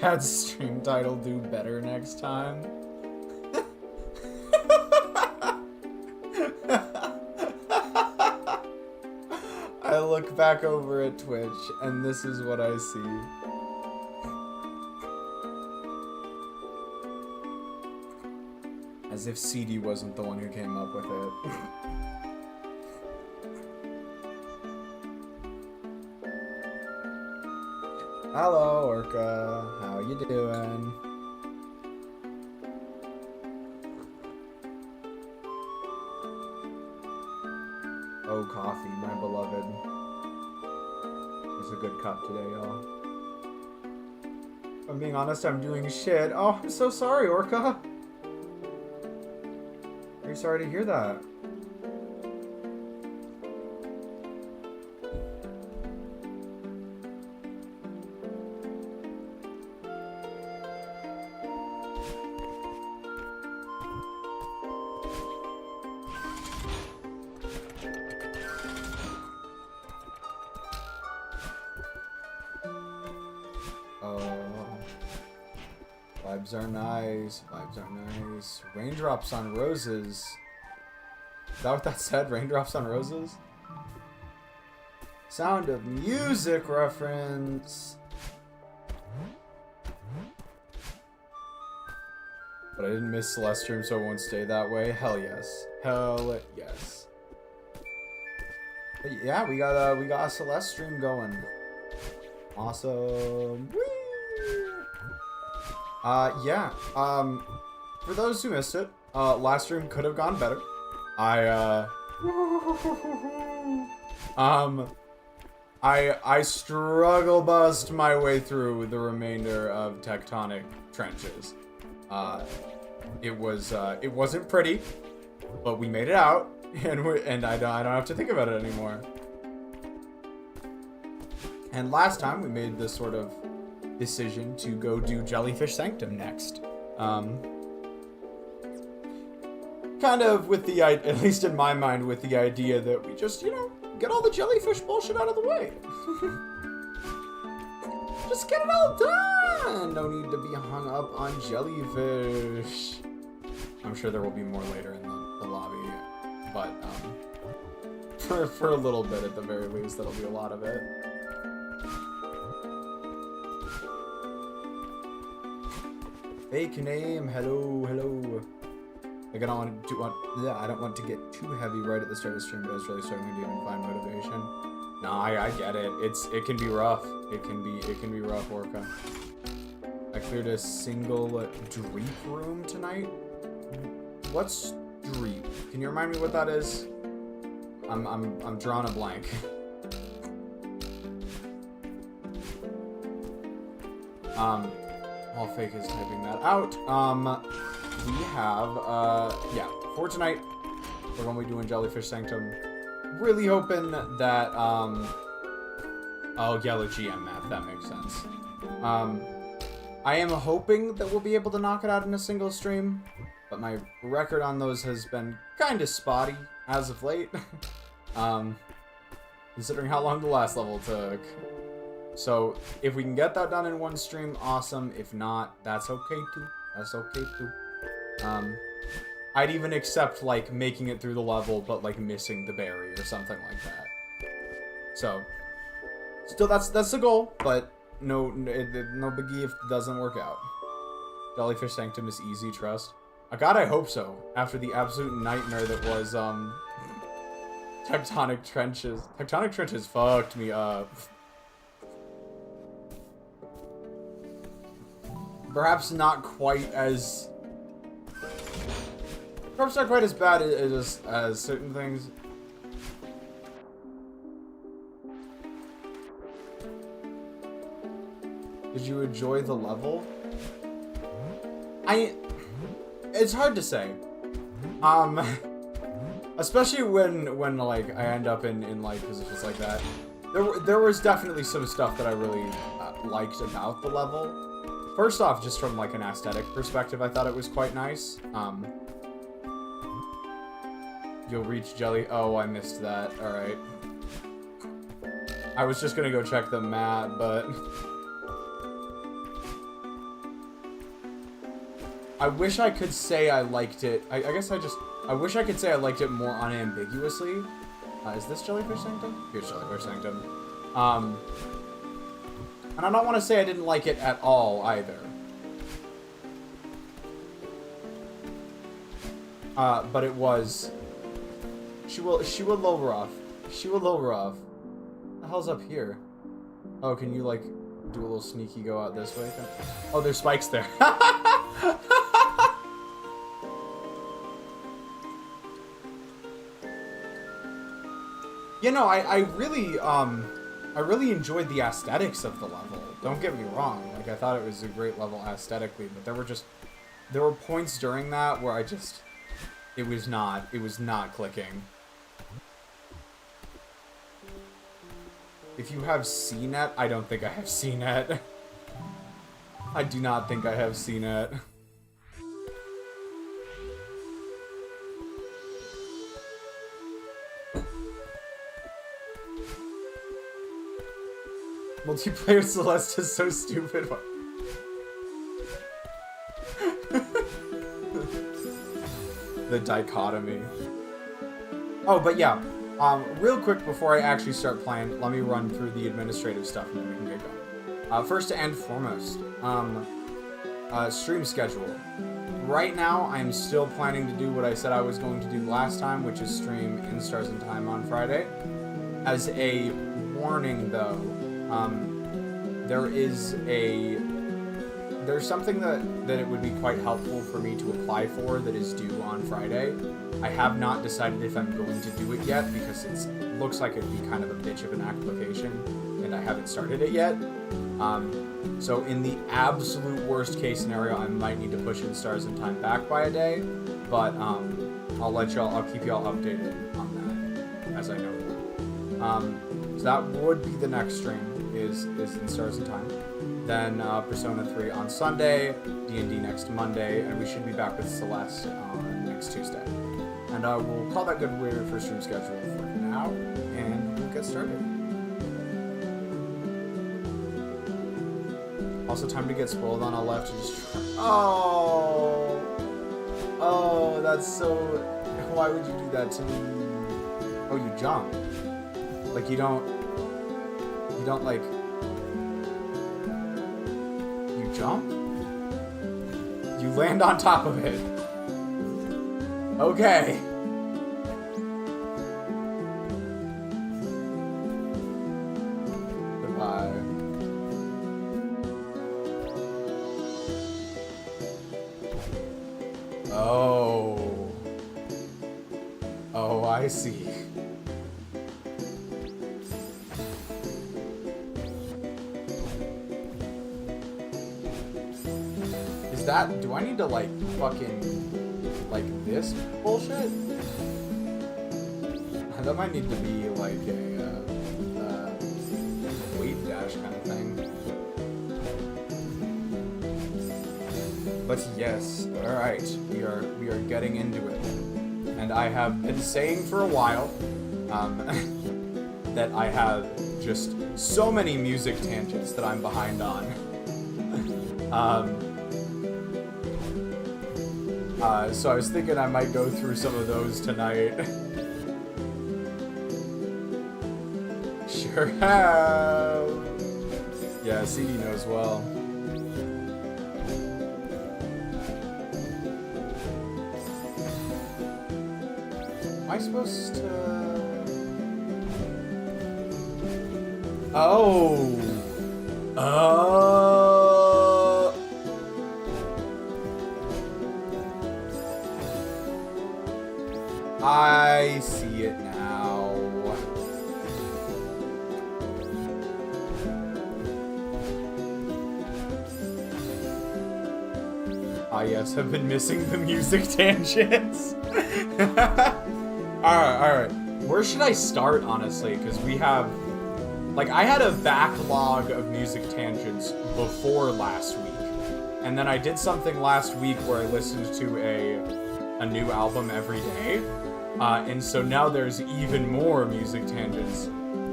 bad stream title, do better next time. I look back over at Twitch and this is what I see. As if CD wasn't the one who came up with it. Hello, Orca. How you doing? Oh, coffee, my beloved. It was a good cup today, y'all. If I'm being honest, I'm doing shit. Oh, I'm so sorry, Orca. Very sorry to hear that. Vibes are nice. Vibes are nice. Raindrops on roses. Is that what that said? Raindrops on roses? Sound of Music reference. But I didn't miss Celeste stream, so it won't stay that way. Hell yes. Hell yes. But yeah, we got a Celeste stream going. Awesome. Whee! Yeah, for those who missed it, last stream could have gone better. I struggle bust my way through the remainder of Tectonic Trenches. It wasn't pretty, but we made it out, and I don't have to think about it anymore. And last time we made this sort of decision to go do Jellyfish Sanctum next. Kind of with the, at least in my mind, with the idea that we just, you know, get all the jellyfish bullshit out of the way. Just get it all done! No need to be hung up on jellyfish. I'm sure there will be more later in the lobby, but for a little bit at the very least, that'll be a lot of it. Fake name, hello, hello. Like I don't want to get too heavy right at the start of the stream, but I was really struggling to even find motivation. No, I get it. It can be rough. It can be rough, Orca. I cleared a single Dreep room tonight. What's Dreep? Can you remind me what that is? I'm drawing a blank. While Fake is typing that out, we have, yeah, for tonight, we're going to be doing Jellyfish Sanctum. Really hoping that, oh, yellow GM map, that makes sense. I am hoping that we'll be able to knock it out in a single stream, but my record on those has been kind of spotty as of late, considering how long the last level took. So, if we can get that done in one stream, awesome. If not, that's okay too. That's okay too. I'd even accept, like, making it through the level, but, like, missing the berry or something like that. So, still, that's the goal, but no biggie if it doesn't work out. Jellyfish Sanctum is easy, trust. God, I hope so, after the absolute nightmare that was, Tectonic Trenches. Tectonic Trenches fucked me up. Perhaps not quite as bad as certain things. Did you enjoy the level? It's hard to say. Especially when like I end up in like positions like that. There was definitely some stuff that I really liked about the level. First off, just from like an aesthetic perspective, I thought it was quite nice. You'll reach Jelly. Oh, I missed that. All right. I was just gonna go check the map, but I wish I could say I liked it. I guess I wish I could say I liked it more unambiguously. Is this Jellyfish Sanctum? Here's Jellyfish Sanctum. And I don't want to say I didn't like it at all either. But it was. She will low rough. She will low rough. What the hell's up here? Oh, can you like do a little sneaky go out this way? Oh, there's spikes there. You know, I really enjoyed the aesthetics of the level. Don't get me wrong. Like, I thought it was a great level aesthetically, but there were points during that where it was not clicking. If you have CNET, I don't think I have CNET. I do not think I have CNET. Multiplayer Celeste is so stupid. The dichotomy. Oh, but yeah. Real quick before I actually start playing, let me run through the administrative stuff and then we can get going. First and foremost, stream schedule. Right now, I'm still planning to do what I said I was going to do last time, which is stream in Stars in Time on Friday. As a warning, though, there's something that it would be quite helpful for me to apply for that is due on Friday. I have not decided if I'm going to do it yet because it looks like it'd be kind of a bitch of an application and I haven't started it yet. So in the absolute worst case scenario, I might need to push in Stars in Time back by a day, but I'll keep y'all updated on that as I know more. So that would be the next stream. Is in Stars in Time. Then Persona 3 on Sunday, D&D next Monday, and we should be back with Celeste on next Tuesday. And we'll call that good for stream schedule for now, and we'll get started. Also, time to get spoiled on a left to just try. Oh, that's so. Why would you do that to me? Oh, you jump. Like you don't like, you jump? You land on top of it. Okay. Goodbye. Oh, I see. Do I need to like fucking like this bullshit? That might need to be like a wave dash kind of thing. But yes, all right, we are getting into it, and I have been saying for a while that I have just so many music tangents that I'm behind on. So I was thinking I might go through some of those tonight. Sure have. Yeah, CD knows well. Am I supposed to... Oh! I see it now. Ah yes, I've been missing the music tangents. Alright. Where should I start, honestly? Because we have... Like, I had a backlog of music tangents before last week. And then I did something last week where I listened to a new album every day. And so now there's even more music tangents.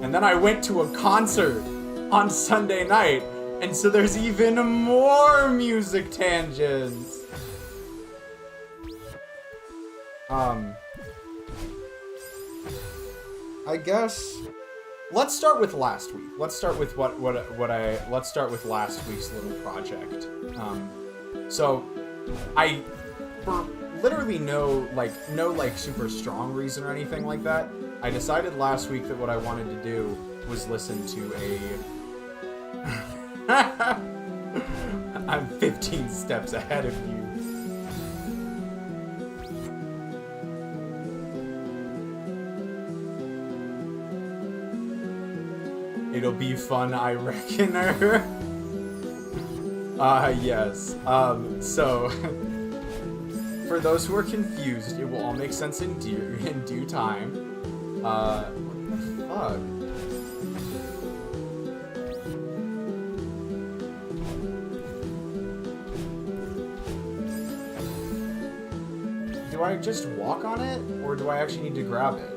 And then I went to a concert on Sunday night, and so there's even more music tangents. I guess let's start with last week. Let's start with let's start with last week's little project. So I, for literally no super strong reason or anything like that, I decided last week that what I wanted to do was listen to a I'm 15 steps ahead of you. It'll be fun, I reckon. Yes. So, for those who are confused, it will all make sense in due time. What the fuck? Do I just walk on it, or do I actually need to grab it?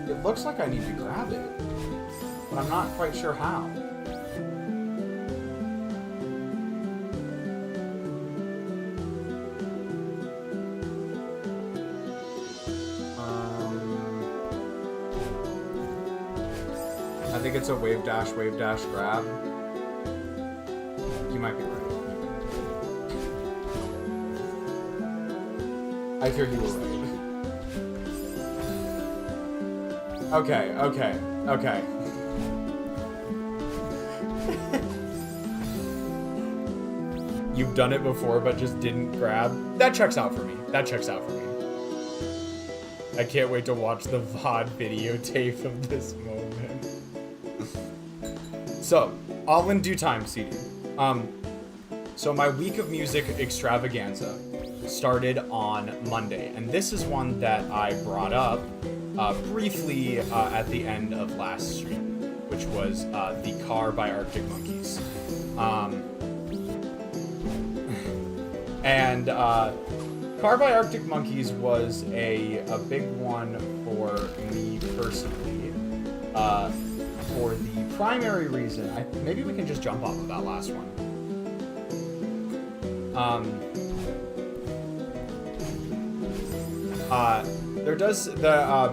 It looks like I need to grab it, but I'm not quite sure how. I think it's a wave dash, grab. You might be right. I fear you were right. Okay. You've done it before, but just didn't grab. That checks out for me. I can't wait to watch the VOD videotape of this moment. So, all in due time, CD. So my week of music extravaganza started on Monday, and this is one that I brought up briefly at the end of last stream, which was The Car by Arctic Monkeys. And Car by Arctic Monkeys was a big one for me personally, for the primary reason. Maybe we can just jump off of that last one. There does the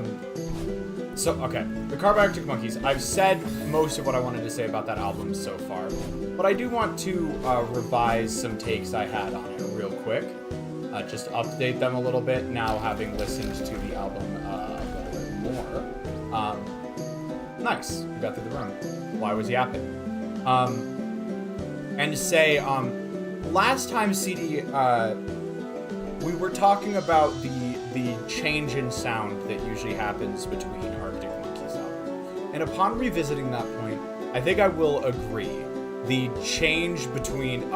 the Car by Arctic Monkeys. I've said most of what I wanted to say about that album so far, but I do want to revise some takes I had on it real quick. Just update them a little bit now, having listened to the album a little bit more. Nice, we got through the room. Why was yapping? And say, last time, CD, we were talking about the change in sound that usually happens between Arctic Monkeys album. And upon revisiting that point, I think I will agree. The change between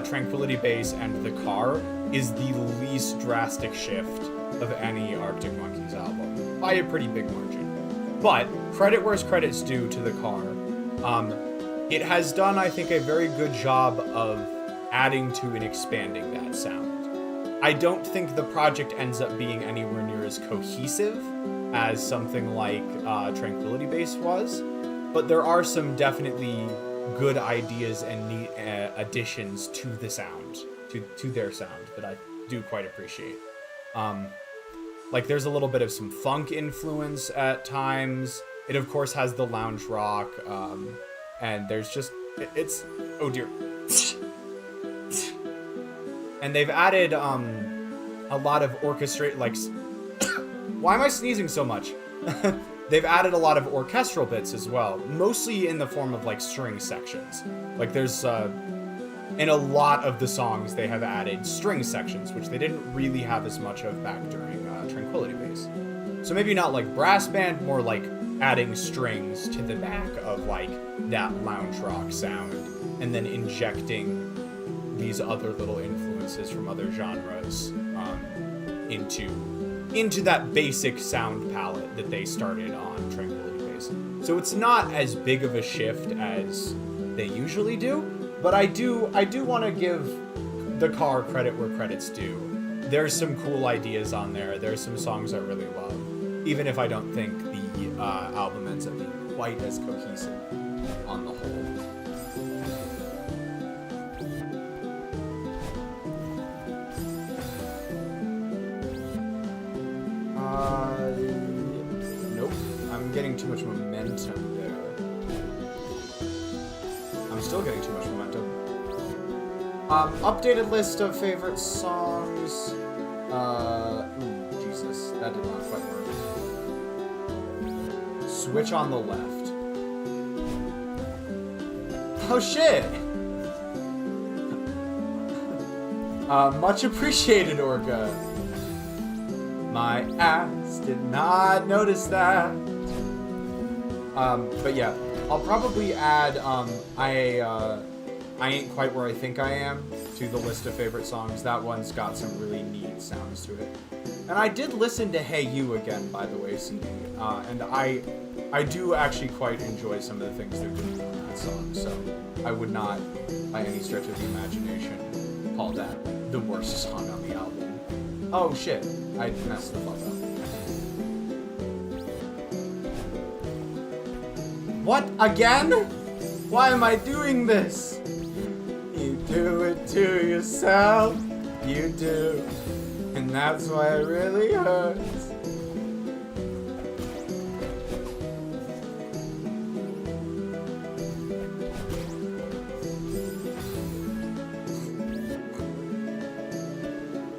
Tranquility Base and The Car is the least drastic shift of any Arctic Monkeys album, by a pretty big margin. But, credit where's credit's due to The Car. It has done, I think, a very good job of adding to and expanding that sound. I don't think the project ends up being anywhere near as cohesive as something like Tranquility Base was, but there are some definitely good ideas and neat additions to the sound, to their sound, that I do quite appreciate. Like, there's a little bit of some funk influence at times. It, of course, has the lounge rock, and there's just, it's, oh dear. And they've added a lot of why am I sneezing so much? They've added a lot of orchestral bits as well, mostly in the form of like string sections. Like there's in a lot of the songs they have added string sections, which they didn't really have as much of back during Tranquility Base. So maybe not like brass band, more like adding strings to the back of like that lounge rock sound, and then injecting these other little influences from other genres into that basic sound palette that they started on Tranquility Base. So it's not as big of a shift as they usually do, but I do want to give The Car credit where credit's due. There's some cool ideas on there. There's some songs I really love. even if I don't think the album ends up being quite as cohesive on the whole. Nope. I'm getting too much momentum there. I'm still getting too much momentum. Updated list of favorite songs. Ooh, Jesus. That did not quite work. Switch on the left. Oh, shit! Much appreciated, Orca. My ass did not notice that. But yeah, I'll probably add, I Ain't Quite Where I Think I Am to the list of favorite songs. That one's got some really neat sounds to it. And I did listen to Hey You again, by the way, CD. And I do actually quite enjoy some of the things they're doing on that song, so I would not, by any stretch of the imagination, call that the worst song on the album. Oh shit, I messed the fuck up. What? Again? Why am I doing this? You do it to yourself, you do. And that's why it really hurts.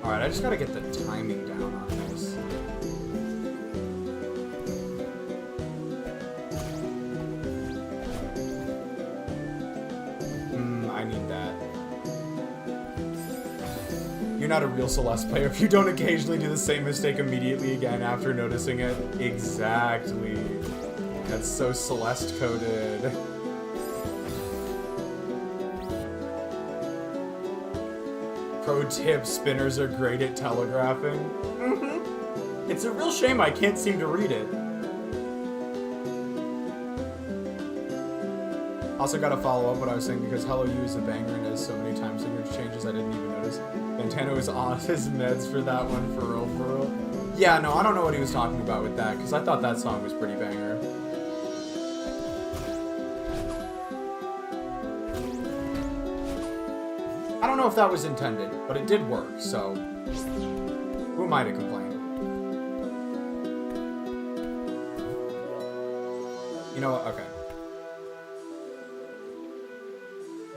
Alright, I just gotta get the timing down on this. I need that. You're not a real Celeste player if you don't occasionally do the same mistake immediately again after noticing it. Exactly. That's so Celeste coded. Pro tip, spinners are great at telegraphing. It's a real shame I can't seem to read it. Also gotta follow up what I was saying because Hello You is a banger and has so many time signature changes I didn't even notice. Fantano is on his meds for that one, for real, for real. Yeah, no, I don't know what he was talking about with that because I thought that song was pretty banger. I don't know if that was intended, but it did work, so who am I to complain? You know what? Okay.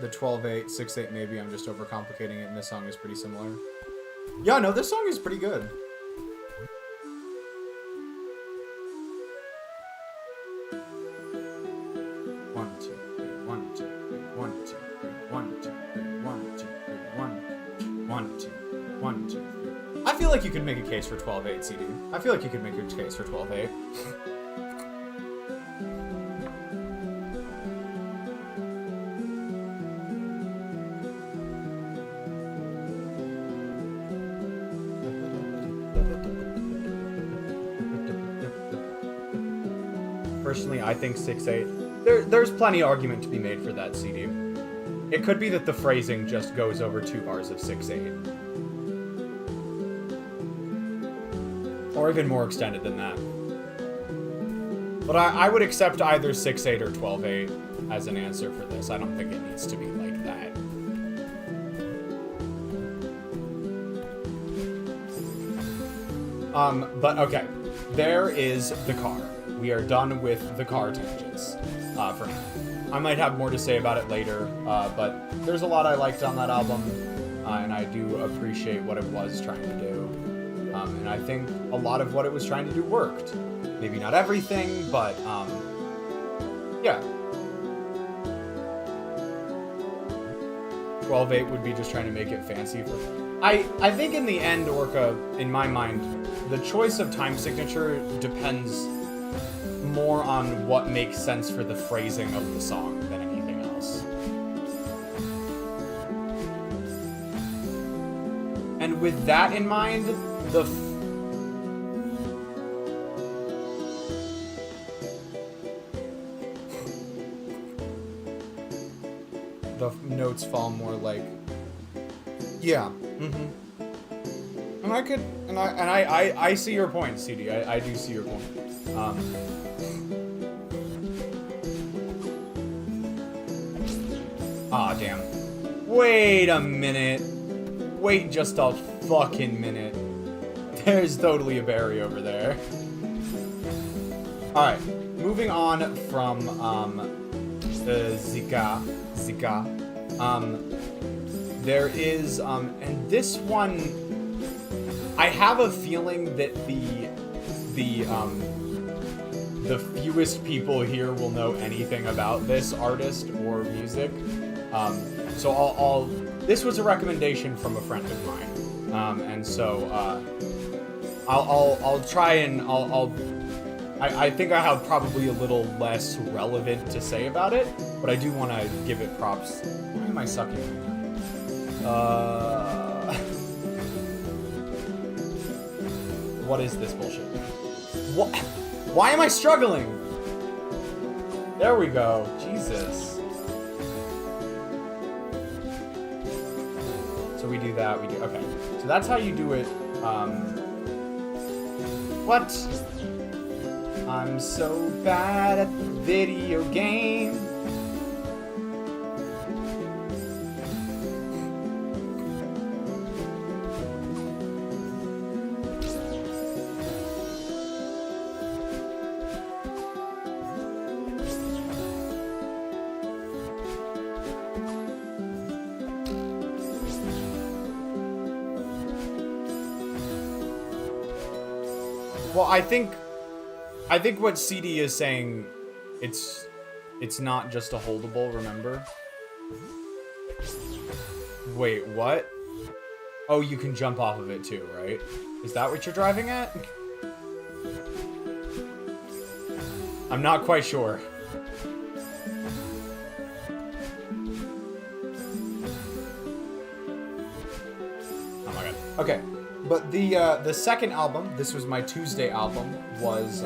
The 12-8, 6-8 maybe, I'm just overcomplicating it, and this song is pretty similar. Yeah, no, this song is pretty good. I feel like you could make a case for 12-8, CD. I feel like you could make a case for 12-8. Personally, I think 6-8. There's plenty of argument to be made for that CD. It could be that the phrasing just goes over 2 bars of 6-8. Or even more extended than that. But I would accept either 6-8 or 12-8 as an answer for this. I don't think it needs to be like that. But okay. There is the car. We are done with the car tangents for now. I might have more to say about it later, but there's a lot I liked on that album, and I do appreciate what it was trying to do. And I think a lot of what it was trying to do worked. Maybe not everything, but yeah. 12-8 would be just trying to make it fancy for... I think in the end, Orca, in my mind, the choice of time signature depends more on what makes sense for the phrasing of the song than anything else. And with that in mind, the notes fall more like, yeah, And I see your point, CD. I do see your point. Aw, damn. Wait a minute. Wait just a fucking minute. There's totally a berry over there. Alright, moving on from, Zika. There is, and this one, I have a feeling that the fewest people here will know anything about this artist or music. So this was a recommendation from a friend of mine. And so, I'll try and I think I have probably a little less relevant to say about it, but I do want to give it props. Why am I sucking right now? What is this bullshit? What? Why am I struggling? There we go. Jesus. So we do that, okay. So that's how you do it. What? I'm so bad at the video game. Well, I think what CD is saying, it's not just a holdable, remember? Wait, what? Oh, you can jump off of it too, right? Is that what you're driving at? I'm not quite sure. Oh my god. Okay. But the second album, this was my Tuesday album, was,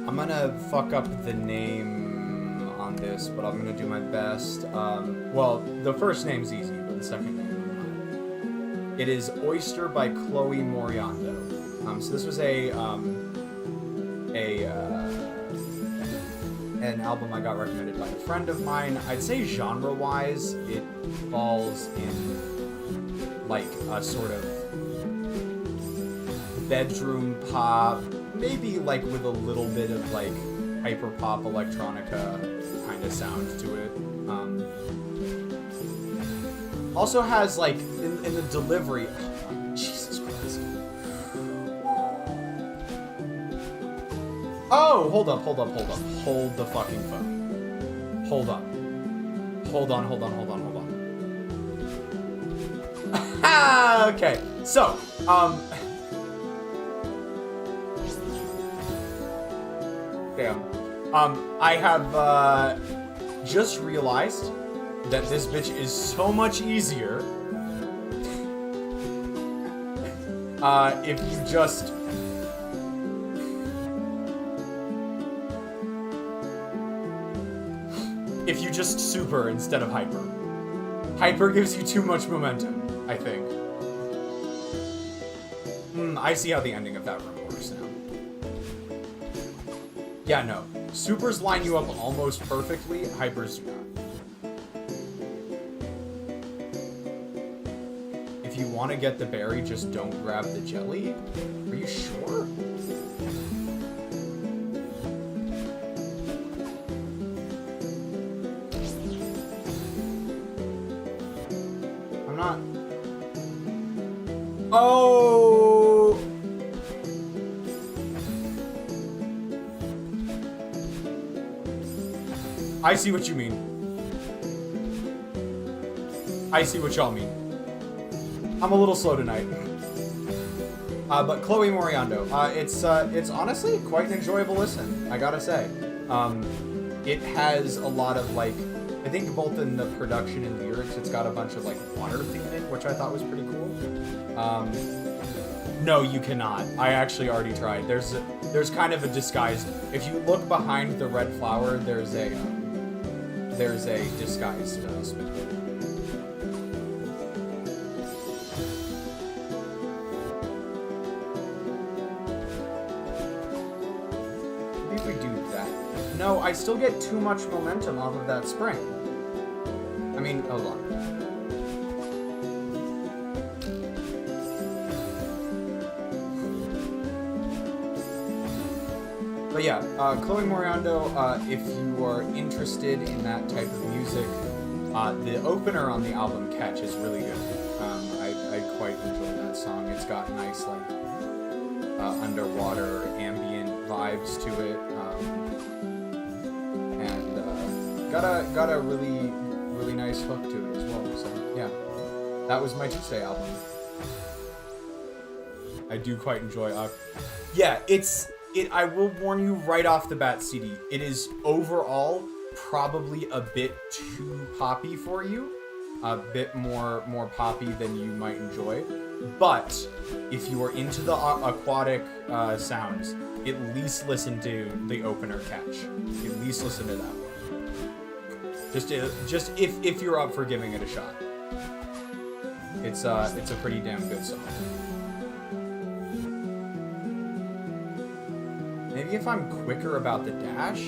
I'm gonna fuck up the name on this, but I'm gonna do my best. Well, the first name's easy, but the second name I'm not. It is Oyster by Chloe Moriando. So this was an album I got recommended by a friend of mine. I'd say genre-wise, it falls in like a sort of bedroom pop, maybe like with a little bit of like hyper pop electronica kind of sound to it. Also has like in the delivery. Oh, Jesus Christ. Oh, hold up. Hold the fucking phone. Hold up. Hold on. Okay, so, damn. I have, just realized that this bitch is so much easier, if you just super instead of hyper. Hyper gives you too much momentum, I think. I see how the ending of that room works now. Yeah, no. Supers line you up almost perfectly, hypers do not. If you want to get the berry, just don't grab the jelly? Are you sure? I'm not... Oh! I see what you mean. I see what y'all mean. I'm a little slow tonight. But Chloe Moriando, it's honestly quite an enjoyable listen, I gotta say. It has a lot of, like, I think both in the production and lyrics, it's got a bunch of, like, water theming, which I thought was pretty cool. No, you cannot. I actually already tried. There's kind of a disguised... If you look behind the red flower, there's a disguised spin. if we do that? No, I still get too much momentum off of that spring. I mean, hold on. But yeah, Chloe Moriando, if you are interested in that type of music, the opener on the album Catch is really good. I quite enjoy that song. It's got nice, like, underwater ambient vibes to it, and got a really nice hook to it as well. So yeah, that was my Tuesday album. I do quite enjoy. Yeah, I will warn you right off the bat, CD. It is overall probably a bit too poppy for you, a bit more poppy than you might enjoy. But if you are into the aquatic sounds, at least listen to the opener Catch. At least listen to that one. Just if you're up for giving it a shot. It's a pretty damn good song. Maybe if I'm quicker about the dash.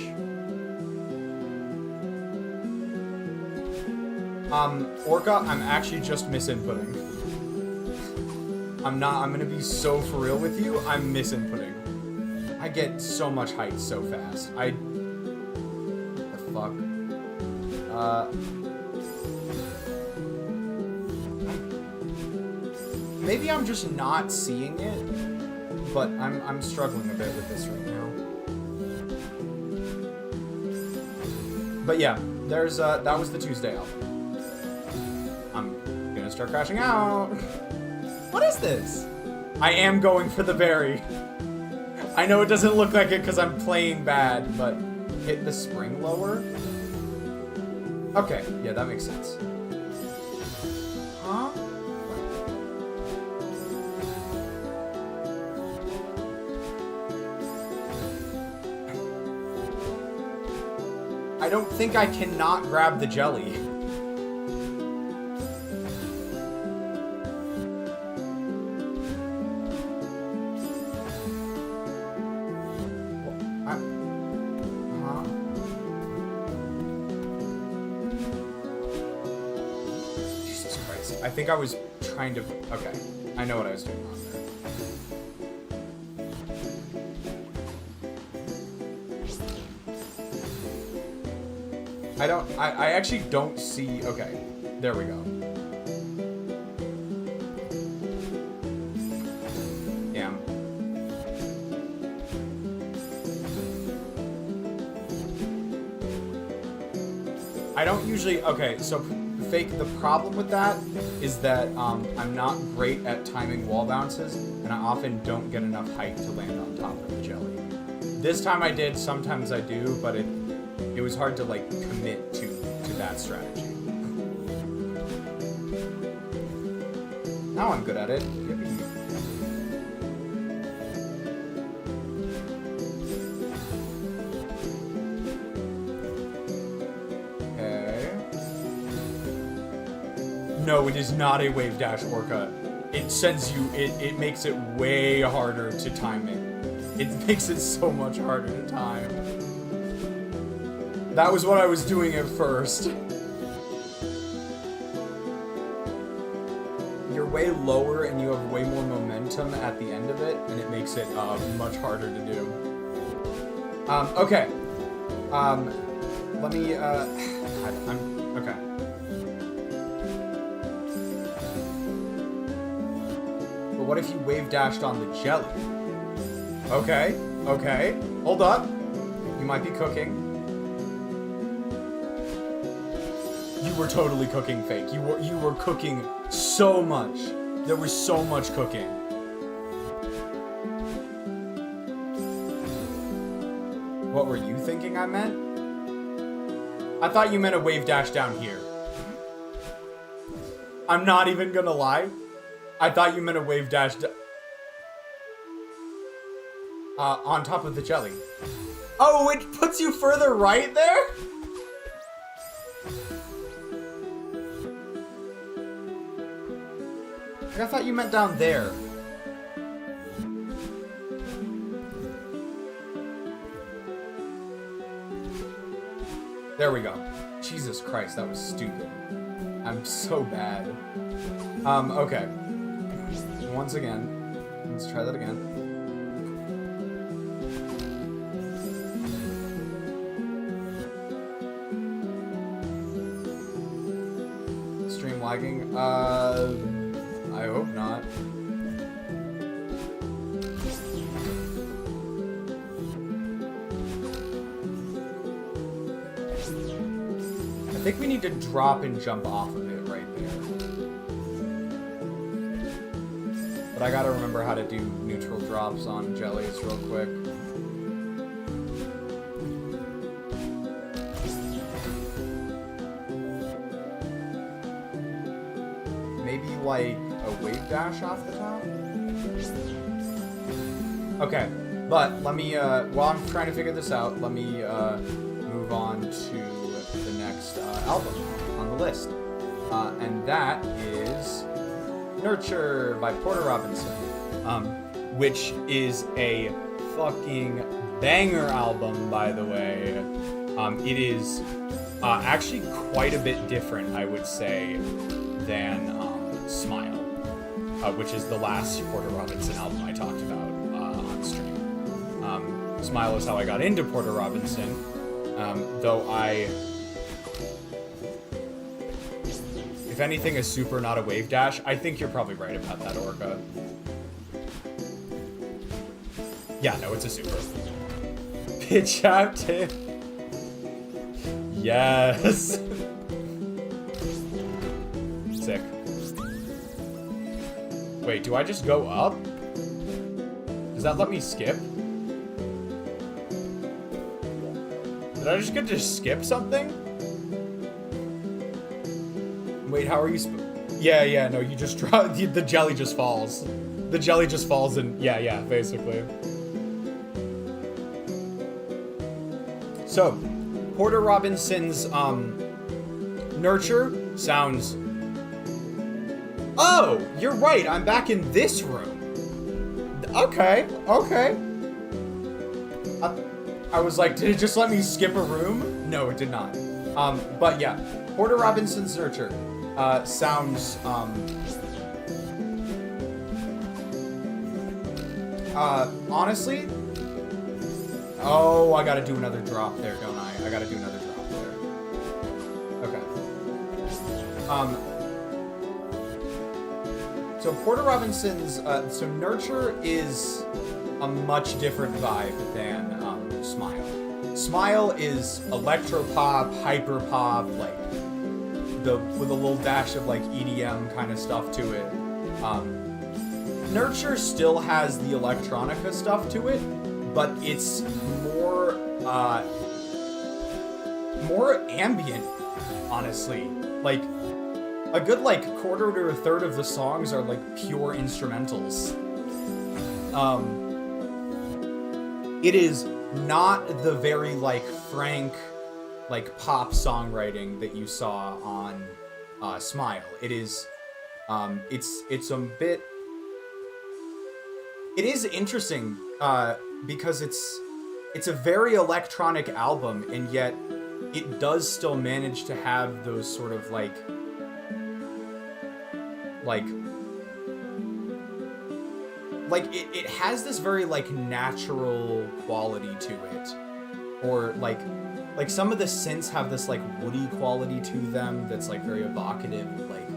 Orca, I'm actually just misinputting. I'm gonna be so for real with you, I'm misinputting. I get so much height so fast. What the fuck? Maybe I'm just not seeing it, but I'm struggling a bit with this right now. But yeah, that was the Tuesday album. I'm gonna start crashing out. What is this? I am going for the berry. I know it doesn't look like it because I'm playing bad, but hit the spring lower? Okay, yeah, that makes sense. Huh? I don't think I cannot grab the jelly. I think I was trying to... Okay. I know what I was doing wrong there. I actually don't see... Okay. There we go. Damn. I don't usually... Okay, so... Fake, the problem with that is that I'm not great at timing wall bounces, and I often don't get enough height to land on top of the jelly. This time I did, sometimes I do, but it was hard to like commit to that strategy. Now I'm good at it. Yippee. No, it is not a wave dash orca. It sends you, it makes it way harder to time it. It makes it so much harder to time. That was what I was doing at first. You're way lower and you have way more momentum at the end of it, and it makes it much harder to do. Okay. Let me, okay. What if you wave dashed on the jelly? Okay, okay. Hold up. You might be cooking. You were totally cooking fake. You were cooking so much. There was so much cooking. What were you thinking I meant? I thought you meant a wave dash down here. I'm not even gonna lie. I thought you meant a wave dash on top of the jelly. Oh, it puts you further right there? I thought you meant down there. There we go. Jesus Christ, that was stupid. I'm so bad. Okay. Once again, let's try that again. Stream lagging? I hope not. I think we need to drop and jump off of it right there. But I gotta remember how to do neutral drops on jellies real quick. Maybe like a wave dash off the top? Okay, but let me, while I'm trying to figure this out, let me move on to the next album on the list. And that is Nurture by Porter Robinson, which is a fucking banger album, by the way. It is actually quite a bit different, I would say, than Smile, which is the last Porter Robinson album I talked about on stream. Smile is how I got into Porter Robinson, though if anything, a super, not a wave dash. I think you're probably right about that, Orca. Yeah, no, it's a super. Pitch out tip. Yes. Sick. Wait, do I just go up? Does that let me skip? Did I just get to skip something? Wait, how are you yeah, no, you just drop, the jelly just falls. The jelly just falls and, yeah, basically. So, Porter Robinson's, Nurture sounds... Oh, you're right, I'm back in this room. Okay. I was like, did it just let me skip a room? No, it did not. But yeah, Porter Robinson's Nurture sounds, honestly, oh, I gotta do another drop there, don't I? I gotta do another drop there. Okay. So Porter Robinson's, so Nurture is a much different vibe than Smile. Smile is electropop, hyperpop, like with a little dash of like EDM kind of stuff to it. Nurture still has the electronica stuff to it, but it's more ambient, honestly. Like a good like quarter to a third of the songs are like pure instrumentals. It is not the very like frank like pop songwriting that you saw on Smile. It is it's a bit, it is interesting because it's a very electronic album, and yet it does still manage to have those sort of like it has this very like natural quality to it, or like some of the synths have this like woody quality to them that's like very evocative of like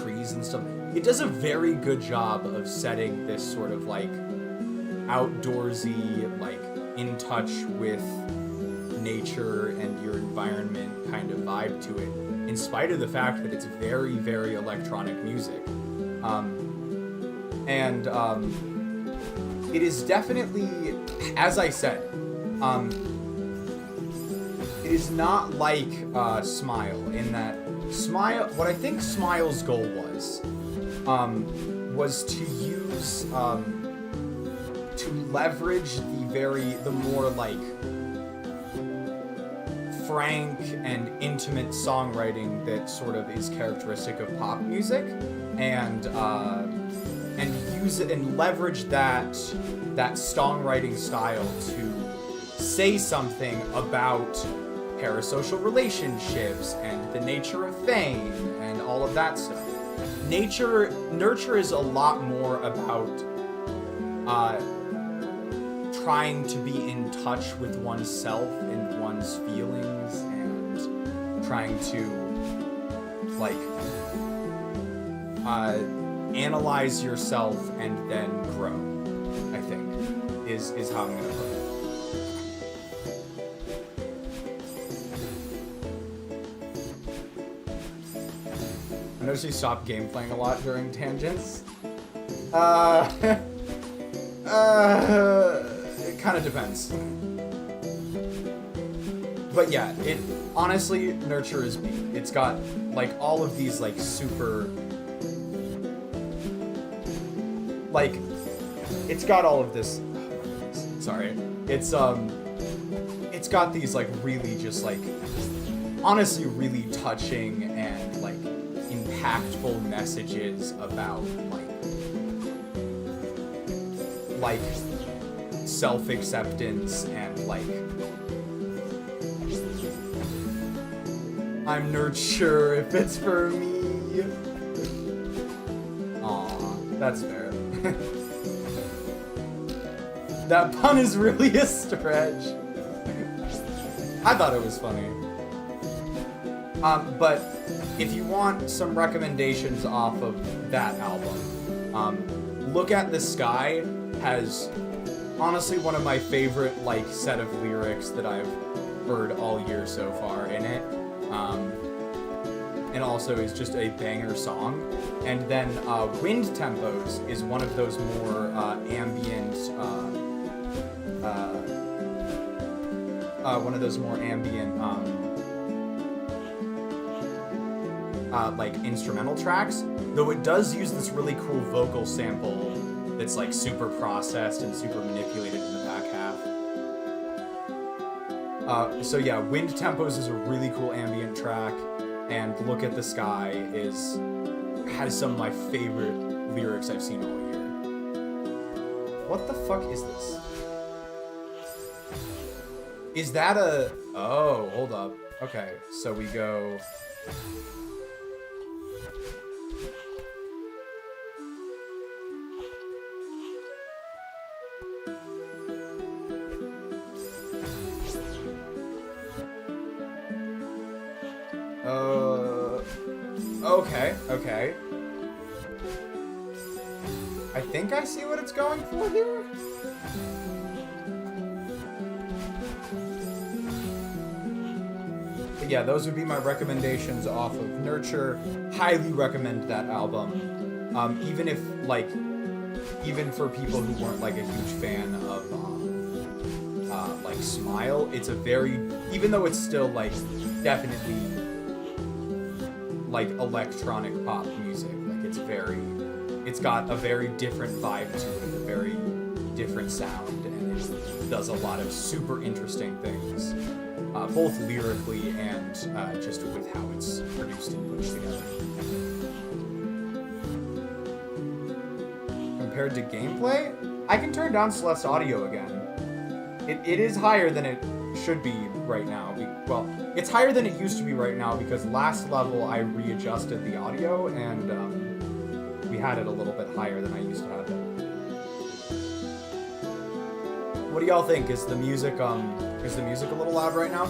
trees and stuff. It does a very good job of setting this sort of like outdoorsy, like in touch with nature and your environment kind of vibe to it, in spite of the fact that it's very, very electronic music. It is definitely, as I said, it is not like Smile, in that Smile, what I think Smile's goal was to use, to leverage the more like frank and intimate songwriting that sort of is characteristic of pop music, and use it and leverage that songwriting style to say something about parasocial relationships and the nature of fame and all of that stuff. Nurture is a lot more about trying to be in touch with oneself and one's feelings and trying to like analyze yourself and then grow, I think, is how I'm gonna put it. I noticed you stopped game playing a lot during tangents. It kind of depends. But yeah, it honestly, Nurture is me. It's got like all of these like super like it's got all of this sorry. It's got these like really just like honestly really touching and like impactful messages about like self-acceptance and like I'm Nurture if it's for me. Aw, that's fair. That pun is really a stretch. I thought it was funny. But if you want some recommendations off of that album, Look at the Sky has honestly one of my favorite like set of lyrics that I've heard all year so far in it. And also is just a banger song. And then Wind Tempos is one of those more ambient like instrumental tracks, though it does use this really cool vocal sample that's like super processed and super manipulated in the back half. So yeah, Wind Tempos is a really cool ambient track, and Look at the Sky has some of my favorite lyrics I've seen all year. What the fuck is this? Is that a... Oh, hold up. Okay, so we go... Okay. I think I see what it's going for here. But yeah, those would be my recommendations off of Nurture. Highly recommend that album. Even if, like, even for people who weren't, like, a huge fan of, like, Smile, it's a very, even though it's still, like, definitely like electronic pop music, like it's got a very different vibe to it, a very different sound, and it does a lot of super interesting things, both lyrically and just with how it's produced and put together. Compared to gameplay, I can turn down Celeste audio again. It is higher than it should be right now. Well, it's higher than it used to be right now because last level I readjusted the audio and we had it a little bit higher than I used to have it. What do y'all think? Is the music a little loud right now?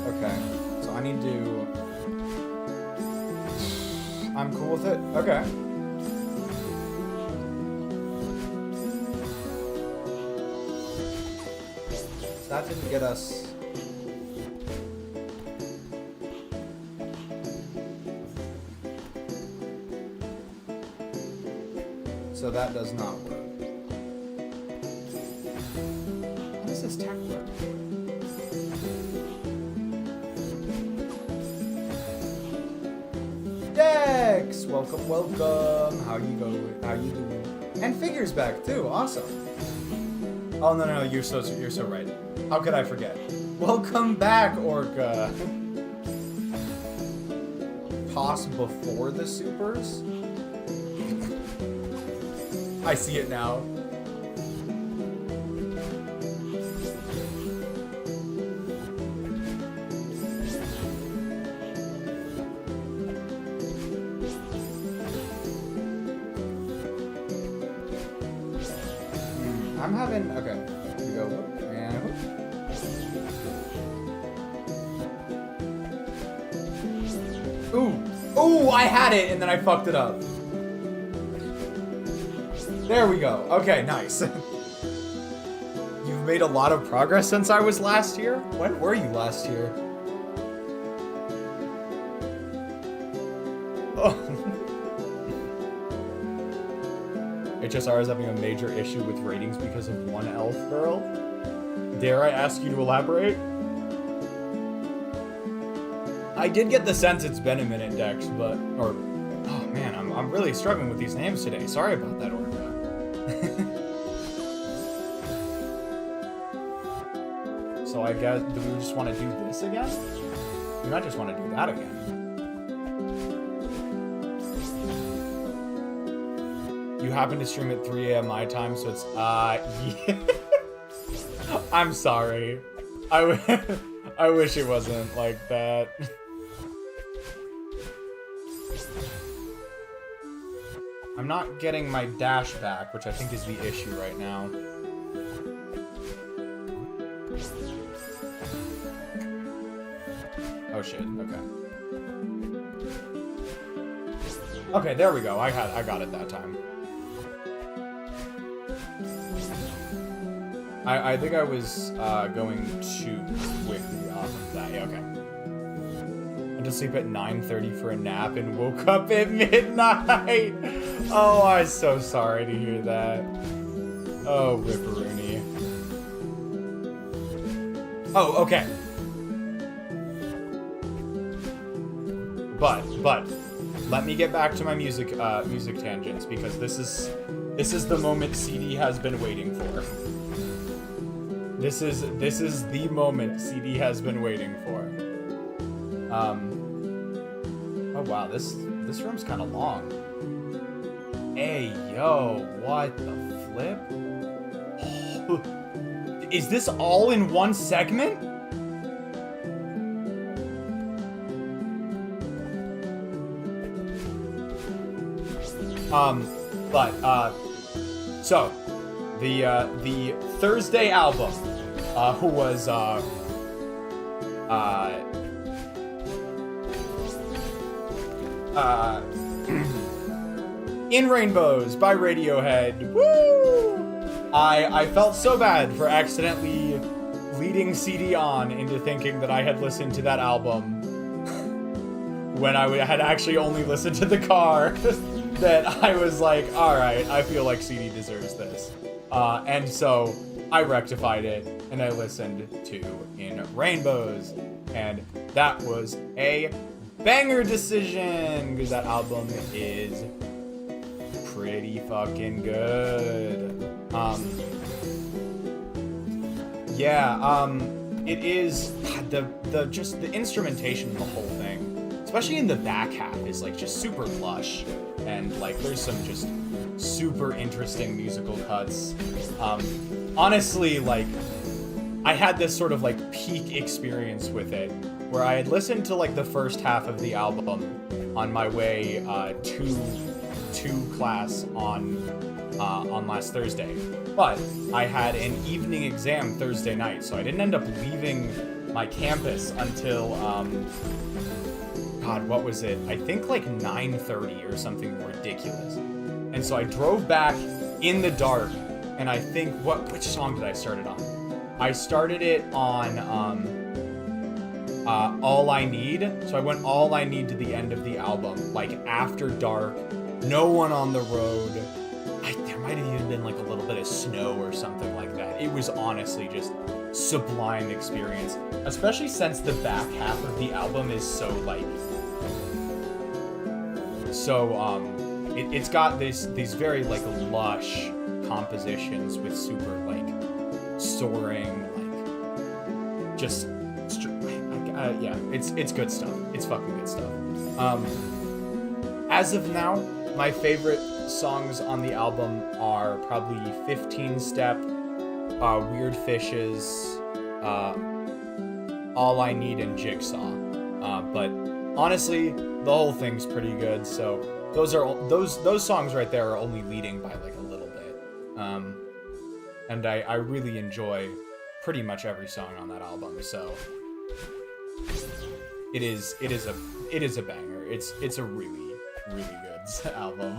Okay. So I need to... I'm cool with it? Okay. So that didn't get us... So that does not work. How does this tech work? Dex! Welcome, welcome. How you doing? And Figure's back too. Awesome. Oh no, you're so right. How could I forget? Welcome back, Orca. pause before the supers. I see it now. I'm having, okay, here we go, and ooh, I had it, and then I fucked it up. There we go. Okay, nice. You've made a lot of progress since I was last here? When were you last year? Oh. HSR is having a major issue with ratings because of one elf girl. Dare I ask you to elaborate? I did get the sense it's been a minute, Dex, but... oh man, I'm really struggling with these names today. Sorry about that, Orca. So I guess, do we just want to do this again? We might just want to do that again. You happen to stream at 3 a.m. my time, so it's, yeah. I'm sorry. I wish it wasn't like that. I'm not getting my dash back, which I think is the issue right now. Oh shit, okay. Okay, there we go. I got it that time. I think I was going too quickly off of that. Yeah, okay. Went to sleep at 9:30 for a nap and woke up at midnight. Oh, I'm so sorry to hear that. Oh, Ripperoonie. Oh, okay. But let me get back to my music tangents, because this is the moment CD has been waiting for. This is the moment CD has been waiting for. Oh wow, this room's kind of long. Hey yo, what the flip? Is this all in one segment? So the Thursday album was In Rainbows by Radiohead. Woo! I felt so bad for accidentally leading CD on into thinking that I had listened to that album when I had actually only listened to the car. That I was like, alright, I feel like CD deserves this. And so I rectified it and I listened to In Rainbows. And that was a banger decision, because that album is pretty fucking good. It is the instrumentation in the whole thing, especially in the back half, is like just super lush, and like there's some just super interesting musical cuts. Honestly, like I had this sort of like peak experience with it, where I had listened to like the first half of the album on my way to class on last Thursday, but I had an evening exam Thursday night, so I didn't end up leaving my campus until God, what was it? I think like 9:30 or something ridiculous. And so I drove back in the dark, and I think which song did I start it on? I started it on All I Need. So I went All I Need to the end of the album, like after dark, no one on the road. There might have even been like a little bit of snow or something like that. It was honestly just sublime experience, especially since the back half of the album is so like, it's got these very like lush compositions with super like soaring, like just yeah, it's good stuff. It's fucking good stuff. As of now, my favorite songs on the album are probably 15 Step, Weird Fishes, All I Need, and Jigsaw. But honestly, the whole thing's pretty good. So those songs right there are only leading by like a little bit. And I really enjoy pretty much every song on that album. So it is a banger. It's a really good album.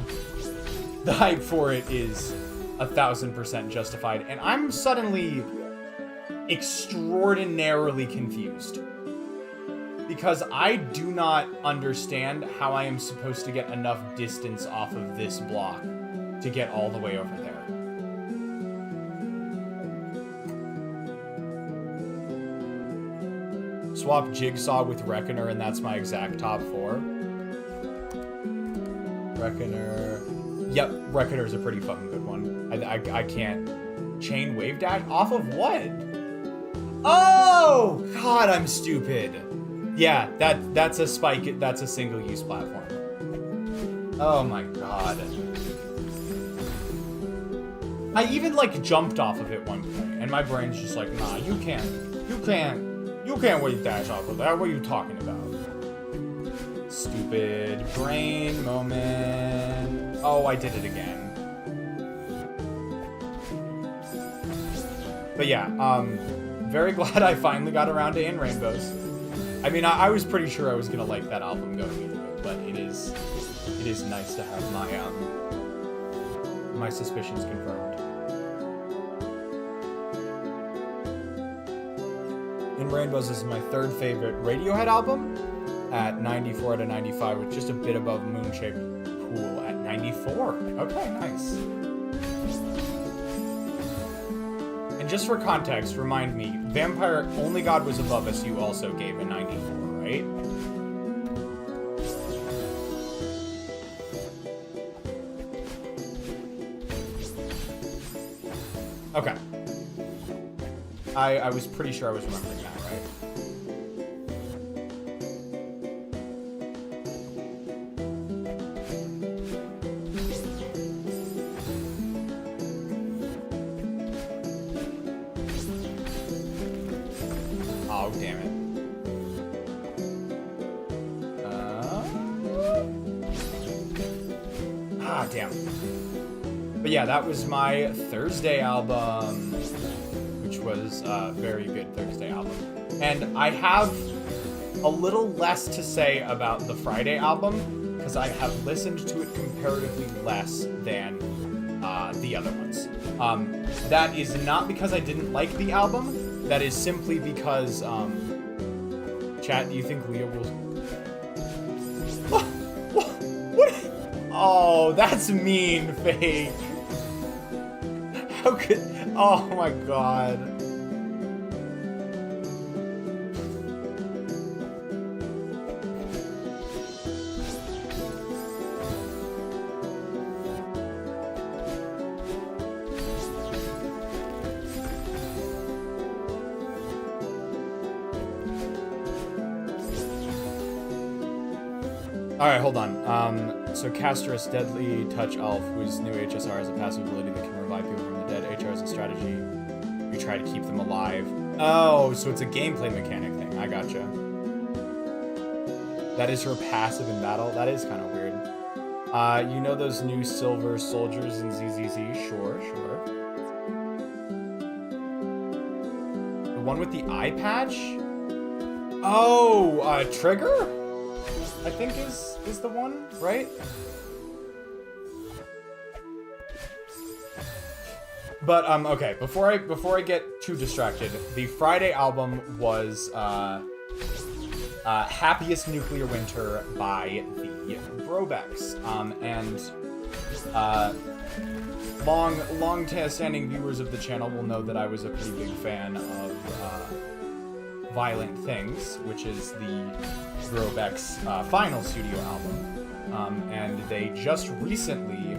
The hype for it is 1000% justified, and I'm suddenly extraordinarily confused because I do not understand how I am supposed to get enough distance off of this block to get all the way over there. Swap Jigsaw with Reckoner, and that's my exact top 4. Reckoner. Yep, Reckoner's a pretty fucking good one. I can't. Chain Wave Dash? Off of what? Oh! God, I'm stupid. Yeah, that's a spike. That's a single-use platform. Oh my god. I even, like, jumped off of it one point, and my brain's just like, nah, you can't wave dash off of that. What are you talking about? Stupid brain moment. Oh, I did it again. But yeah, very glad I finally got around to In Rainbows. I mean, I was pretty sure I was gonna like that album going either way, but it is nice to have my suspicions confirmed. In Rainbows is my third favorite Radiohead album at 94 out of 95, with just a bit above Moonshaped Pool at 94. Okay, nice. And just for context, remind me, Vampire Only God Was Above Us you also gave a 94, right? Okay. I was pretty sure I was remembering that, right? Oh, damn it. Damn. But yeah, that was my Thursday album, which was a very good Thursday album. And I have a little less to say about the Friday album, because I have listened to it comparatively less than the other ones. That is not because I didn't like the album. That is simply because, chat, do you think Leo will... What? Oh, that's mean, Fake. How could... Oh my god. Alright, hold on. So Castrus, Deadly Touch Elf, whose new HSR has a passive ability that can revive people from the dead. HR is a strategy. You try to keep them alive. Oh, so it's a gameplay mechanic thing. I gotcha. That is her passive in battle? That is kind of weird. You know those new silver soldiers in ZZZ? Sure. The one with the eye patch? Oh, Trigger? I think is the one, right? But okay, before I get too distracted, the Friday album was Happiest Nuclear Winter by the Brobecs. And long-standing viewers of the channel will know that I was a pretty big fan of Violent Things, which is the Brobecs' final studio album. And they just recently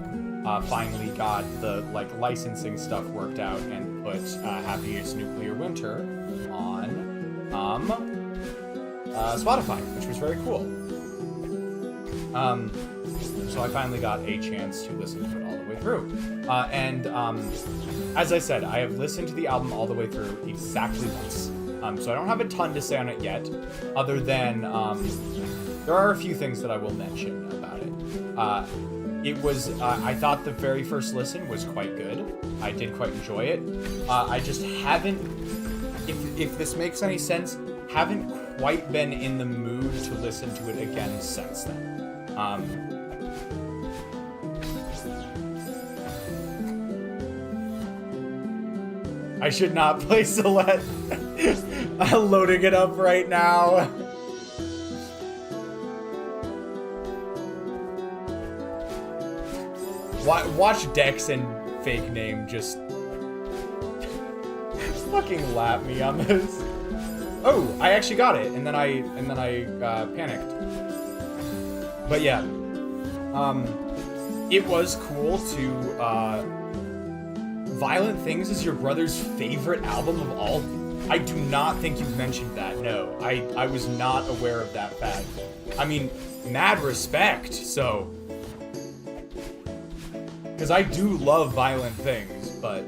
finally got the licensing stuff worked out and put Happiest Nuclear Winter on Spotify, which was very cool. So I finally got a chance to listen to it all the way through. As I said, I have listened to the album all the way through exactly once. So I don't have a ton to say on it yet, other than there are a few things that I will mention about it. I thought the very first listen was quite good. I did quite enjoy it. I just haven't, if this makes any sense, haven't quite been in the mood to listen to it again since then. I should not play Celeste. I'm loading it up right now. Watch Dex and fake name just fucking lap me on this. Oh, I actually got it, and then I panicked. But yeah, it was cool to. Violent Things is your brother's favorite album of all. I do not think you've mentioned that. No, I was not aware of that fact. I mean, mad respect. So. Because I do love Violent Things, but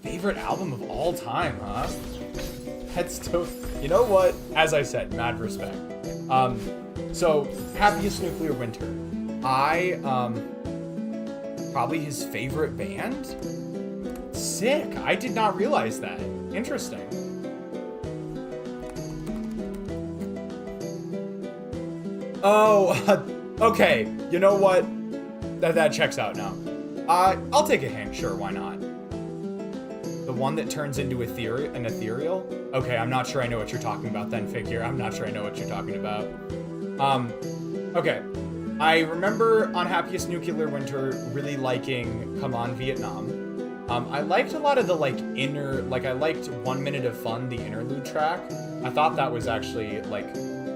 favorite album of all time, huh? That's still, you know what? As I said, mad respect. So Happiest Nuclear Winter. Probably his favorite band? Sick. I did not realize that. Interesting. Oh, okay. You know what? That checks out now. I'll take a hint, sure, why not? The one that turns into an ethereal? Okay, I'm not sure I know what you're talking about then, Figure. I'm not sure I know what you're talking about. Okay. I remember on Happiest Nuclear Winter really liking Come On Vietnam. I liked a lot of the, I liked 1 Minute of Fun, the interlude track. I thought that was actually,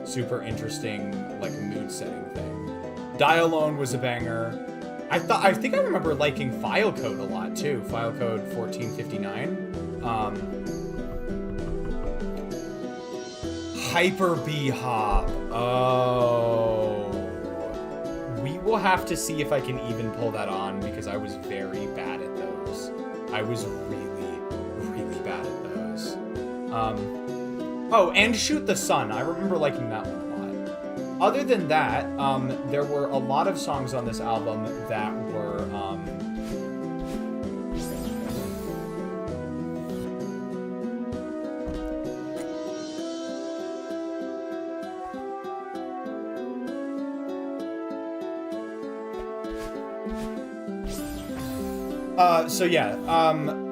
super interesting, mood-setting thing. Die Alone was a banger. I think I remember liking File Code a lot too. File Code 1459. Hyper B-Hop. Oh. We will have to see if I can even pull that on because I was very bad at those. I was really, really bad at those. Oh, and Shoot the Sun. I remember liking that one a lot. Other than that, there were a lot of songs on this album that were,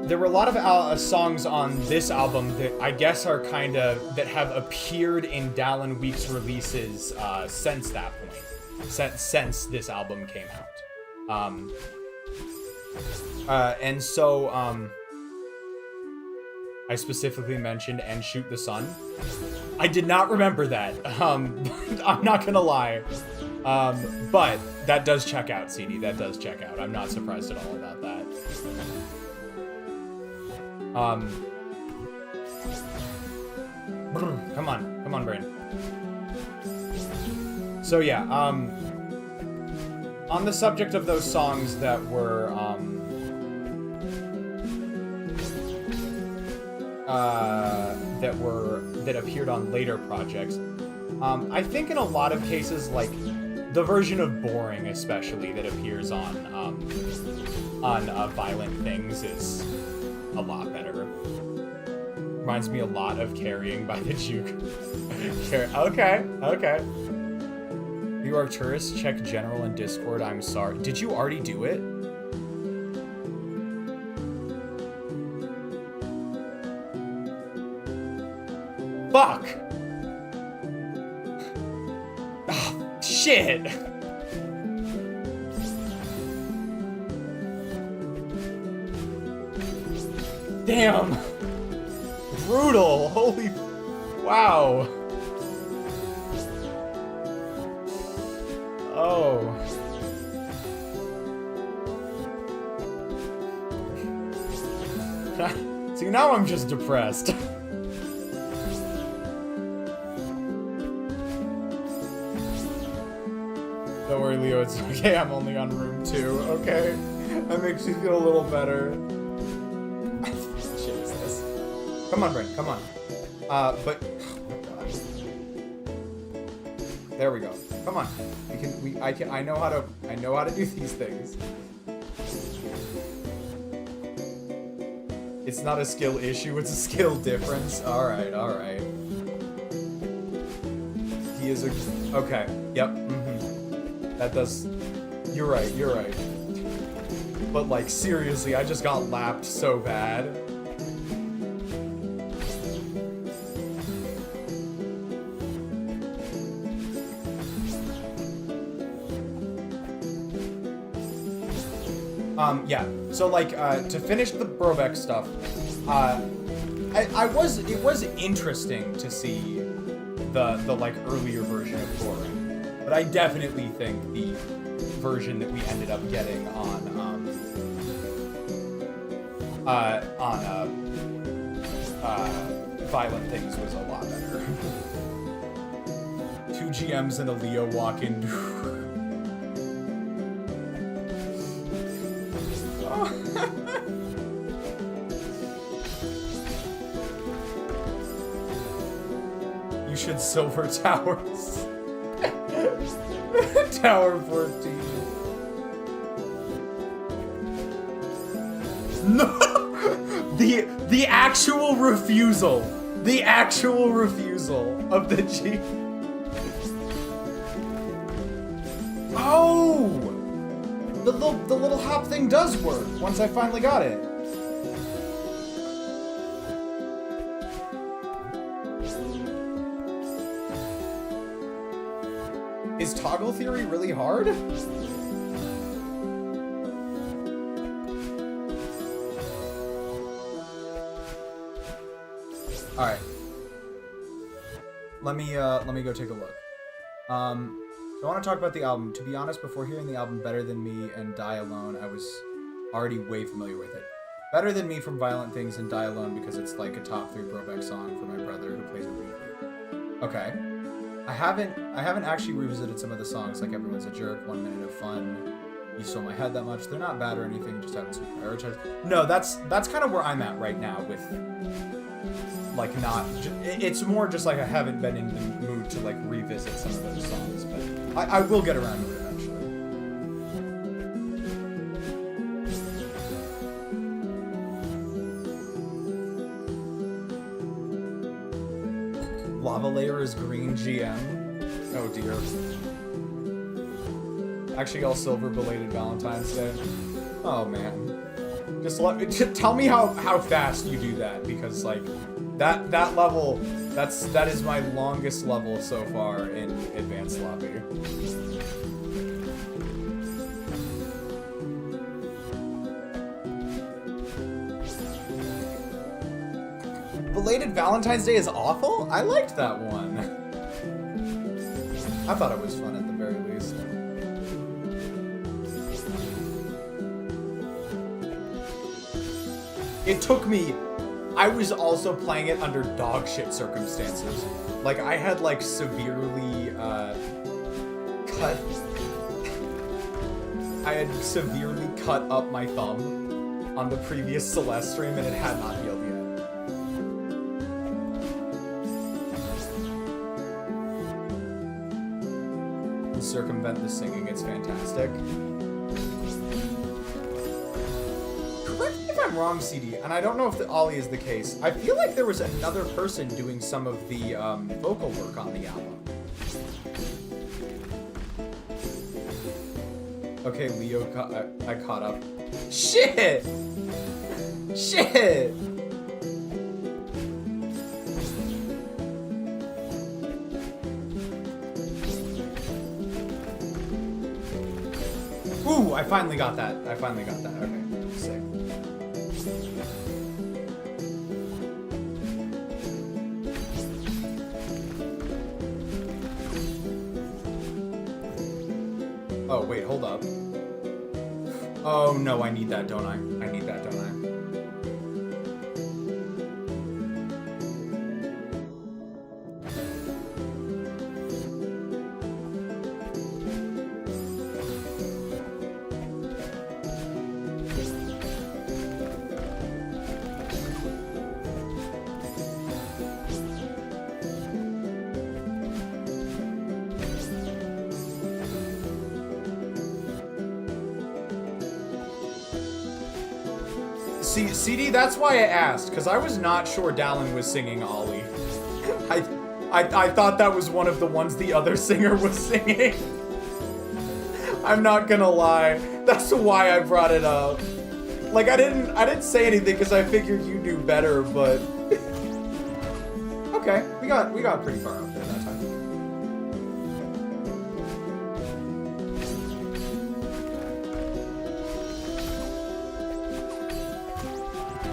there were a lot of songs on this album that I guess are that have appeared in Dallin Week's releases since that point, since this album came out. I specifically mentioned And Shoot the Sun. I did not remember that. I'm not gonna lie. But that does check out, CD. That does check out. I'm not surprised at all about that. Come on, brain. So yeah, on the subject of those songs that were, that appered on later projects, I think in a lot of cases, the version of Boring, especially, that appears on Violent Things is a lot better. Reminds me a lot of Carrying by the Juke. Okay. Leo Arcturus, check general and Discord. I'm sorry. Did you already do it? Fuck! Oh, shit! Damn! Brutal! Holy... Wow! Oh... See, now I'm just depressed. Don't worry, Leo, it's okay. I'm only on room 2, okay? That makes me feel a little better. Shit is this? Come on, Brent, come on. But... Oh my god. There we go. Come on. I know how to do these things. It's not a skill issue, it's a skill difference. Alright, alright. He is a... Okay, yep, That does... You're right, you're right. But, like, seriously, I just got lapped so bad. Yeah, so, like, to finish the Brobeck stuff, it was interesting to see the like, earlier version of Thorin, but I definitely think the version that we ended up getting on Violent Things was a lot better. 2 GMs and a Leo walk-in. You should silver towers. Tower 14. No! The actual refusal. The actual refusal of the G. Oh! The little hop thing does work once I finally got it. Is toggle theory really hard? All right. Let me go take a look. So I want to talk about the album. To be honest, before hearing the album Better Than Me and Die Alone, I was already way familiar with it. Better Than Me from Violent Things and Die Alone because it's like a top 3 Brobeck song for my brother who plays it weekly. Okay. I haven't actually revisited some of the songs, like Everyone's a Jerk, 1 Minute of Fun, You Stole My Head that much. They're not bad or anything, just haven't super prioritized. No, that's kind of where I'm at right now with, like, not... It's more just like I haven't been in the mood to, like, revisit some of those songs, but I will get around to it eventually. Lava Layer is green GM. Oh dear. Actually, all silver belated Valentine's Day. Oh man. Just tell me how fast you do that, because like that level, that is my longest level so far in Advanced Lobby. Belated Valentine's Day is awful? I liked that one. I thought it was fun at the very least. It took me... I was also playing it under dog shit circumstances. Like, I had, like, severely, cut... I had severely cut up my thumb on the previous Celeste stream, and it had not healed yet. Circumvent the singing, it's fantastic. Correct me if I'm wrong, CD, and I don't know if the Ollie is the case. I feel like there was another person doing some of the vocal work on the album. Okay, Leo, I caught up. Shit! Shit! Ooh, I finally got that. Okay, sick. Oh, wait, hold up. Oh, no, I need that, don't I? I need that, don't I? See, CD, that's why I asked, because I was not sure Dallin was singing Ollie. I thought that was one of the ones the other singer was singing. I'm not gonna lie. That's why I brought it up. Like, I didn't say anything because I figured you knew better, but... Okay, we got pretty far up there that time.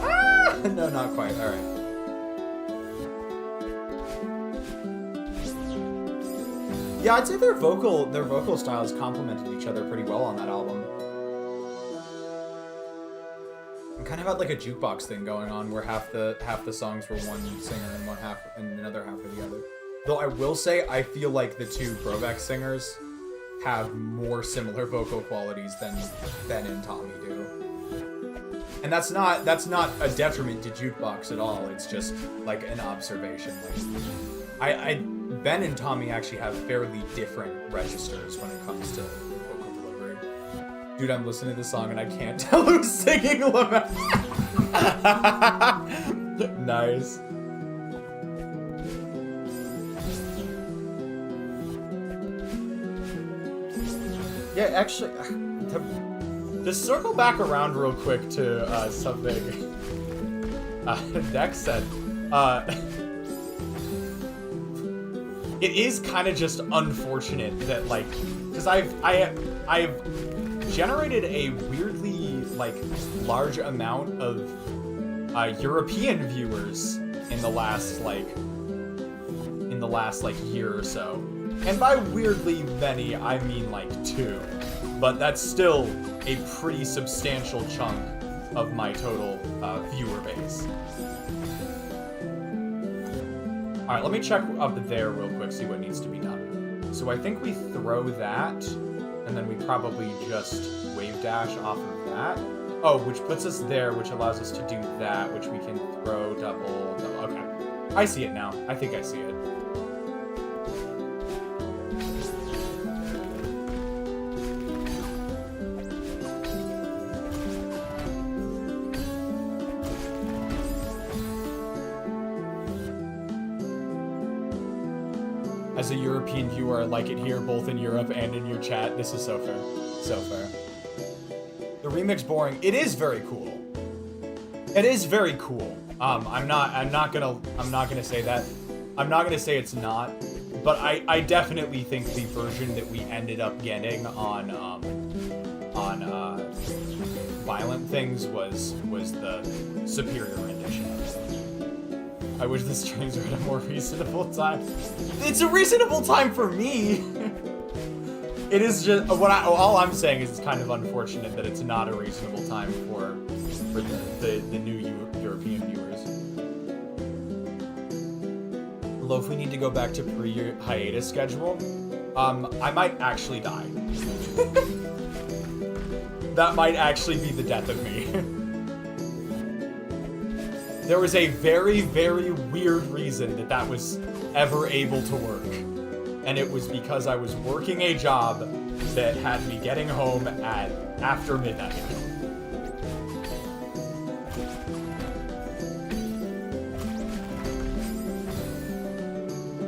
Ah! No, not quite. All right. Yeah, I'd say their vocal styles complemented each other pretty well on that album. We kind of had like a jukebox thing going on where half the songs were one singer and another half were the other. Though I will say I feel like the two Brovex singers have more similar vocal qualities than Ben and Tommy do. And that's not a detriment to jukebox at all. It's just like an observation. Like Ben and Tommy actually have fairly different registers when it comes to vocal delivery. Dude, I'm listening to this song and I can't tell who's singing Lament. Nice. Yeah, actually, to circle back around real quick to something Dex said, it is kind of just unfortunate that, like, because I've generated a weirdly, like, large amount of European viewers in the last year or so. And by weirdly many, I mean like 2. But that's still a pretty substantial chunk of my total viewer base. Alright, let me check up there real quick, see what needs to be done. So I think we throw that, and then we probably just wave dash off of that. Oh, which puts us there, which allows us to do that, which we can throw double. Okay. I see it now. I think I see it. As a European viewer, I like it here, both in Europe and in your chat. This is so fair. So fair. The remix boring. It is very cool. It is very cool. I'm not gonna say that. I'm not gonna say it's not, but I definitely think the version that we ended up getting on Violent Things was the superior rendition of it. I wish the streams were at a more reasonable time. It's a reasonable time for me. It is just all I'm saying is it's kind of unfortunate that it's not a reasonable time for the new European viewers. Although if we need to go back to pre-hiatus schedule, I might actually die. That might actually be the death of me. There was a very, very weird reason that was ever able to work. And it was because I was working a job that had me getting home at after midnight.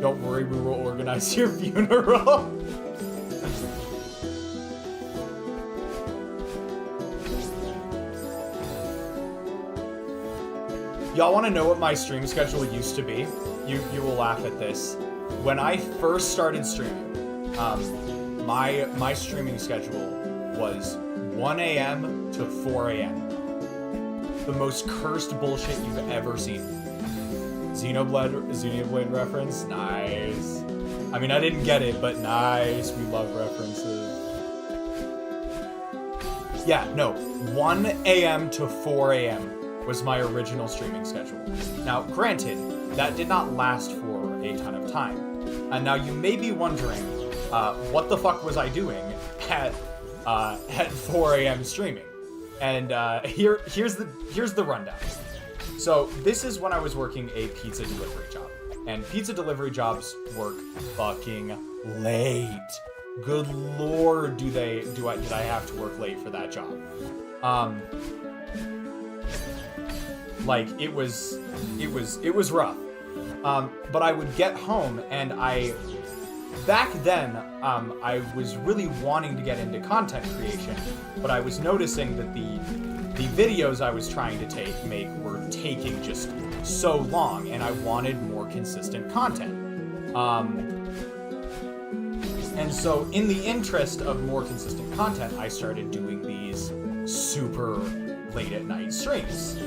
Don't worry, we will organize your funeral. Y'all want to know what my stream schedule used to be? You will laugh at this. When I first started streaming, my streaming schedule was 1 a.m. to 4 a.m. The most cursed bullshit you've ever seen. Xenoblade reference? Nice. I mean, I didn't get it, but nice. We love references. Yeah, no. 1 a.m. to 4 a.m. was my original streaming schedule. Now, granted, that did not last for a ton of time. And now you may be wondering, what the fuck was I doing at 4 a.m. streaming? And here's the rundown. So this is when I was working a pizza delivery job, and pizza delivery jobs work fucking late. Good lord, did I have to work late for that job? Like, it was rough. But I would get home, and back then, I was really wanting to get into content creation, but I was noticing that the videos I was trying to make were taking just so long, and I wanted more consistent content. And so in the interest of more consistent content, I started doing these super late at night streams.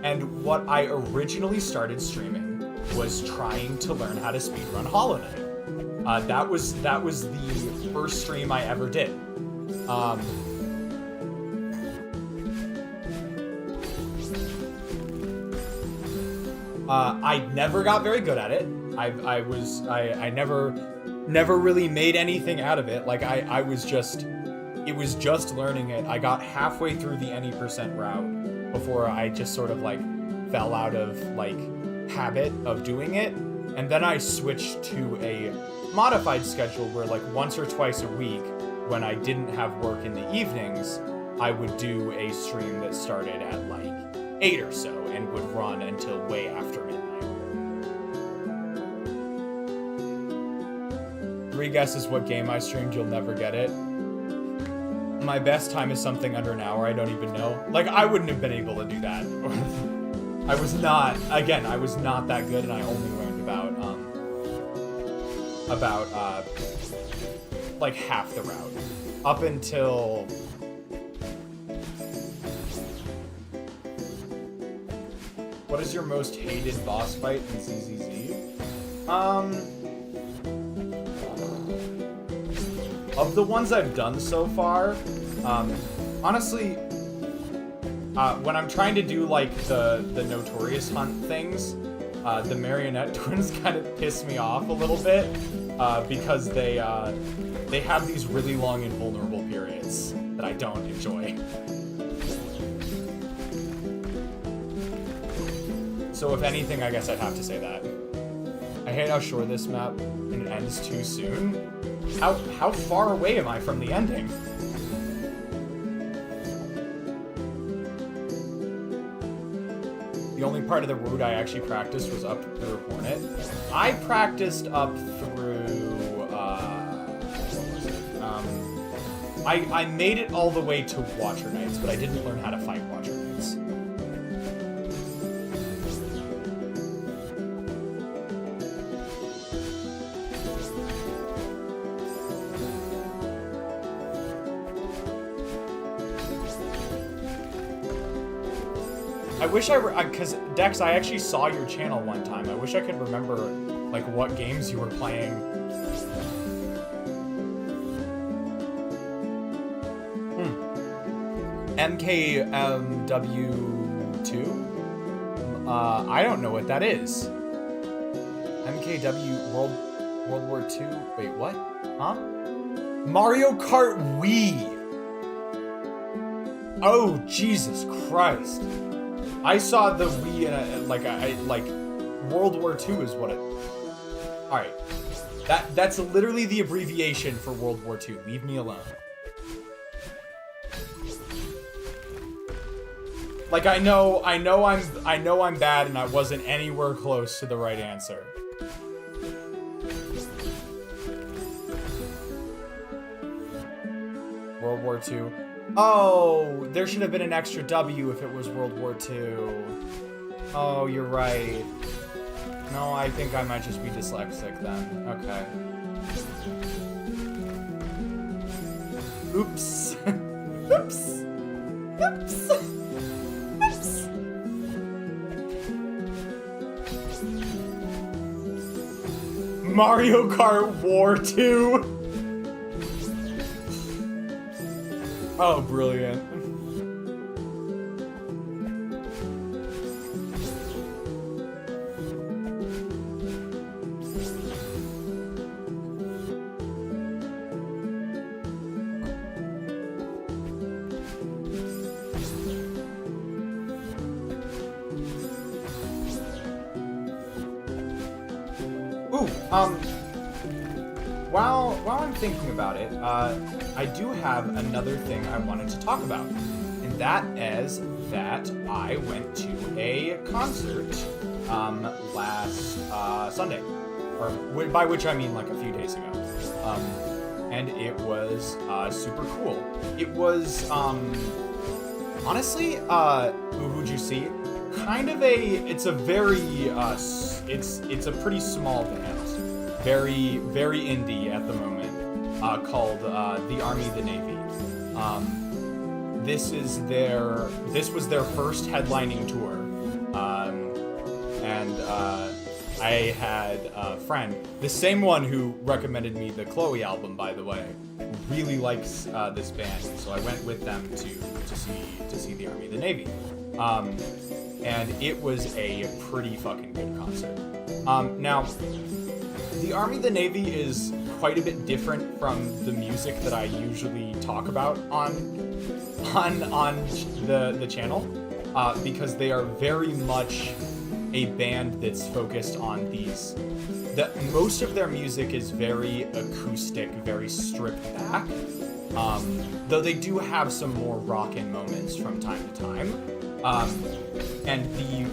And what I originally started streaming was trying to learn how to speedrun Hollow Knight. That was the first stream I ever did. I never got very good at it. I never really made anything out of it. Like it was just learning it. I got halfway through the any % route before I just sort of like fell out of like habit of doing it. And then I switched to a modified schedule where like once or twice a week when I didn't have work in the evenings, I would do a stream that started at like 8 or so and would run until way after midnight. 3 guesses what game I streamed, you'll never get it. My best time is something under an hour, I don't even know. Like, I wouldn't have been able to do that. I was not that good, and I only learned about like half the route. Up until... What is your most hated boss fight in ZZZ? Of the ones I've done so far, honestly, when I'm trying to do like the Notorious Hunt things, the Marionette Twins kind of piss me off a little bit because they have these really long and vulnerable periods that I don't enjoy. So if anything, I guess I'd have to say that. I hate how short this map and it ends too soon. How far away am I from the ending? The only part of the route I actually practiced was up through Hornet. I practiced up through, what was it? I made it all the way to Watcher Knights, but I didn't learn how to fight Watcher Knights. I wish because Dex, I actually saw your channel one time. I wish I could remember, like, what games you were playing. MKW2? I don't know what that is. MKW World War II? Wait, what? Huh? Mario Kart Wii! Oh, Jesus Christ. I saw the Wii in like World War II is what it... Alright. That's literally the abbreviation for World War II. Leave me alone. Like, I know I'm bad and I wasn't anywhere close to the right answer. World War II. Oh, there should have been an extra W if it was World War II. Oh, you're right. No, I think I might just be dyslexic then. Okay. Oops. Oops. Oops. Oops. Mario Kart War 2. Oh, brilliant. Ooh, while I'm thinking about it, I do have another thing I wanted to talk about, and that is that I went to a concert last Sunday, or by which I mean like a few days ago, and it was super cool. It was honestly, who'd you see? Kind of it's a very it's a pretty small band, very indie at the moment, called the Army the Navy. This was their first headlining tour, and I had a friend, the same one who recommended me the Chloe album, by the way, who really likes this band, so I went with them to see the Army the Navy. And it was a pretty fucking good concert. Now, the Army the Navy is quite a bit different from the music that I usually talk about on the channel, because they are very much a band that's focused on most of their music is very acoustic, very stripped back, though they do have some more rockin' moments from time to time. And the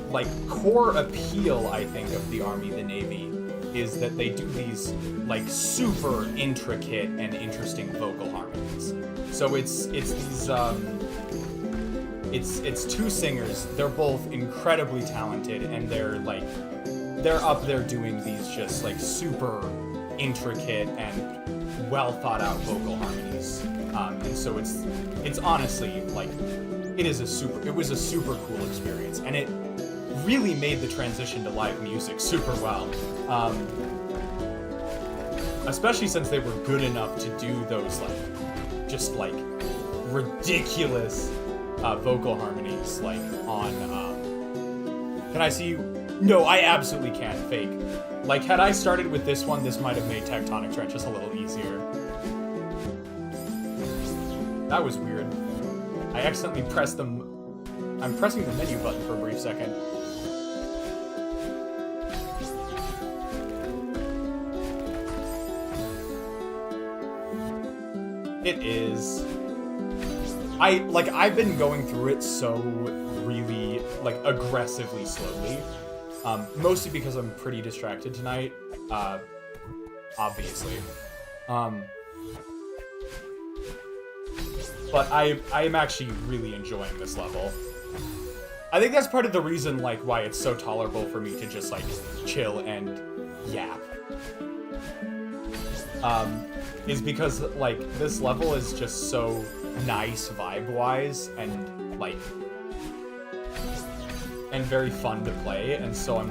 core appeal, I think, of the Army the Navy is that they do these super intricate and interesting vocal harmonies. So it's these it's two singers. They're both incredibly talented, and they're up there doing these just super intricate and well thought out vocal harmonies. And so it's honestly it was a super cool experience, and it really made the transition to live music super well. Especially since they were good enough to do those just ridiculous vocal harmonies on can I see you? No, I absolutely can't. Fake. Had I started with this one, this might have made Tectonic Trenches a little easier. That was weird. I accidentally pressed I'm pressing the menu button for a brief second. It is. I've been going through it so really, aggressively slowly. Mostly because I'm pretty distracted tonight, obviously. But I am actually really enjoying this level. I think that's part of the reason, why it's so tolerable for me to just, chill and yap. Is because, this level is just so nice vibe-wise and, and very fun to play, and so I'm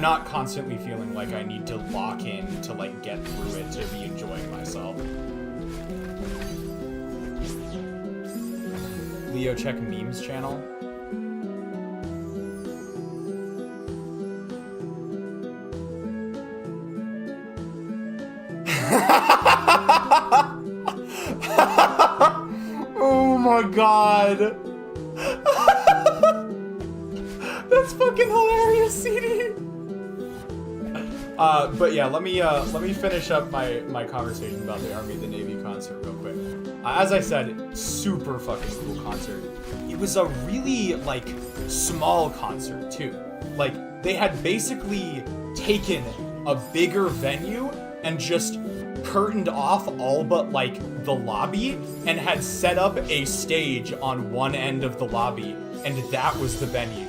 not constantly feeling like I need to lock in to, get through it to be enjoying myself. Leo, check memes channel. Oh my god. That's fucking hilarious, CD. But yeah, let me finish up my conversation about the Army of the Navy concert real quick. As I said, super fucking cool concert. It was a really small concert too. They had basically taken a bigger venue and just curtained off all but the lobby and had set up a stage on one end of the lobby, and that was the venue.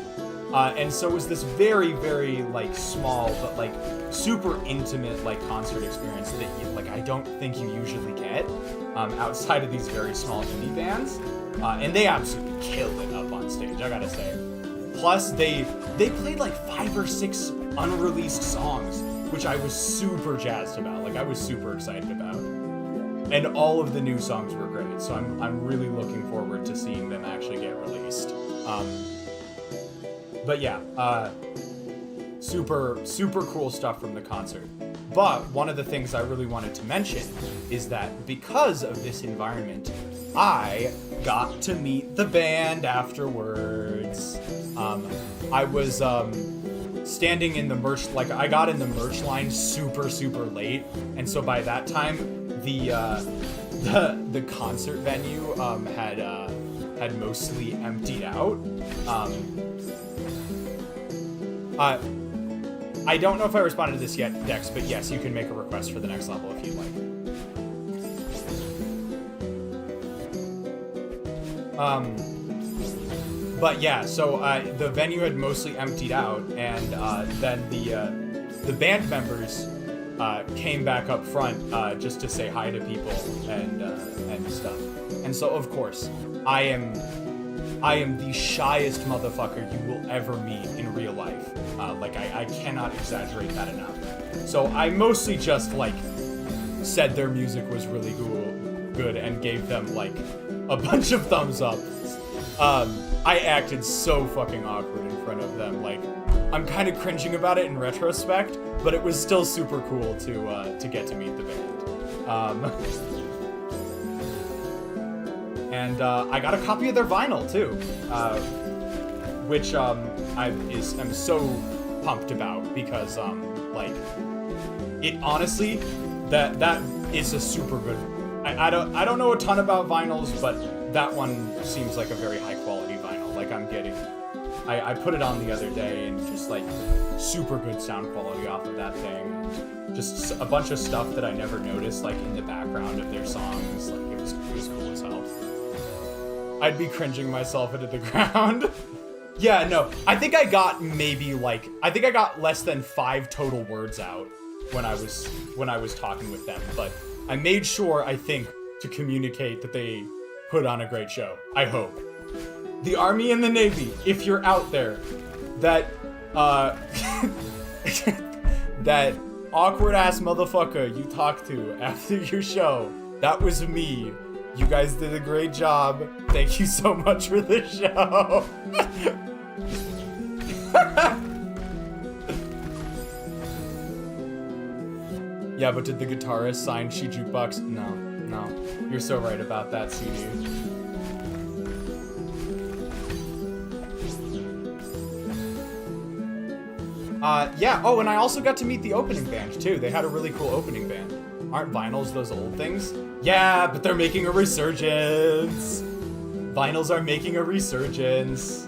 And so it was this very, very small but super intimate concert experience that I don't think you usually get outside of these very small indie bands. And they absolutely killed it up on stage, I gotta say. Plus they played 5 or 6 unreleased songs, which I was super jazzed about. I was super excited about. And all of the new songs were great, so I'm really looking forward to seeing them actually get released. But yeah, super cool stuff from the concert. But one of the things I really wanted to mention is that because of this environment, I got to meet the band afterwards. I was standing in the merch, I got in the merch line super late, and so by that time the concert venue had mostly emptied out. I don't know if I responded to this yet, Dex, but yes, you can make a request for the next level if you'd like. But yeah, so the venue had mostly emptied out, and then the band members came back up front just to say hi to people and stuff. And so of course, I am the shyest motherfucker you will ever meet in real life. Like I cannot exaggerate that enough. So I mostly just like said their music was really good and gave them like a bunch of thumbs up. I acted so fucking awkward in front of them. Like, I'm kind of cringing about it in retrospect, but it was still super cool to get to meet the band. And I got a copy of their vinyl too, which I'm so pumped about because like it honestly that is a super good. I don't know a ton about vinyls, but that one seems like a very high quality vinyl. Like I'm getting, I put it on the other day and just like super good sound quality off of that thing. And just a bunch of stuff that I never noticed like in the background of their songs. Like it was cool as hell. I'd be cringing myself into the ground. Yeah, no, I think I got less than 5 total words out when I was talking with them, but I made sure, I think, to communicate that they put on a great show. I hope. The Army and the Navy, if you're out there, that that awkward ass motherfucker you talked to after your show, that was me. You guys did a great job. Thank you so much for the show. Yeah, but did the guitarist sign She Jukebox? No. You're so right about that, CD. Yeah, oh, and I also got to meet the opening band, too. They had a really cool opening band. Aren't vinyls those old things? Yeah, but they're making a resurgence. Vinyls are making a resurgence.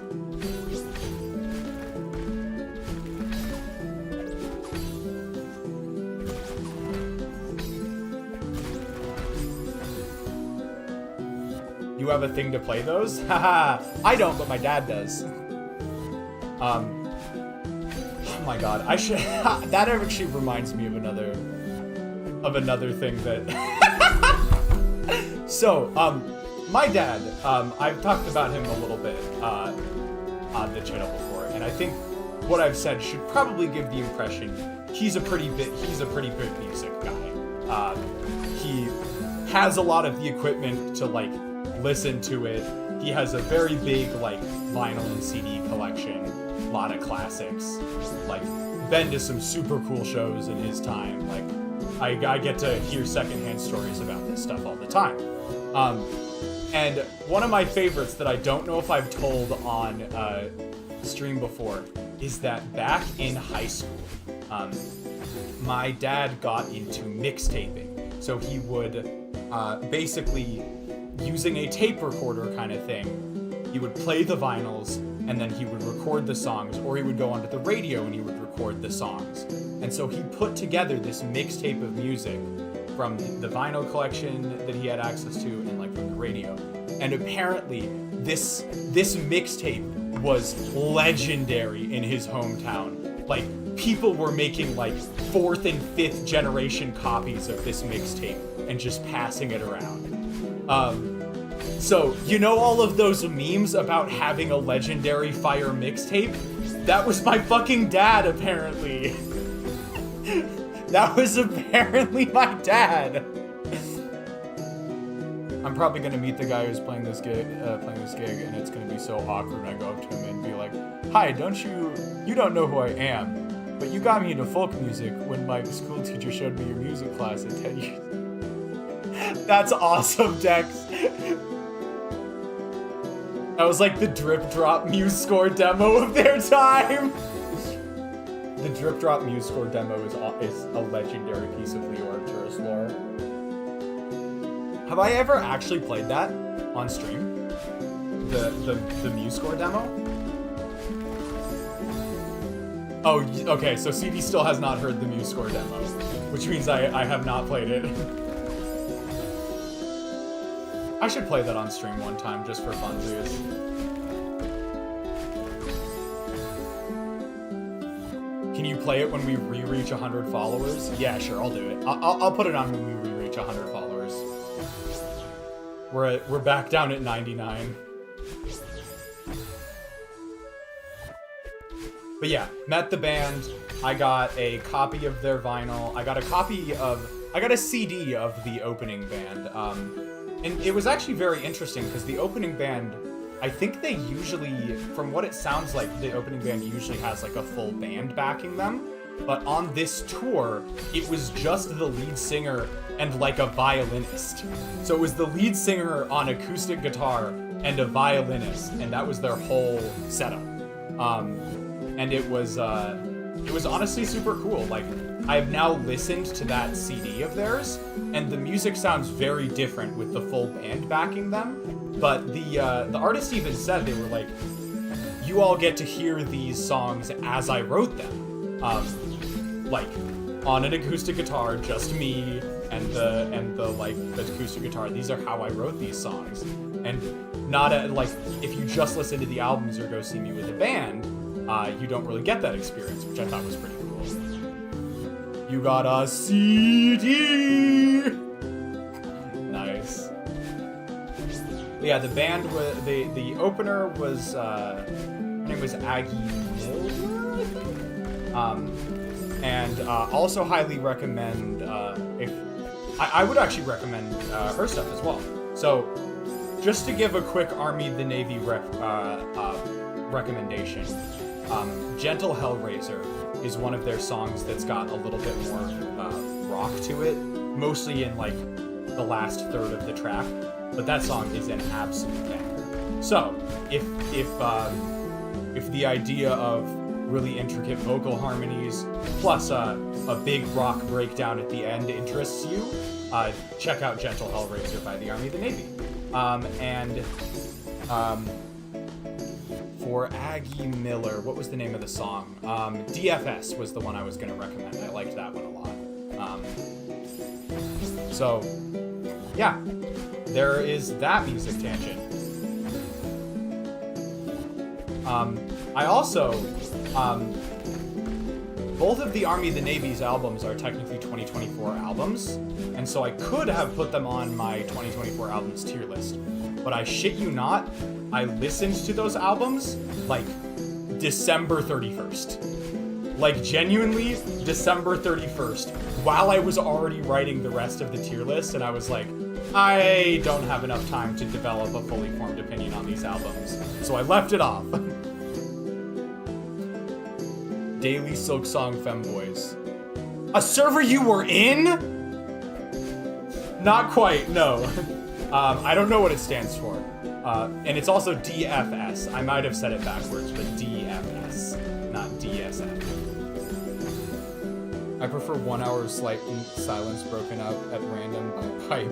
You have a thing to play those? Haha, I don't, but my dad does. Oh my god, I should. That actually reminds me of another thing that. So, my dad, I've talked about him a little bit on the channel before, and I think what I've said should probably give the impression he's a pretty big music guy. He has a lot of the equipment to like listen to it. He has a very big like vinyl and CD collection, a lot of classics, like been to some super cool shows in his time. Like I get to hear secondhand stories about this stuff all the time. And one of my favorites that I don't know if I've told on stream before is that back in high school, my dad got into mixtaping. So he would basically, using a tape recorder kind of thing, he would play the vinyls and then he would record the songs, or he would go onto the radio and he would record the songs. And so he put together this mixtape of music from the vinyl collection that he had access to and like from the radio. And apparently this mixtape was legendary in his hometown. Like people were making like 4th and 5th generation copies of this mixtape and just passing it around. So, you know all of those memes about having a legendary fire mixtape? That was my fucking dad, apparently. That was apparently my dad. I'm probably gonna meet the guy who's playing this gig, and it's gonna be so awkward when I go up to him and be like, "Hi, you don't know who I am, but you got me into folk music when my school teacher showed me your music class at 10 years." That's awesome, Dex. That was like the Drip Drop Muse Score demo of their time. The Drip Drop Muse Score demo is a legendary piece of Leo Arcturus lore. Have I ever actually played that on stream? the MuseScore demo? Oh, okay, so CD still has not heard the MuseScore demo, which means I have not played it. I should play that on stream one time just for funsies. Can you play it when we re-reach 100 followers? Yeah, sure, I'll do it. I'll put it on when we re-reach 100 followers. We're back down at 99. But yeah, met the band. I got a copy of their vinyl. I got a CD of the opening band. And it was actually very interesting because the opening band, I think they usually, from what it sounds like, the opening band usually has like a full band backing them. But on this tour, it was just the lead singer and like a violinist. So it was the lead singer on acoustic guitar and a violinist, and that was their whole setup. And it was honestly super cool. Like, I've now listened to that CD of theirs, and the music sounds very different with the full band backing them. But the artist even said, they were like, you all get to hear these songs as I wrote them. Like, on an acoustic guitar, just me and the acoustic guitar. These are how I wrote these songs. And not like, if you just listen to the albums or go see me with a band, you don't really get that experience, which I thought was pretty cool. You got a CD! Nice. But yeah, the band was, the opener was, her name was Aggie Miller, I think? And also highly recommend, I would actually recommend her stuff as well. So, just to give a quick Army the Navy recommendation, Gentle Hellraiser is one of their songs that's got a little bit more rock to it, mostly in like the last third of the track, but that song is an absolute banger. So, if the idea of really intricate vocal harmonies plus a big rock breakdown at the end interests you, check out Gentle Hellraiser by the Army of the Navy. For Aggie Miller, what was the name of the song? DFS was the one I was going to recommend. I liked that one a lot. So, yeah, there is that music tangent. I also, both of the Army of the Navy's albums are technically 2024 albums, and so I could have put them on my 2024 albums tier list, but I shit you not, I listened to those albums, like, December 31st. Like, genuinely, December 31st, while I was already writing the rest of the tier list, and I was like, I don't have enough time to develop a fully formed opinion on these albums, so I left it off. Daily Silksong Femboys. A server you were in? Not quite, no. I don't know what it stands for. And it's also DFS. I might have said it backwards, but DFS, not DSF. I prefer 1 hour slight silence broken up at random by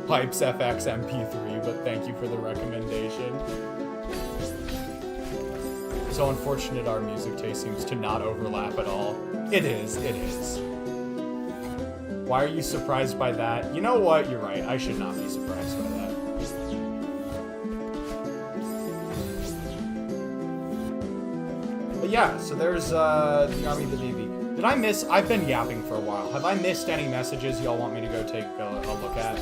Pipes FX MP3, but thank you for the recommendation. So unfortunate our music taste seems to not overlap at all. It is. Why are you surprised by that? You know what? You're right. I should not be surprised by that. But yeah, so there's the Army of the Navy. Did I miss? I've been yapping for a while. Have I missed any messages y'all want me to go take a look at?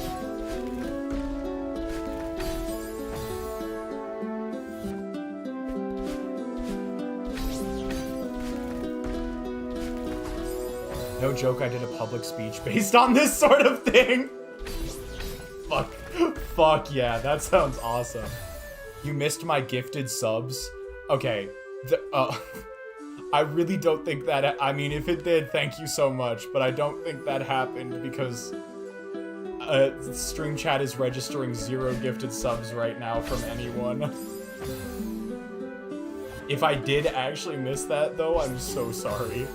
No joke, I did a public speech based on this sort of thing. Fuck yeah, that sounds awesome. You missed my gifted subs? Okay, I really don't think that, I mean, if it did, thank you so much, but I don't think that happened because Stream Chat is registering 0 gifted subs right now from anyone. If I did actually miss that, though, I'm so sorry.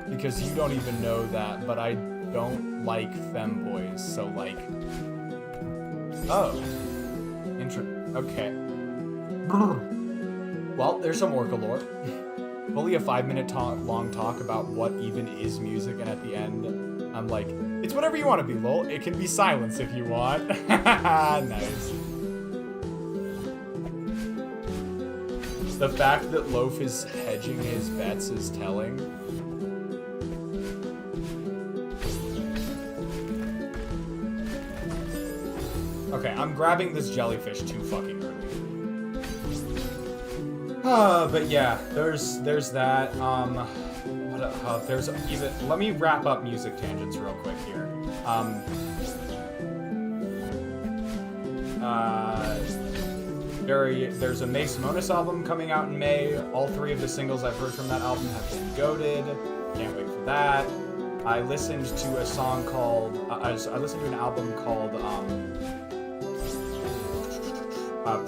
Because you don't even know that, but I don't like femboys, so like, Oh. Okay. Well, there's some orca lore. Only a 5-minute long talk about what even is music, and at the end, I'm like, it's whatever you want to be, lol. It can be silence if you want. Nice. The fact that Loaf is hedging his bets is telling. Okay, I'm grabbing this jellyfish too fucking early. But yeah, there's that. There's even. Let me wrap up music tangents real quick here. There's a May Simonis album coming out in May. All 3 of the singles I've heard from that album have been goated. Can't wait for that. I listened to a song called. I listened to an album called.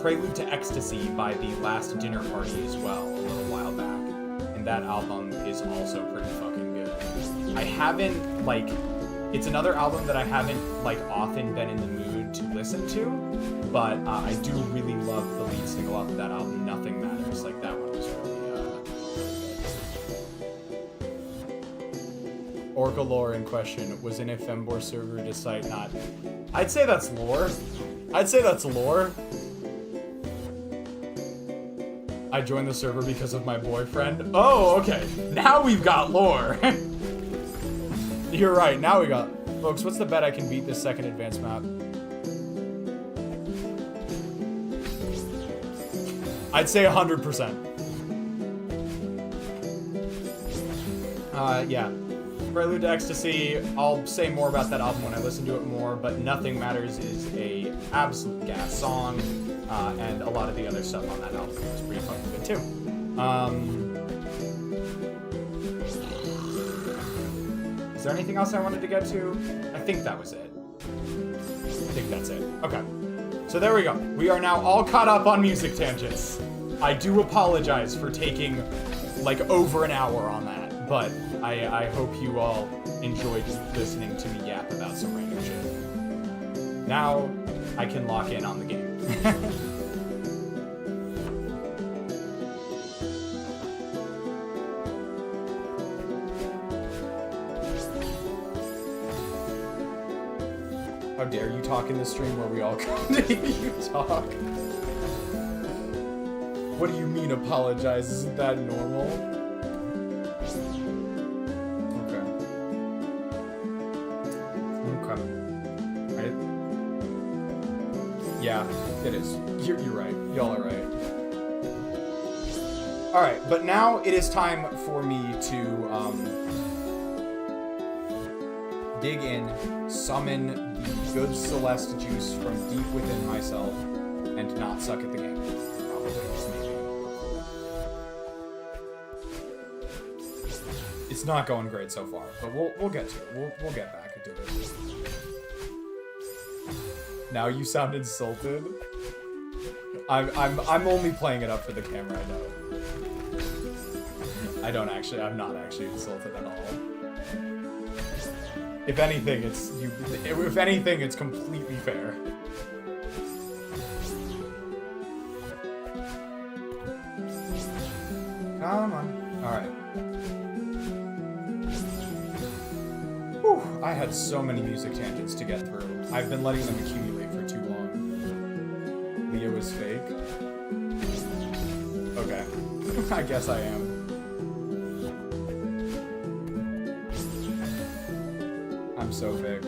Prelude to Ecstasy by The Last Dinner Party as well, a little while back. And that album is also pretty fucking good. I haven't, like, it's another album that I haven't, like, often been in the mood to listen to, but I do really love the lead single off of that album, Nothing Matters. Like, that one was really good. Orca lore in question was in a Fembor server to cite not... I'd say that's lore. I joined the server because of my boyfriend. Oh, okay. Now we've got lore. You're right. Now we got... Folks, what's the bet I can beat this second advanced map? I'd say 100%. Yeah. Prelude to Ecstasy, I'll say more about that album when I listen to it more, but Nothing Matters is a absolute gas song. And a lot of the other stuff on that album was pretty fucking good too. Is there anything else I wanted to get to? I think that was it. I think that's it. Okay. So there we go. We are now all caught up on music tangents. I do apologize for taking like over an hour on that, but I hope you all enjoyed listening to me yap about some random shit. Now I can lock in on the game. How dare you talk in the stream where we all come to hear you talk? What do you mean apologize? Isn't that normal? Okay. Right? Yeah, it is. You're right. Y'all are right. Alright, but now it is time for me to dig in, summon the good Celeste juice from deep within myself, and not suck at the game. Probably, just maybe. It's not going great so far, but we'll get to it. We'll get back into it. Now you sound insulted. I'm only playing it up for the camera, I know. I'm not actually insulted at all. If anything, it's completely fair. Come on. Alright. Whew, I had so many music tangents to get through. I've been letting them accumulate for too long. Leo is fake. Okay. I guess I am. I'm so fake.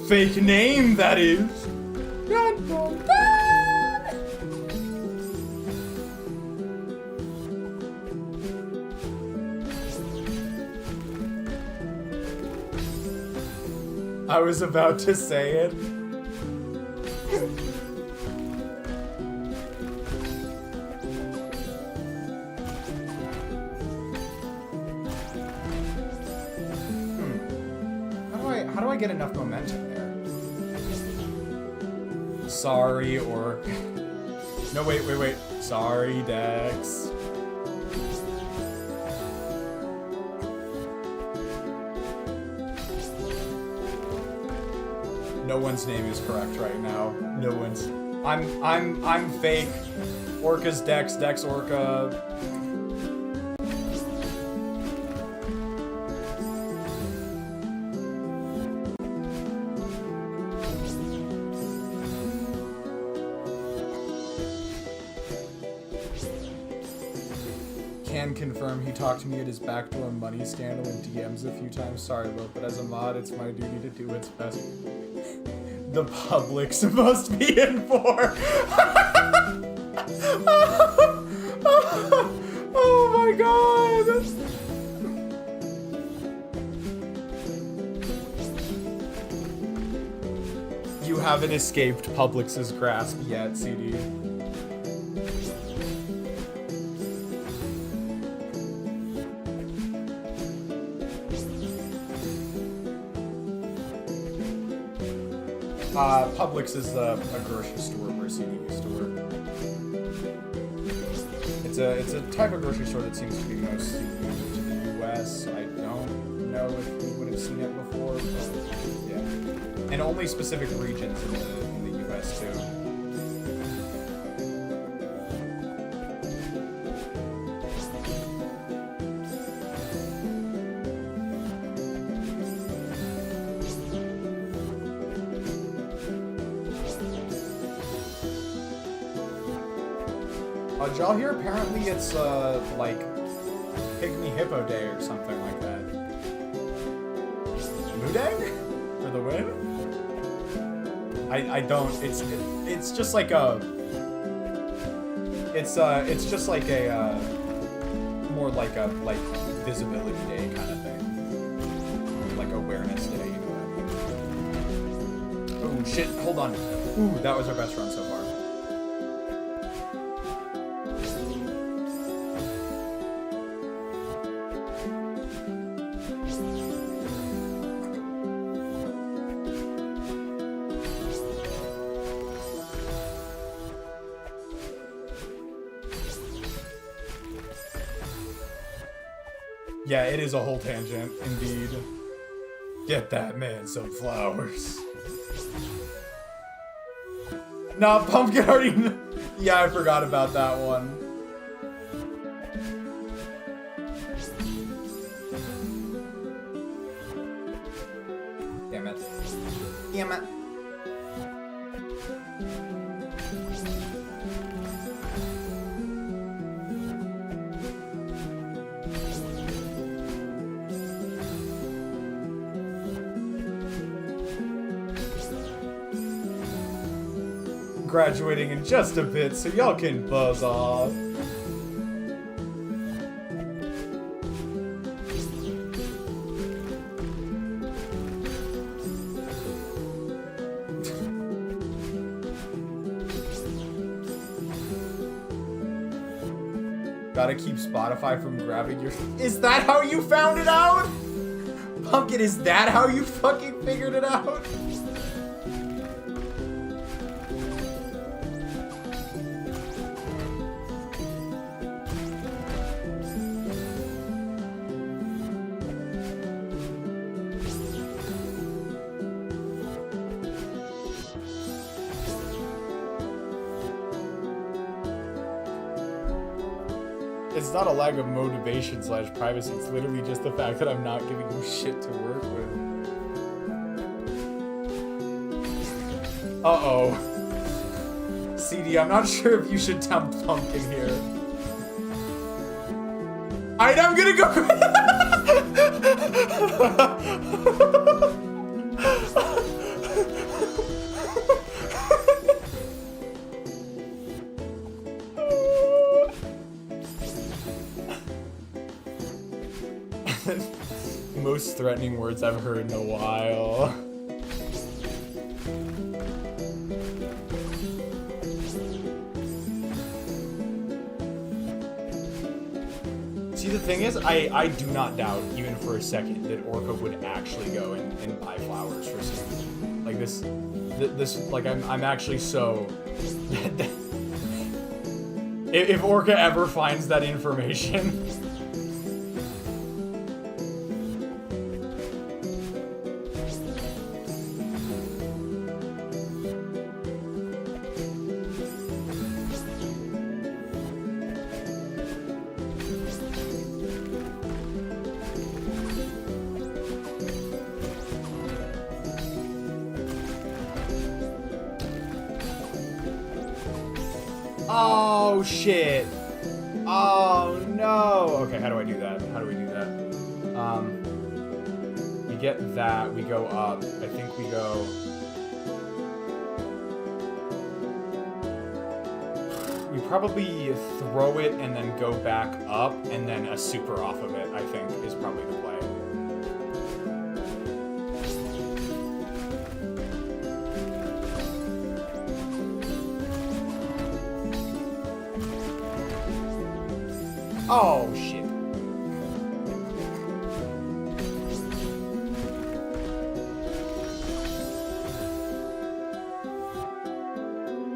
Fake name, that is! I was about to say it. How do I get enough momentum there? Sorry, or... No, wait. Sorry, Dex. No one's name is correct right now. No one's. I'm fake. Orca's Dex, Dex Orca. Can confirm he talked to me at his backdoor money scandal and DMs a few times. Sorry, Will, but as a mod, it's my duty to do its best. The public's supposed to be in for. Oh my god. You haven't escaped Publix's grasp yet, CD. Publix is a grocery store where CD used to work. It's a type of grocery store that seems to be most unique to the US. I don't know if we would have seen it before, but yeah. And only specific regions in the US too. Did y'all hear? Apparently it's, like, Pygmy Hippo Day or something like that. Moo Day? For the win? I don't, it's just like a, it's just like a, more like a, visibility day kind of thing. Like awareness day, you know what I mean? Oh shit, hold on. Ooh, that was our best run so far. Yeah, it is a whole tangent, indeed. Get that man some flowers. Nah, pumpkin already. Yeah, I forgot about that one. Damn it. Damn it. Graduating in just a bit, so y'all can buzz off. Gotta keep Spotify from grabbing your... Is that how you found it out? Pumpkin, is that how you fucking figured it out? It's not a lack of motivation / privacy, it's literally just the fact that I'm not giving you shit to work with. Uh-oh. CD, I'm not sure if you should tempt Pumpkin here. Alright, I'm gonna go. Most threatening words I've heard in a while. See, the thing is, I do not doubt, even for a second, that Orca would actually go and buy flowers for some. Like this, like I'm actually so. If Orca ever finds that information. Oh, shit. Oh, no. Okay, how do I do that? How do we do that? We get that. We go up. I think we go... We probably throw it and then go back up, and then a super off of it, I think, is probably the play. Oh, shit.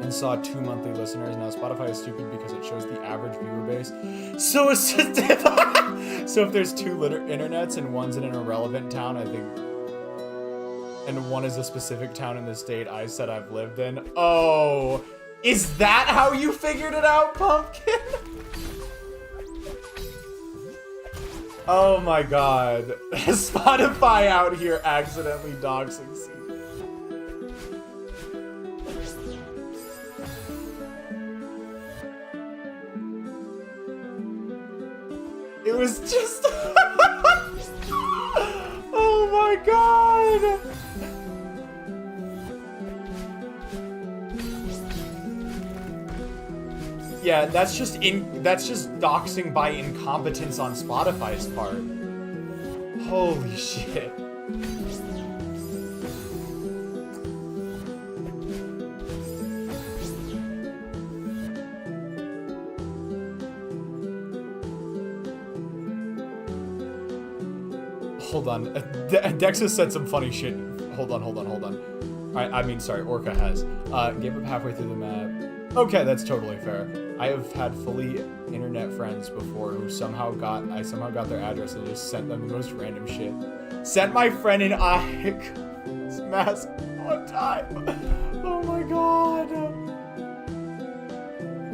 And saw 2 monthly listeners. Now Spotify is stupid because it shows the average viewer base. So it's just so if there's 2 internets and one's in an irrelevant town, I think, and one is a specific town in the state I said I've lived in. Oh, is that how you figured it out, Pumpkin? Oh my god. Spotify out here accidentally doxing C. It was just... Oh my god! Yeah, that's just doxing by incompetence on Spotify's part. Holy shit. Hold on. Dex has said some funny shit. Hold on. I mean, sorry, Orca has. Gave up halfway through the map. Okay, that's totally fair. I have had fully internet friends before who somehow got their address and just sent them the most random shit. Sent my friend an Ike's mask one time. Oh my god.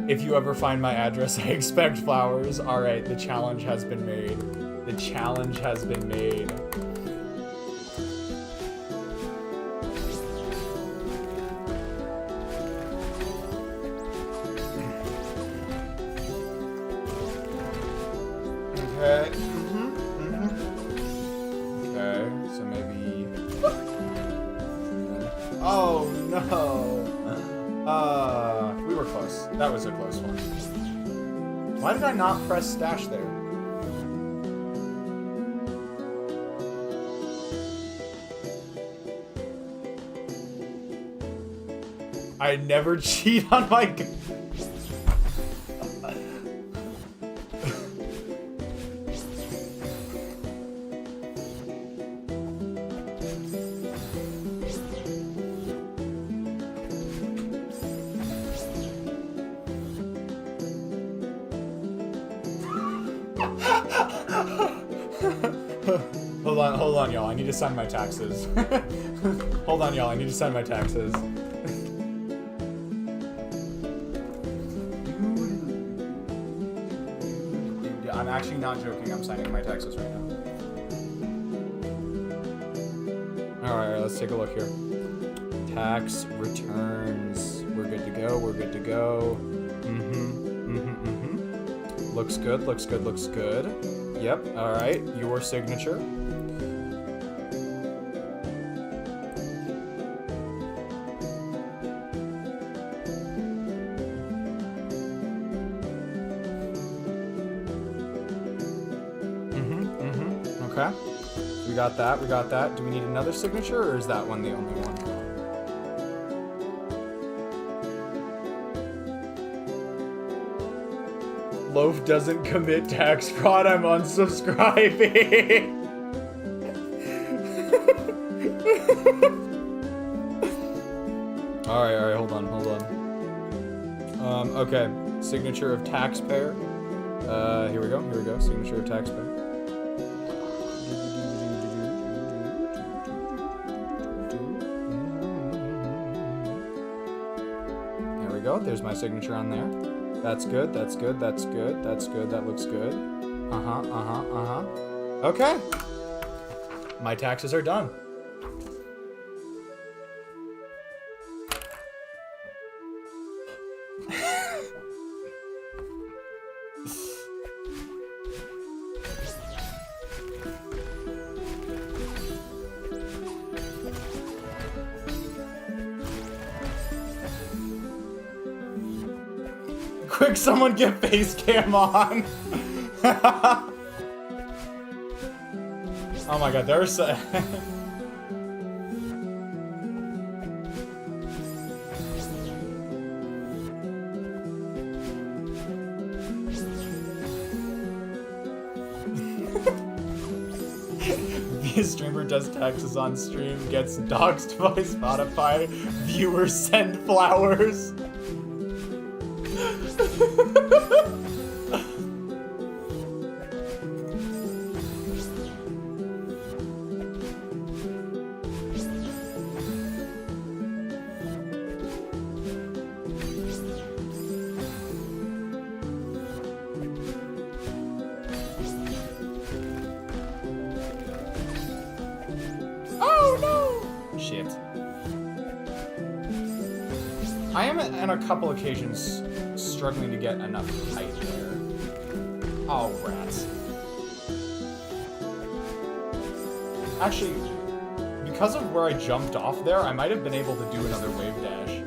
If you ever find my address, I expect flowers. Alright, the challenge has been made. The challenge has been made. Okay. Okay, so maybe... Oh, no. We were close. That was a close one. Why did I not press stash there? I never cheat on my... Hold on, y'all. I need to sign my taxes. Hold on, y'all. I need to sign my taxes. I'm actually not joking. I'm signing my taxes right now. Alright, let's take a look here. Tax returns. We're good to go. We're good to go. Looks good. Looks good. Looks good. Yep. Alright. Your signature. Okay. We got that. We got that. Do we need another signature, or is that one the only one? Loaf doesn't commit tax fraud. I'm unsubscribing. All right. Hold on. Okay. Signature of taxpayer. Here we go. Signature of taxpayer. There's my signature on there. That's good. That looks good. Okay. My taxes are done. Quick, someone get face cam on. Oh my god, there's The streamer does taxes on stream, gets doxxed by Spotify, viewers send flowers. On a couple occasions, struggling to get enough height there. Oh, rats. Actually, because of where I jumped off there, I might have been able to do another wave dash.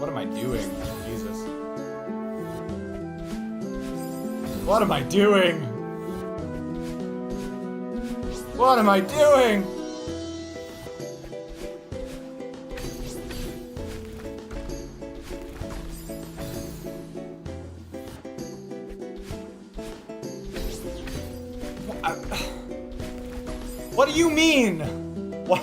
What am I doing? Jesus. What am I doing? What am I doing? What do you mean? What?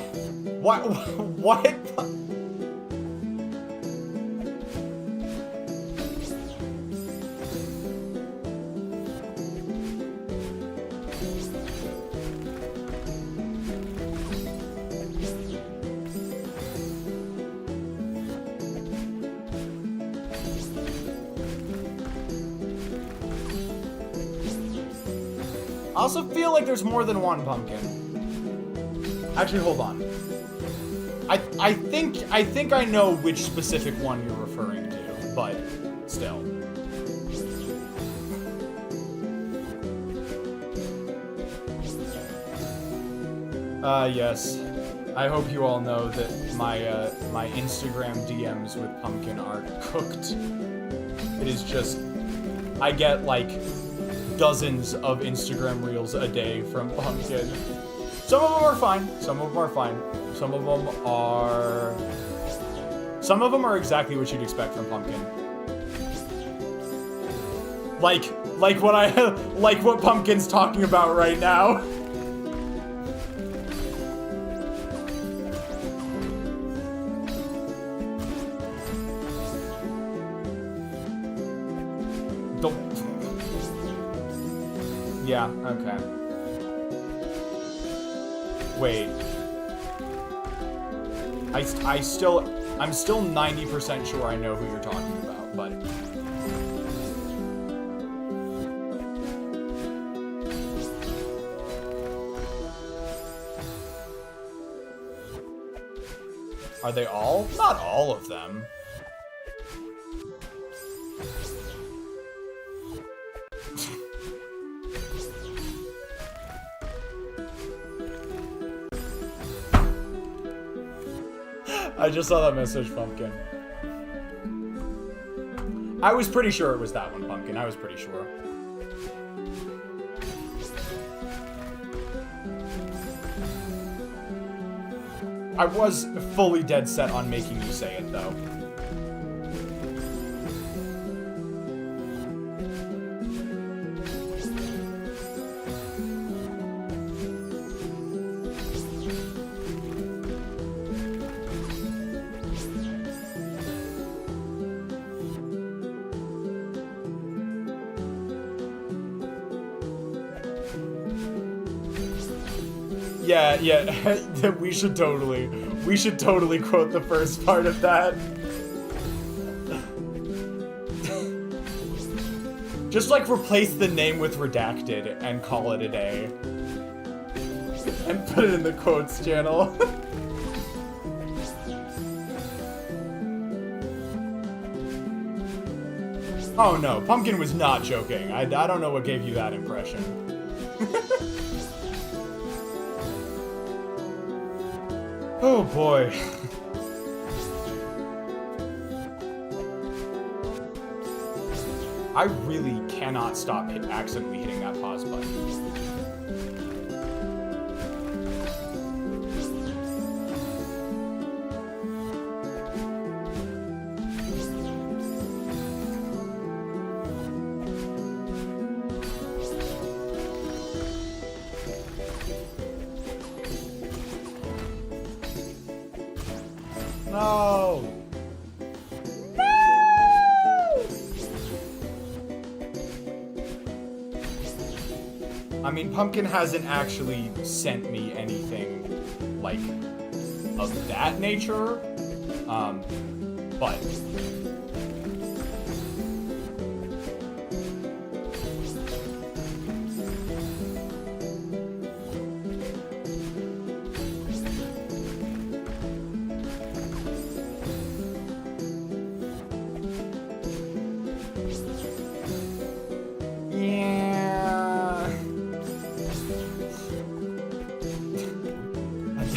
I also feel like there's more than one pumpkin. Actually, hold on. I think I know which specific one you're referring to, but still. Yes. I hope you all know that my my Instagram DMs with Pumpkin are cooked. It is just, I get like dozens of Instagram reels a day from Pumpkin. Some of them are fine. Some of them are fine. Some of them are exactly what you'd expect from Pumpkin. Like what Pumpkin's talking about right now. Yeah, okay. Wait. I'm still 90% sure I know who you're talking about, but... Are they all? Not all of them. I just saw that message, Pumpkin. I was pretty sure it was that one, Pumpkin. I was pretty sure. I was fully dead set on making you say it, though. Yeah, we should totally quote the first part of that. Just like replace the name with redacted and call it a day. And put it in the quotes channel. Oh no, Pumpkin was not joking. I don't know what gave you that impression. Oh boy. I really cannot stop accidentally hitting that pause button. No! I mean, Pumpkin hasn't actually sent me anything, like, of that nature, but...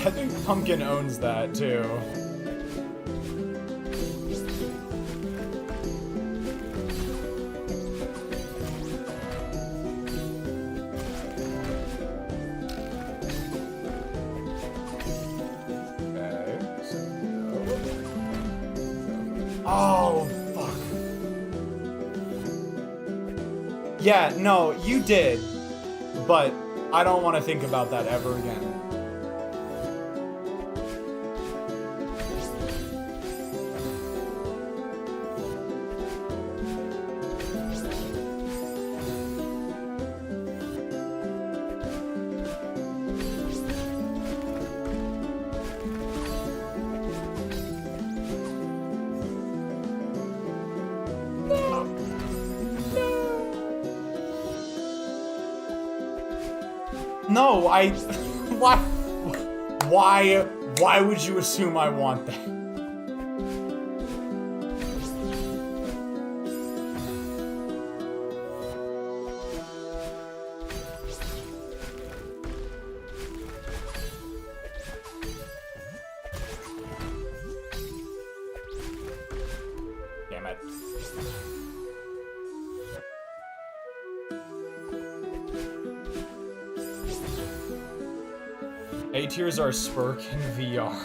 I think Pumpkin owns that, too. Okay, so no. Oh, fuck. Yeah, no, you did. But I don't want to think about that ever again. No, why would you assume I want that? Damn it. A tiers are Spurk in VR.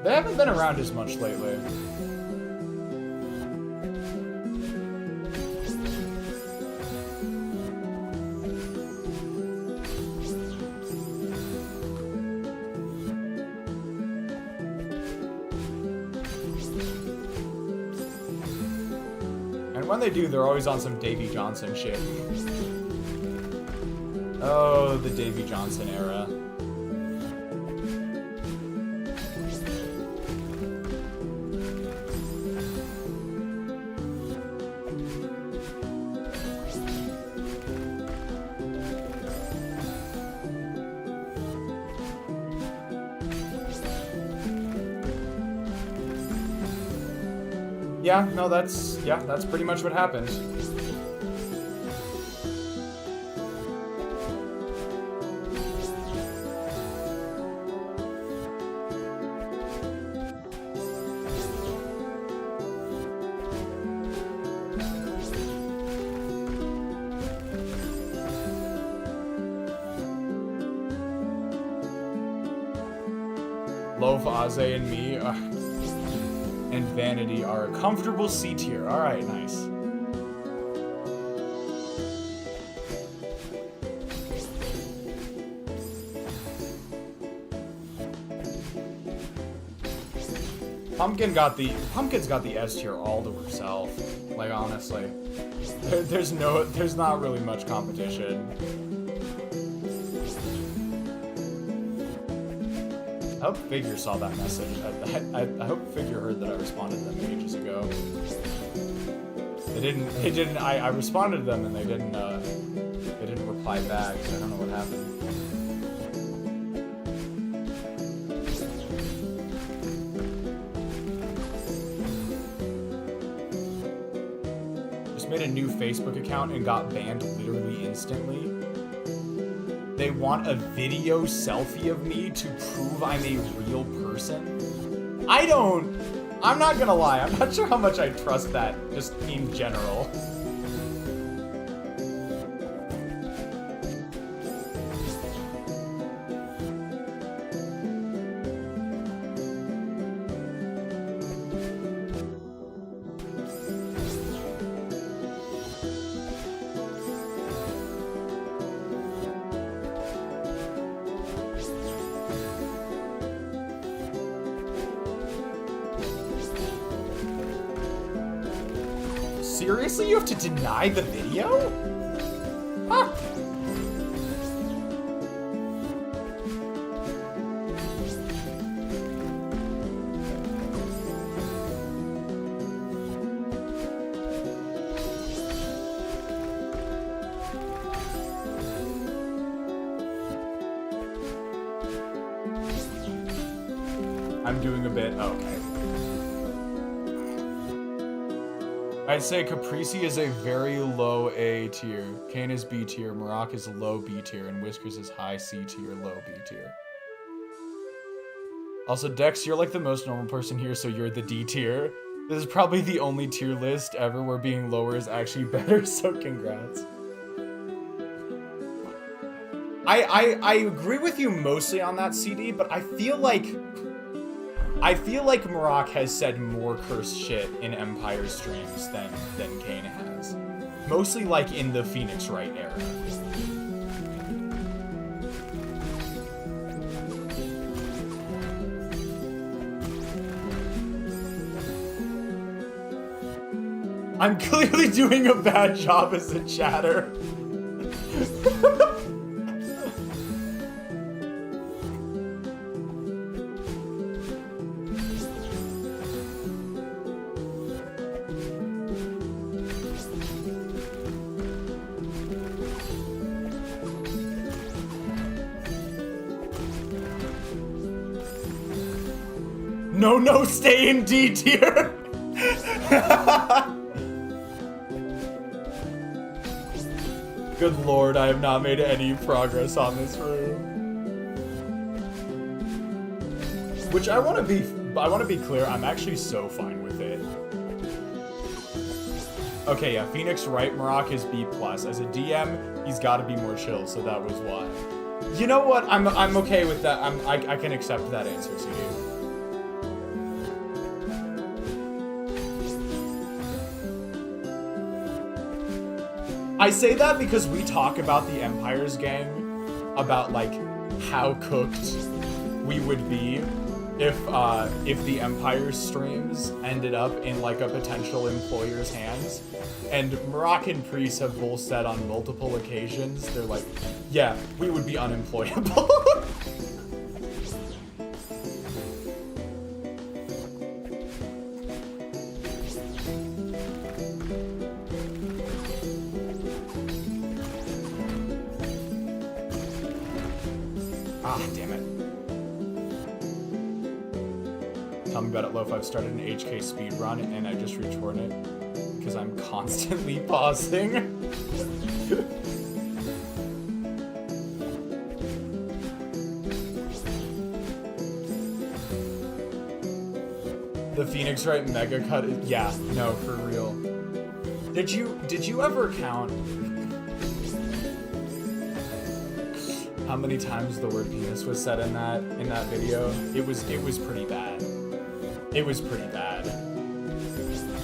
They haven't been around as much lately. When they do, they're always on some Davy Johnson shit. Oh, the Davy Johnson era. Yeah, no, that's pretty much what happened. Loaf, Aze, and me and Vanity are a comfortable C tier. Alright, nice. Pumpkin's got the S tier all to herself. Like, honestly. There's not really much competition. I hope Figure saw that message. I hope Figure heard that I responded to them ages ago. They didn't, I responded to them and they didn't reply back, so I don't know what happened. made a new Facebook account and got banned literally instantly. They want a video selfie of me to prove I'm a real person. I'm not gonna lie, I'm not sure how much I trust that, just in general. Seriously, you have to deny the video? Huh. I'm doing a bit, okay. I'd say Caprese is a very low A tier, Kane is B tier, Maroc is low B tier, and Whiskers is high C tier, low B tier. Also, Dex, you're like the most normal person here, so you're the D tier. This is probably the only tier list ever where being lower is actually better, so congrats. I agree with you mostly on that CD, but I feel like Maroc has said more cursed shit in Empire streams than Kane has. Mostly like in the Phoenix Wright era. I'm clearly doing a bad job as a chatter. No, stay in D tier. Good lord, I have not made any progress on this room. Which I want to be clear, I'm actually so fine with it. Okay, yeah, Phoenix Wright, Maroc is B+. As a DM, he's got to be more chill, so that was why. You know what? I'm okay with that. I can accept that answer, CD. I say that because we talk about the Empire's gang, about like how cooked we would be if the Empire streams ended up in like a potential employer's hands. And Moroccan priests have both said on multiple occasions, they're like, yeah, we would be unemployable. Damn it. Tell me about it, Loaf. I've started an HK speedrun and I just retorn it because I'm constantly pausing. The Phoenix Wright mega cut is, yeah, no, for real. Did you ever count how many times the word penis was said in that video? It was pretty bad. It was pretty bad.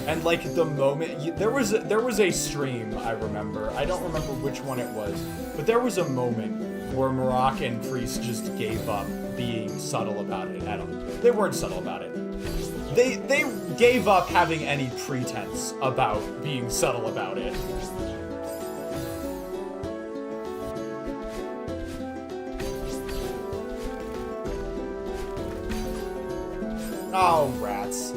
And like the moment there was a stream, I remember. I don't remember which one it was, but there was a moment where Moroccan priests just gave up being subtle about it at all. They weren't subtle about it. They gave up having any pretense about being subtle about it. Oh, rats.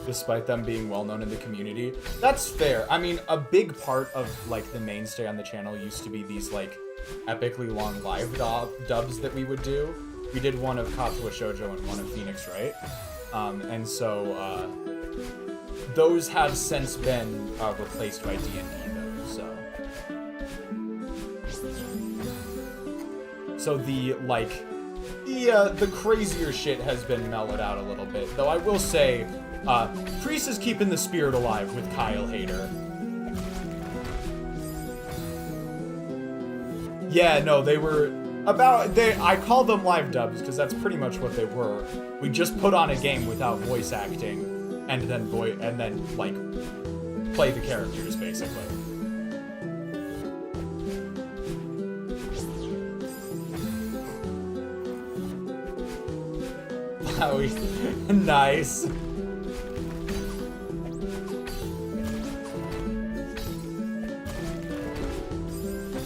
despite them being well known in the community. That's fair. I mean, a big part of like the mainstay on the channel used to be these like epically long live dubs that we would do. We did one of Katsuo Shoujo and one of Phoenix, right? And so those have since been replaced by D&D though, so. So the like, the crazier shit has been mellowed out a little bit. Though I will say, Priest is keeping the spirit alive with Kyle Hader. Yeah, no, they were I call them live dubs because that's pretty much what they were. We just put on a game without voice acting and then like play the characters basically. Nice.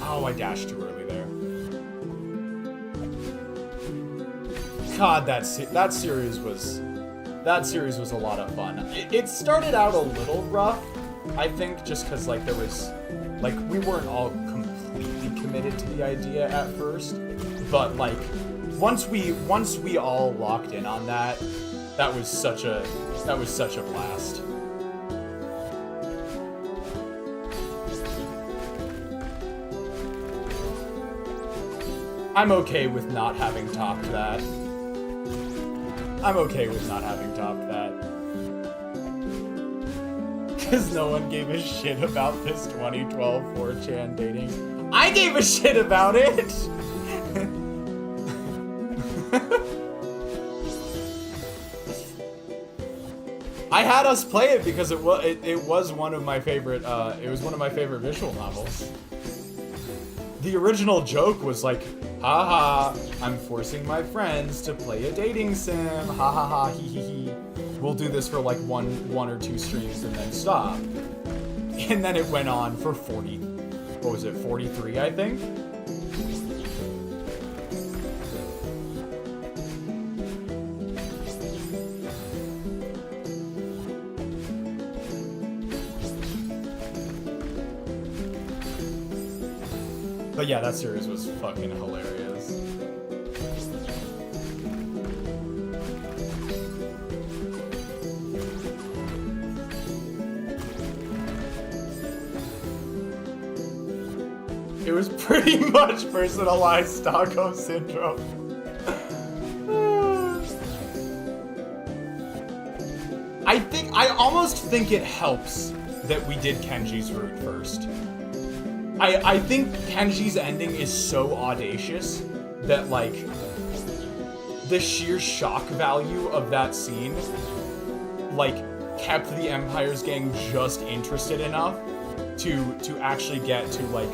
Oh, I dashed too early there. God, that series was a lot of fun. It started out a little rough, I think, just because like there was like we weren't all completely committed to the idea at first, but like once we all locked in on that was such a blast. I'm okay with not having topped that. I'm okay with not having topped that. Because no one gave a shit about this 2012 4chan dating. I gave a shit about it! I had us play it because it was one of my favorite visual novels. The original joke was like, haha, I'm forcing my friends to play a dating sim, ha ha ha, hee hee hee. We'll do this for like one or two streams and then stop. And then it went on for 43, I think? But yeah, that series was fucking hilarious. It was pretty much personalized Stockholm Syndrome. I almost think it helps that we did Kenji's route first. I think Kenji's ending is so audacious that, like, the sheer shock value of that scene, like, kept the Empire's gang just interested enough to actually get to, like,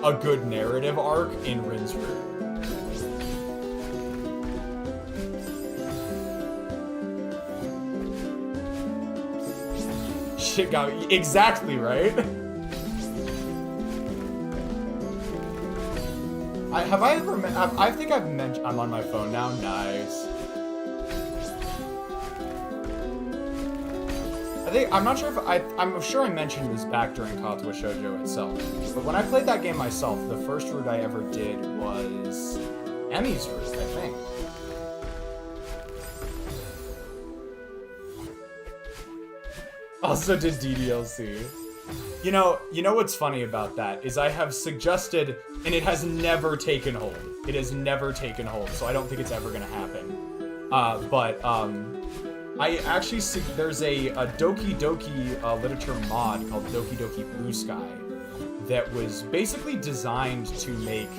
a good narrative arc in Rin's route. Shit got me. Exactly, right? I think I've mentioned, I'm on my phone now, nice. I'm sure I mentioned this back during Katsuo Shoujo itself, but when I played that game myself, the first route I ever did was Emmy's route, I think. Also did DDLC. You know what's funny about that is I have suggested, and it has never taken hold. It has never taken hold, so I don't think it's ever gonna happen. I actually see there's a Doki Doki literature mod called Doki Doki Blue Sky that was basically designed to make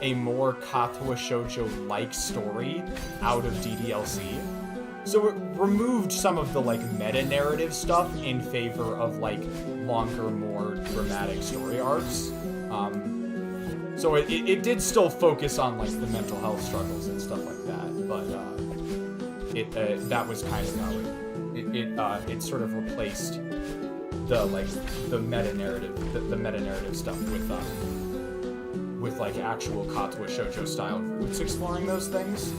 a more Katsuo Shoujo-like story out of DDLC. So it removed some of the, like, meta-narrative stuff in favor of, like, longer, more dramatic story arcs. So it did still focus on, like, the mental health struggles and stuff like that, but that was kind of how it sort of replaced the, like, the meta-narrative stuff with like actual Katsuo Shoujo style roots exploring those things.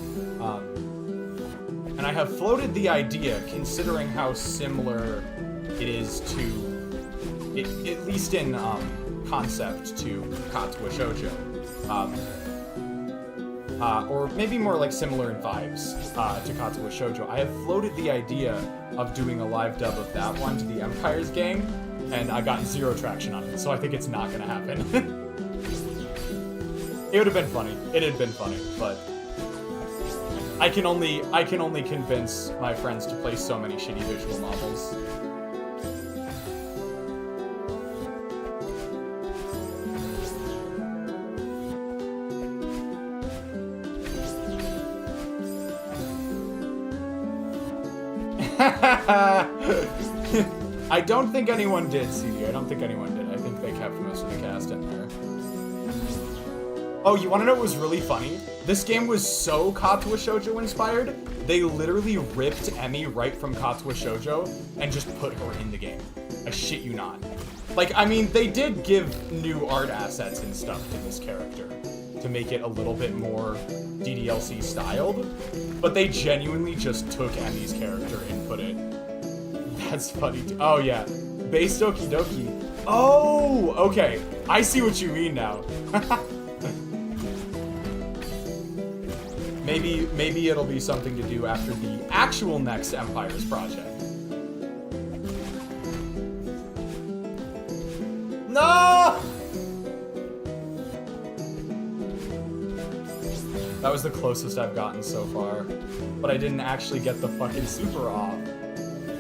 And I have floated the idea, considering how similar it is to, at least in concept, to Katsuo Shoujo. Or maybe more like similar in vibes to Katsuo Shoujo. I have floated the idea of doing a live dub of that one to the Empire's Gang, and I got 0 traction on it, so I think it's not gonna happen. It would have been funny. It had been funny, but I can only convince my friends to play so many shitty visual novels. I don't think anyone did, CD. I don't think anyone did. I think they kept most of the cast in there. Oh, you want to know what was really funny? This game was so Katsuo Shoujo inspired, they literally ripped Emi right from Katsuo Shoujo and just put her in the game. I shit you not. Like, I mean, they did give new art assets and stuff to this character to make it a little bit more DDLC styled, but they genuinely just took Emi's character and put it. That's funny. Oh yeah, base Doki Doki. Oh, okay. I see what you mean now. Maybe it'll be something to do after the actual next Empire's project. No! That was the closest I've gotten so far, but I didn't actually get the fucking super off.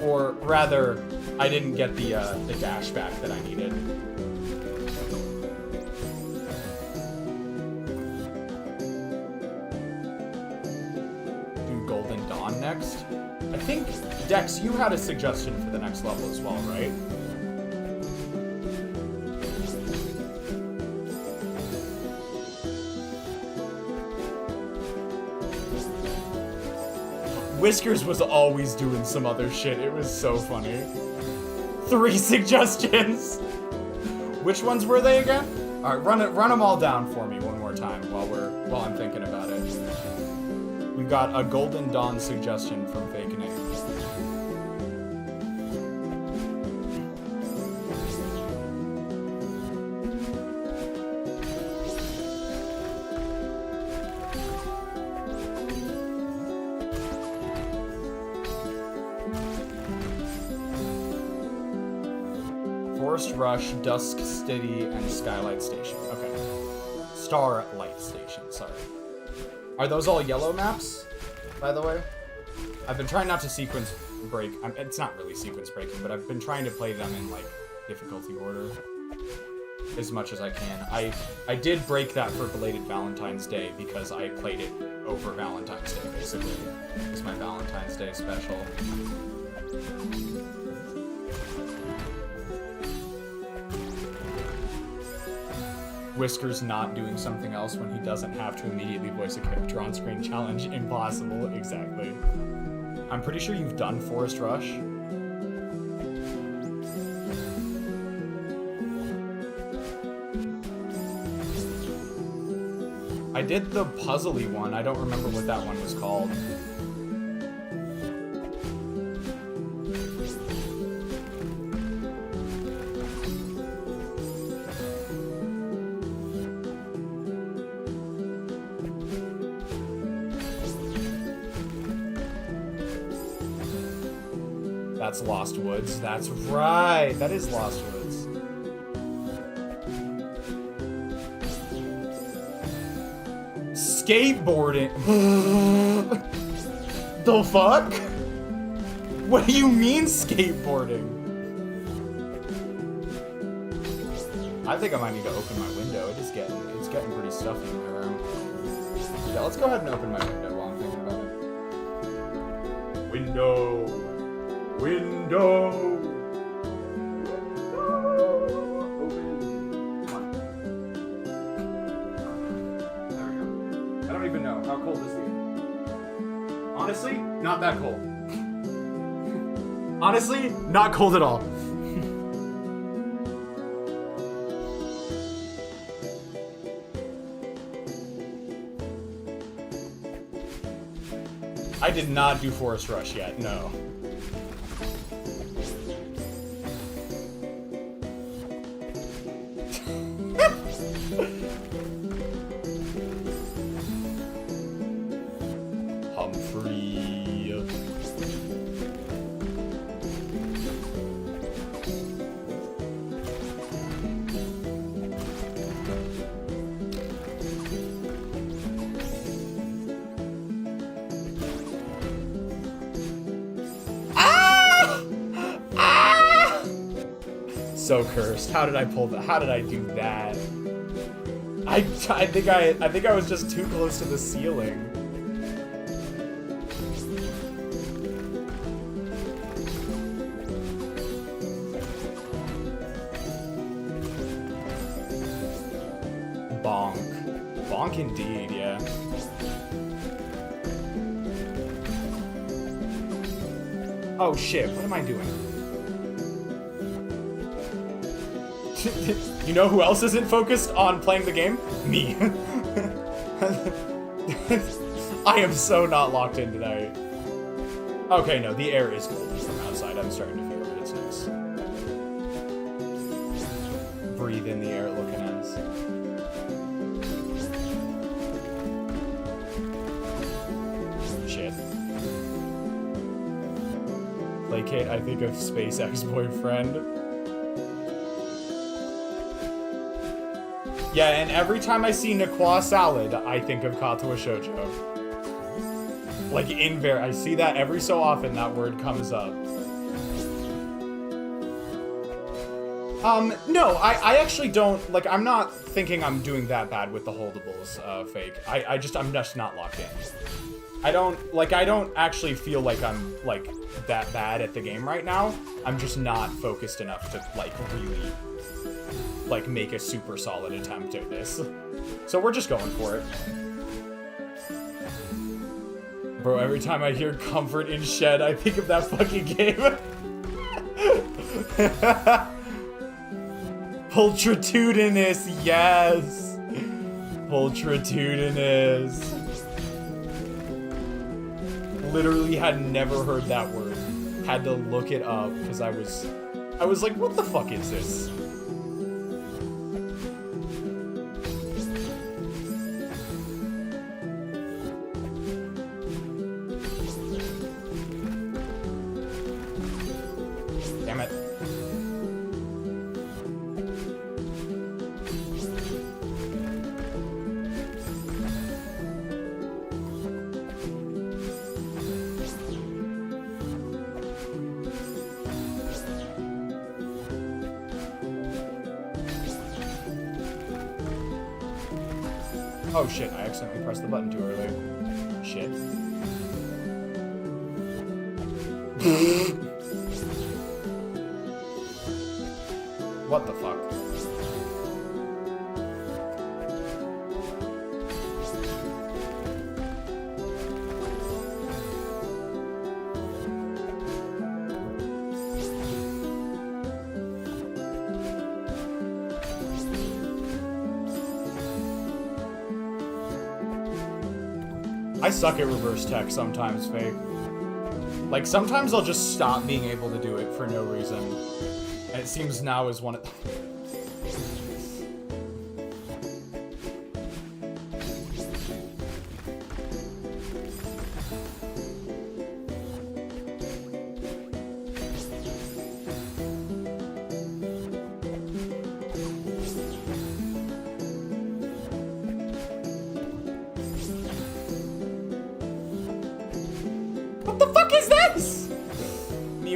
Or rather, I didn't get the dash back that I needed. Do Golden Dawn next? I think, Dex, you had a suggestion for the next level as well, right? Whiskers was always doing some other shit. It was so funny. 3 suggestions. Which ones were they again? All right, run them all down for me one more time while I'm thinking about it. We've got a Golden Dawn suggestion from Fake Name. Forest Rush, Dusk City, and Skylight Station. Okay. Starlight Station, sorry. Are those all yellow maps, by the way? I've been trying not to sequence break. It's not really sequence breaking, but I've been trying to play them in, like, difficulty order as much as I can. I did break that for belated Valentine's Day because I played it over Valentine's Day, basically. It's my Valentine's Day special. Whiskers not doing something else when he doesn't have to immediately voice a character on screen. Challenge impossible. Exactly. I'm pretty sure you've done Forest Rush. I did the puzzly one. I don't remember what that one was called. That's Lost Woods. That's right. That is Lost Woods. Skateboarding. The fuck? What do you mean skateboarding? I think I might need to open my window. It's getting pretty stuffy in my room. Yeah, let's go ahead and open my window while I'm thinking about it. Window. Window! Open. Come on. There we go. I don't even know. How cold is the air? Honestly, not that cold. Honestly, not cold at all. I I did not do Forest Rush yet, no. So cursed. How did I pull that? How did I do that? I think I was just too close to the ceiling. Bonk. Bonk indeed, yeah. Oh shit, what am I doing? You know who else isn't focused on playing the game? Me. I am so not locked in tonight. Okay, no, the air is cold from outside. I'm starting to feel it. It's nice. Breathe in the air, looking at us. Shit. Placate, I think of Space Ex-Boyfriend. Yeah, and every time I see Nakwa salad, I think of Katawa Shoujo. Like, I see that every so often, that word comes up. No, I actually don't, like, I'm not thinking I'm doing that bad with the holdables, fake. I'm just not locked in. I don't actually feel like I'm, like, that bad at the game right now. I'm just not focused enough to, like, really... like, make a super solid attempt at this. So we're just going for it. Bro, every time I hear comfort in shed, I think of that fucking game. Pultritudinous, yes! Pultritudinous. Literally had never heard that word. Had to look it up, because I was like, what the fuck is this? Oh shit, I accidentally pressed the button too early. Shit. What the fuck? I suck at reverse tech sometimes, fake. Like, sometimes I'll just stop being able to do it for no reason. And it seems now is one of...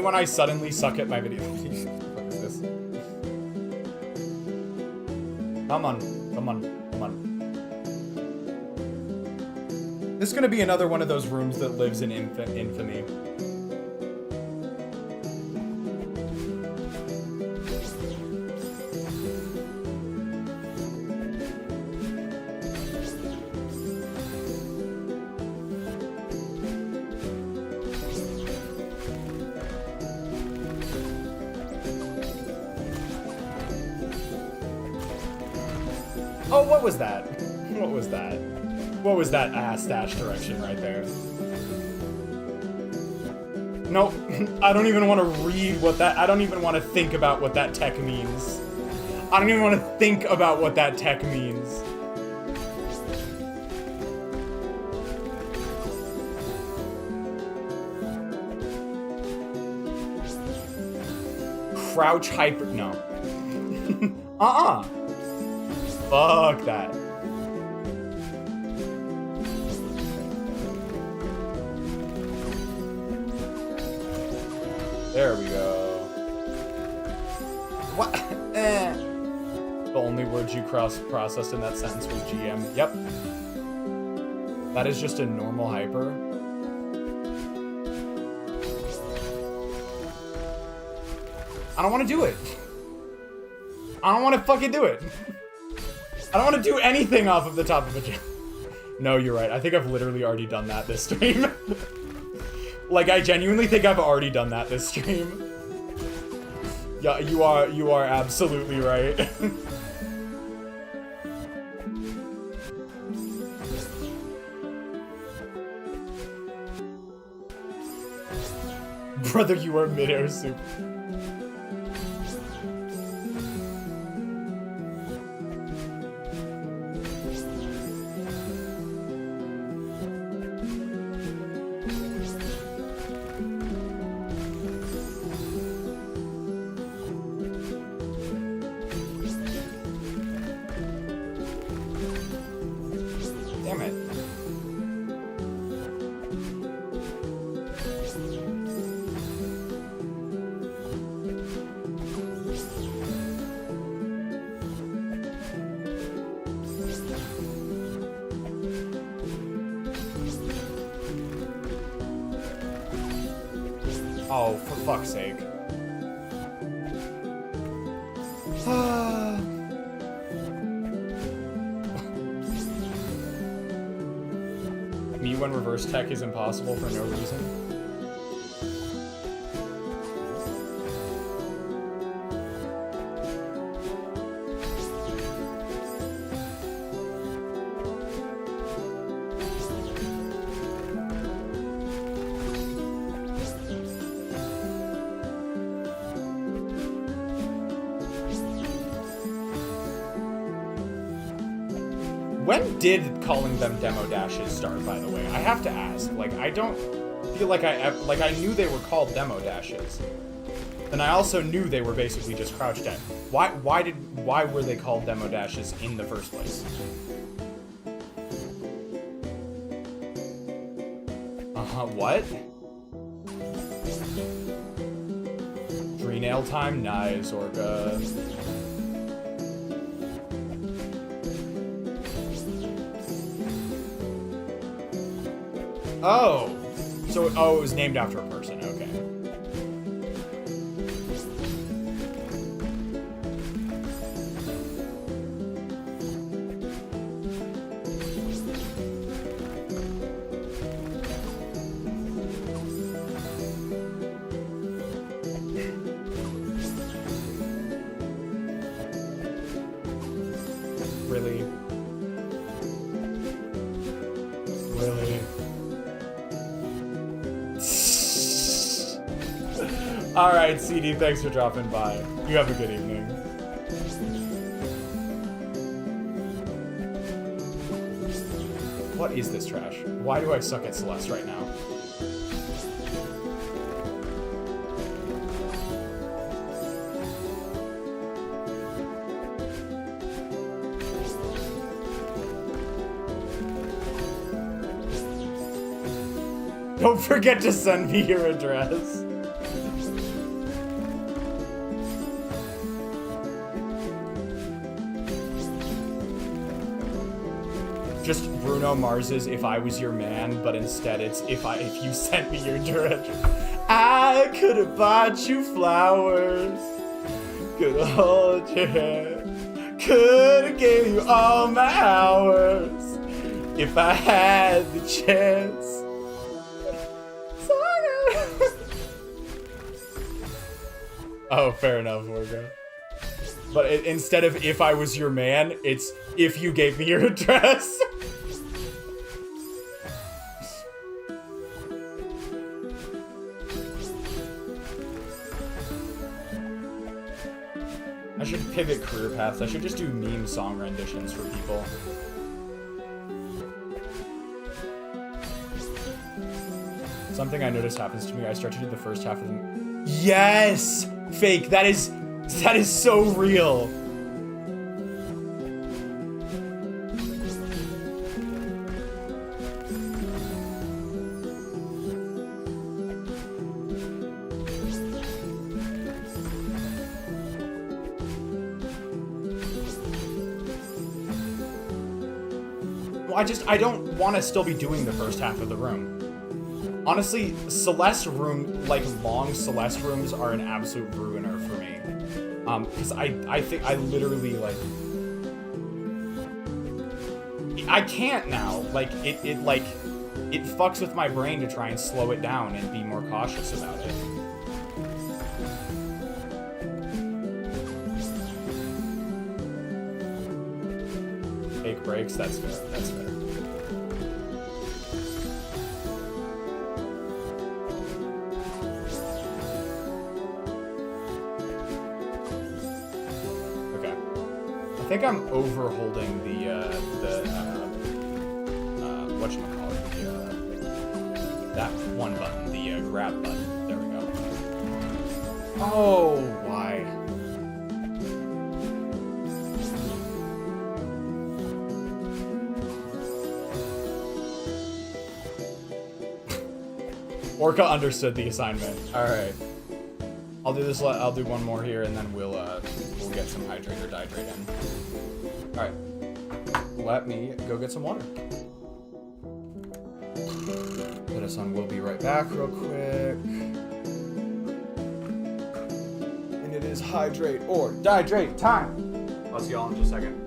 when I suddenly suck at my video. What is this? Come on. Come on. Come on. This is gonna be another one of those rooms that lives in infamy. Oh, what was that? What was that? What was that ass dash direction right there? Nope. I don't even want to read what that... I don't even want to think about what that tech means. I don't even want to think about what that tech means. Crouch hyper... No. Fuck that. There we go. What? The only words you processed in that sentence was GM. Yep. That is just a normal hyper. I don't want to do it. I don't want to fucking do it. I don't want to do anything off of the top of a gym. No, you're right. I think I've literally already done that this stream. Like, I genuinely think I've already done that this stream. Yeah, you are absolutely right. Brother, you are mid-air soup. Oh, for fuck's sake. Me when reverse tech is impossible for no reason. When did calling them demo dashes start, by the way? I have to ask. Like, I don't feel like I knew they were called demo dashes. And I also knew they were basically just crouch dead. Why were they called demo dashes in the first place? What? Tree nail time? Nice, Orca. Oh! So, it was named after a person, okay. Really? Really? Alright, CD, thanks for dropping by. You have a good evening. What is this trash? Why do I suck at Celeste right now? Don't forget to send me your address. Just Bruno Mars's "If I Was Your Man," but instead it's if you sent me your direction. I could have bought you flowers, could have hold your hand, could have gave you all my hours if I had the chance. Oh, fair enough, Morgan. But instead of "if I was your man," it's "if you gave me your address." I should pivot career paths. I should just do meme song renditions for people. Something I noticed happens to me. I start to do the first half of the... Yes! Fake. That is so real. I don't want to still be doing the first half of the room. Honestly, Celeste room, like long Celeste rooms, are an absolute ruiner for me. Because I think I literally like I can't now. Like it fucks with my brain to try and slow it down and be more cautious about it. Fake breaks, that's fair. That's fair. I think I'm overholding whatchamacallit, that one button, the grab button. There we go. Oh, why? Orca understood the assignment. All right. I'll do this. I'll do one more here, and then we'll get some hydrate or dihydrate in. All right. Let me go get some water. Put us on. We'll be right back, real quick. And it is hydrate or dihydrate time. I'll see y'all in just a second.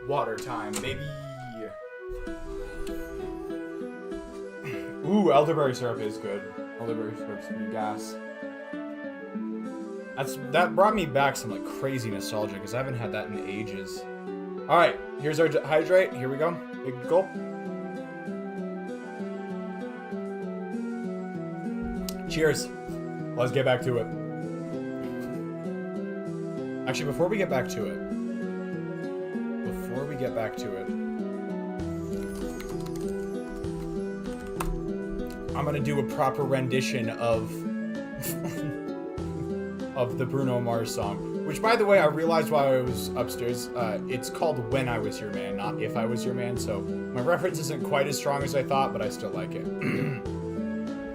Water time, baby. Ooh, elderberry syrup is good. Elderberry syrup's pretty gas. That brought me back some like crazy nostalgia because I haven't had that in ages. All right, here's our hydrate. Here we go. Big gulp. Cheers. Let's get back to it. Actually, before we get back to it, I'm gonna do a proper rendition of the Bruno Mars song, which, by the way, I realized while I was upstairs, it's called When I Was Your Man, not If I Was Your Man, so my reference isn't quite as strong as I thought, but I still like it.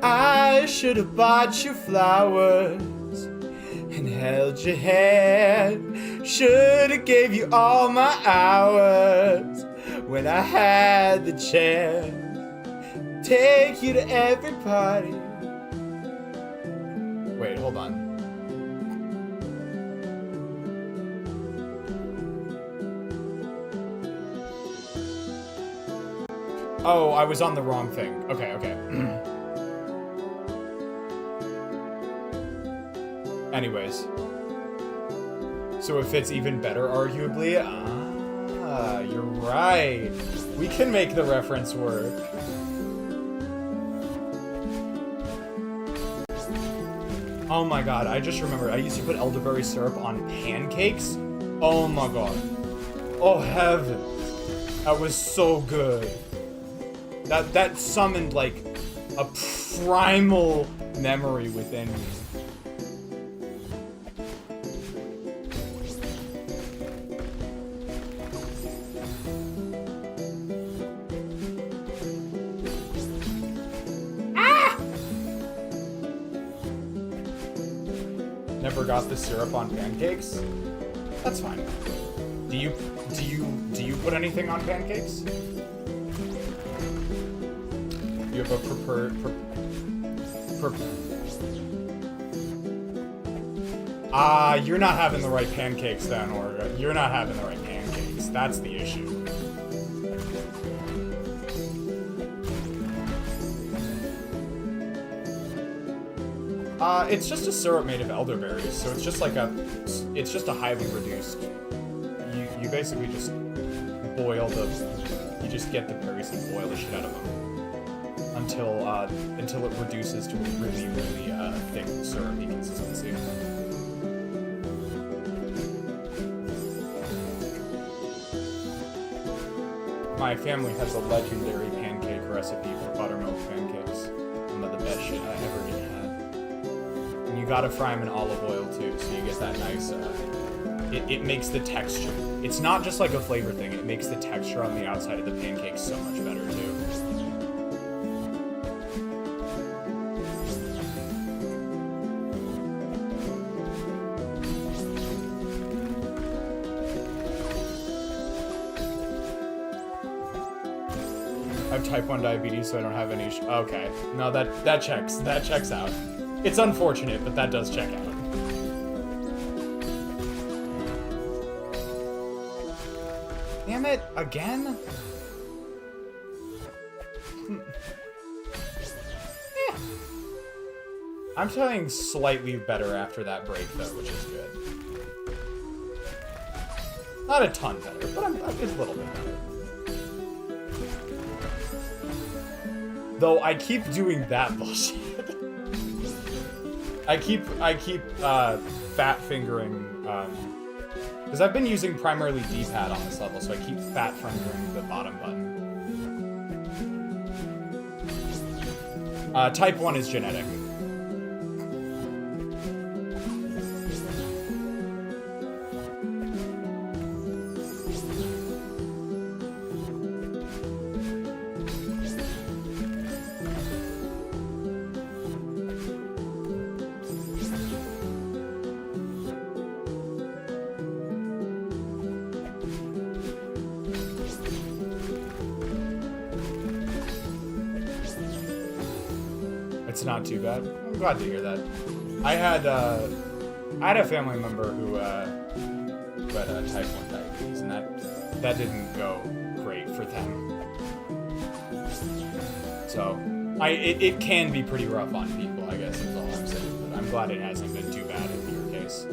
I should have bought you flowers and held your hand. Should have gave you all my hours when I had the chance. Take you to every party. Wait, hold on. Oh, I was on the wrong thing. Okay, okay. Anyways. So it fits even better, arguably. Ah, you're right. We can make the reference work. Oh my god, I just remembered. I used to put elderberry syrup on pancakes. Oh my god. Oh heavens. That was so good. That summoned, like, a primal memory within me. Never got the syrup on pancakes? That's fine. Do you put anything on pancakes? You have a you're not having the right pancakes then, or you're not having the right pancakes. That's the issue. It's just a syrup made of elderberries, so it's just like it's just a highly reduced. You basically just boil you just get the berries and boil the shit out of them until it reduces to a really, really thick syrupy consistency. My family has a legendary pancake recipe for buttermilk pancakes. Some of the best shit I ever had. And you gotta fry them in olive oil too, so you get that nice, it makes the texture. It's not just like a flavor thing, it makes the texture on the outside of the pancake so much better too. I have type 1 diabetes, so I don't have any okay. No, that checks out. It's unfortunate, but that does check out. Damn it, again? I'm feeling slightly better after that break, though, which is good. Not a ton better, but it's a little bit better. Though I keep doing that bullshit. I keep fat fingering, because I've been using primarily D-pad on this level, so I keep fat fingering the bottom button. Type 1 is genetic. It's not too bad. I'm glad to hear that. I had a family member who had type 1 diabetes, and that didn't go great for them. So, it can be pretty rough on people, I guess is all I'm saying. But I'm glad it hasn't been too bad in your case.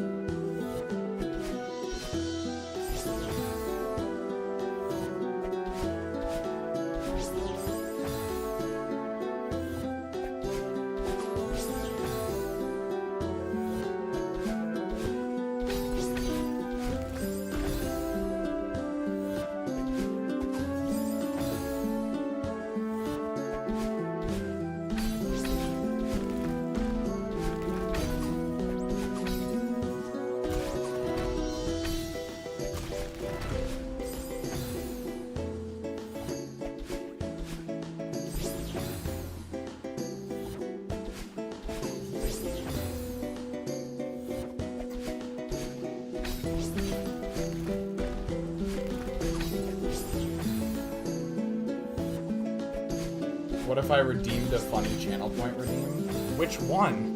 What if I redeemed a funny channel point redeem? Which one?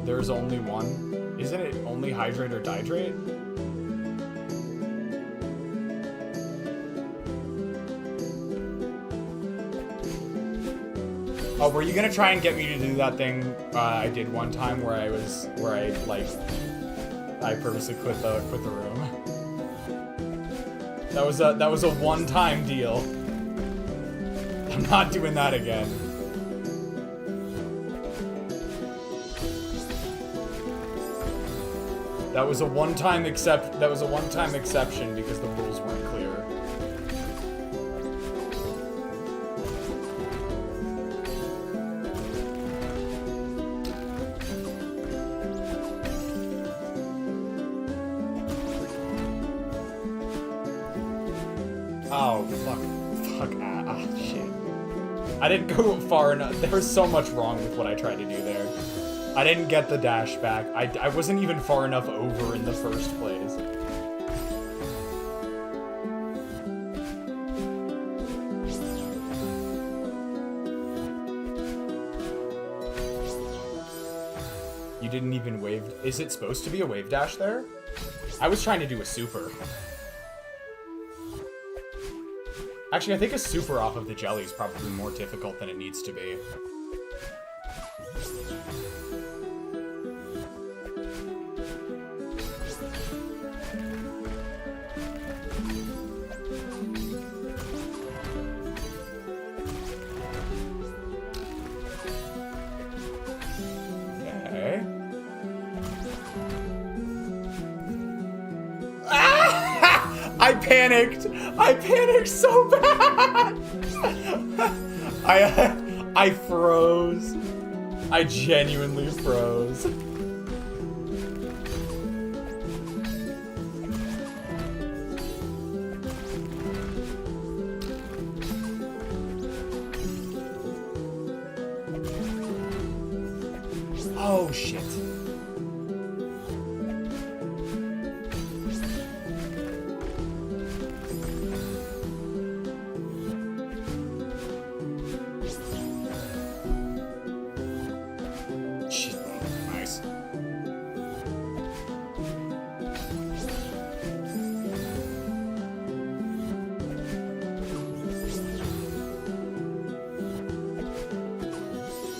There's only one. Isn't it only hydrate or dihydrate? Oh, were you gonna try and get me to do that thing I did one time where I purposely quit the room? That was a one-time deal. I'm not doing that again. That was a one-time exception because the rules weren't clear. Oh, fuck, shit. I didn't go far enough. There was so much wrong with what I tried to do there. I didn't get the dash back. I wasn't even far enough over in the first place. You didn't even wave. Is it supposed to be a wave dash there? I was trying to do a super. Actually, I think a super off of the jelly is probably more difficult than it needs to be. Okay. Ah! I panicked! I panicked so bad! I froze. I genuinely froze. Oh, shit. Nice.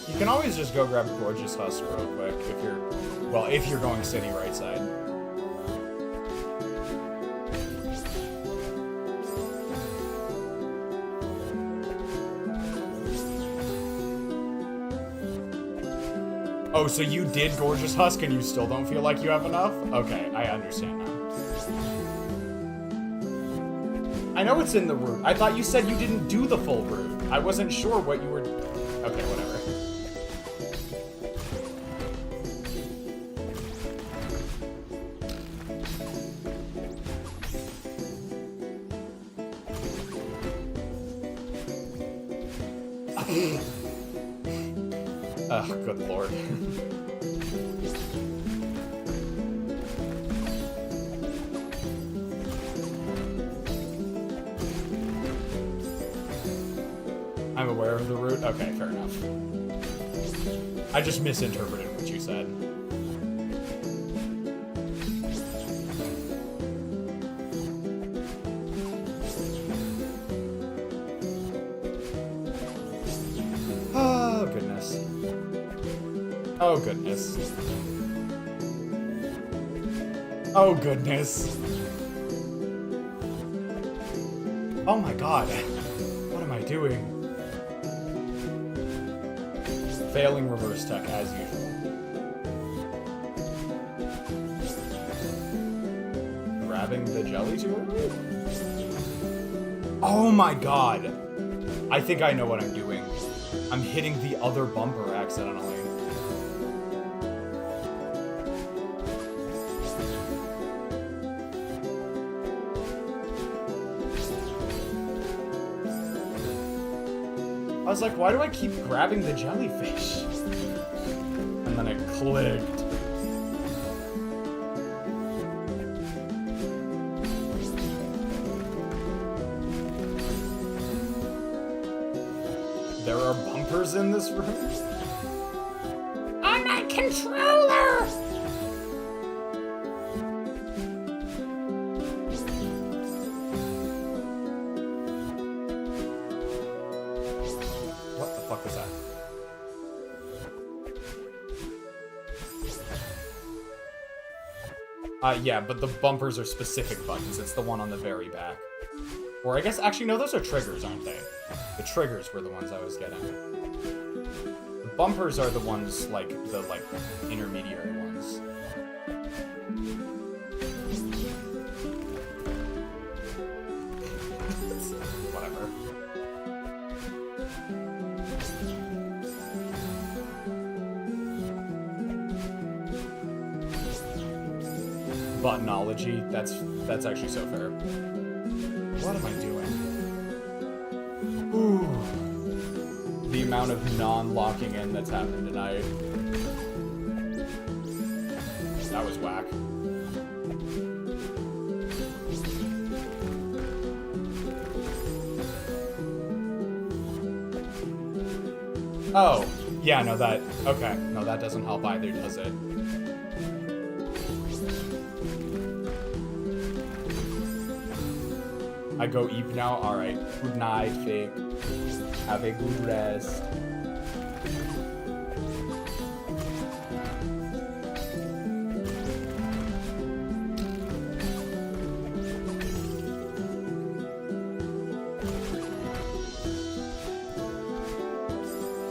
You can always just go grab Gorgeous Husk real quick if you're going city right side. Oh, so you did Gorgeous Husk and you still don't feel like you have enough? Okay, I understand now. I know it's in the route. I thought you said you didn't do the full route. I wasn't sure what you were... Okay, whatever. Oh, good lord. I'm aware of the route? Okay, fair enough. I just misinterpreted what you said. Oh, goodness. Oh, goodness. Oh, goodness. Oh my god. What am I doing? Failing reverse tech as usual. Grabbing the jelly too early? Oh my god! I think I know what I'm doing. I'm hitting the other bumper accidentally. I was like, why do I keep grabbing the jellyfish? And then it clicked. There are bumpers in this room? On my controller! Yeah, but the bumpers are specific buttons. It's the one on the very back. Or I guess, actually, no, those are triggers, aren't they? The triggers were the ones I was getting. The bumpers are the ones, like, the intermediary ones. Whatever. Buttonology, that's actually so fair. What am I doing? Ooh. The amount of non-locking in that's happened tonight. That was whack. Oh, yeah, no, that, okay. No, that doesn't help either, does it? I go eat now? Alright. Good night, Fig. Have a good rest.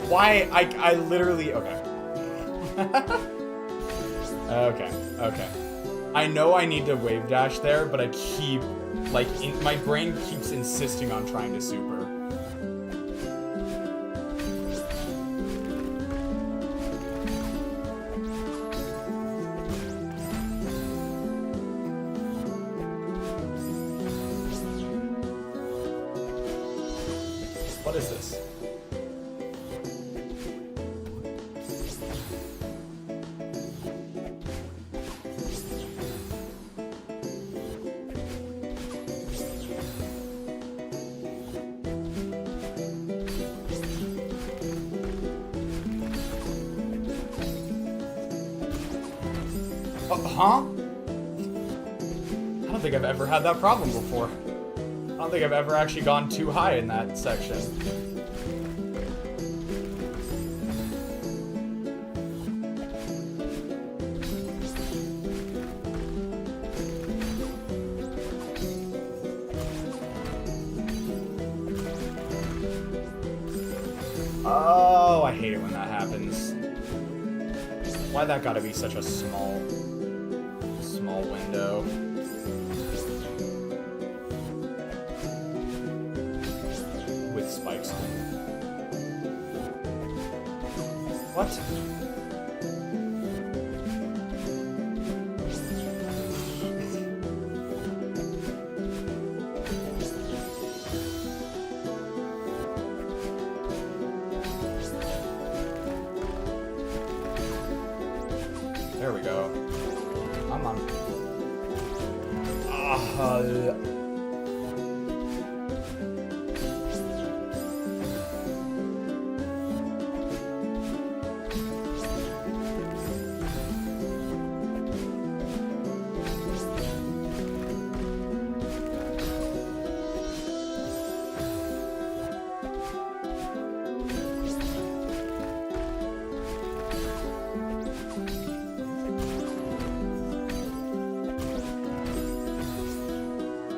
Why? I literally... Okay. Okay. I know I need to wave dash there, but I keep... Like, my brain keeps insisting on trying to super. What is this? Huh? I don't think I've ever had that problem before. I don't think I've ever actually gone too high in that section. Oh, I hate it when that happens. Why that gotta be such a small window? With spikes on it. What? There we go. I'm on.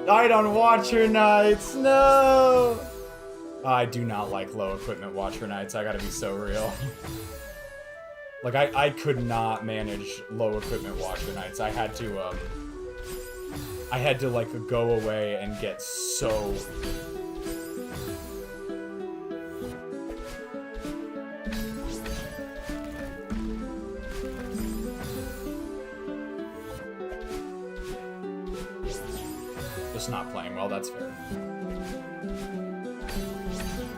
Night on Watcher Nights, no! I do not like low equipment Watcher Nights, I gotta be so real. Like, I could not manage low equipment Watcher Nights. I had to, like, go away and get so... Just not playing well, that's fair.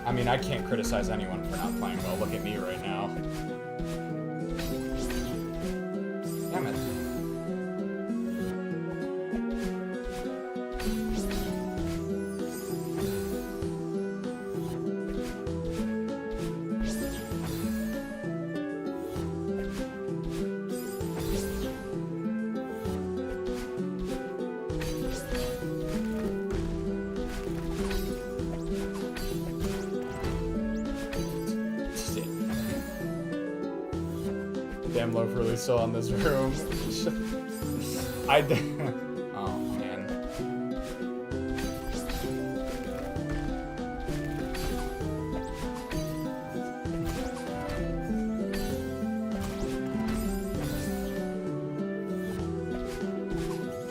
I mean, I can't criticize anyone for not playing well. Look at me right now. Damn it. Damn, Loaf really still on this room. Oh, man.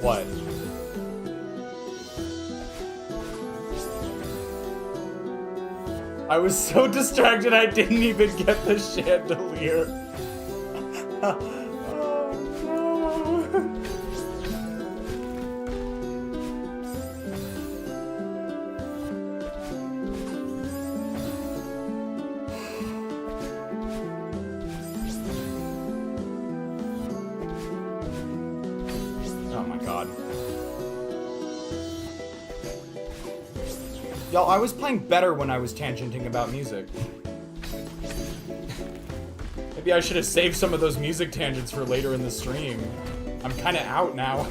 What? I was so distracted I didn't even get the chandelier. Oh no. Oh my god. Y'all, I was playing better when I was tangenting about music. Maybe I should have saved some of those music tangents for later in the stream. I'm kind of out now.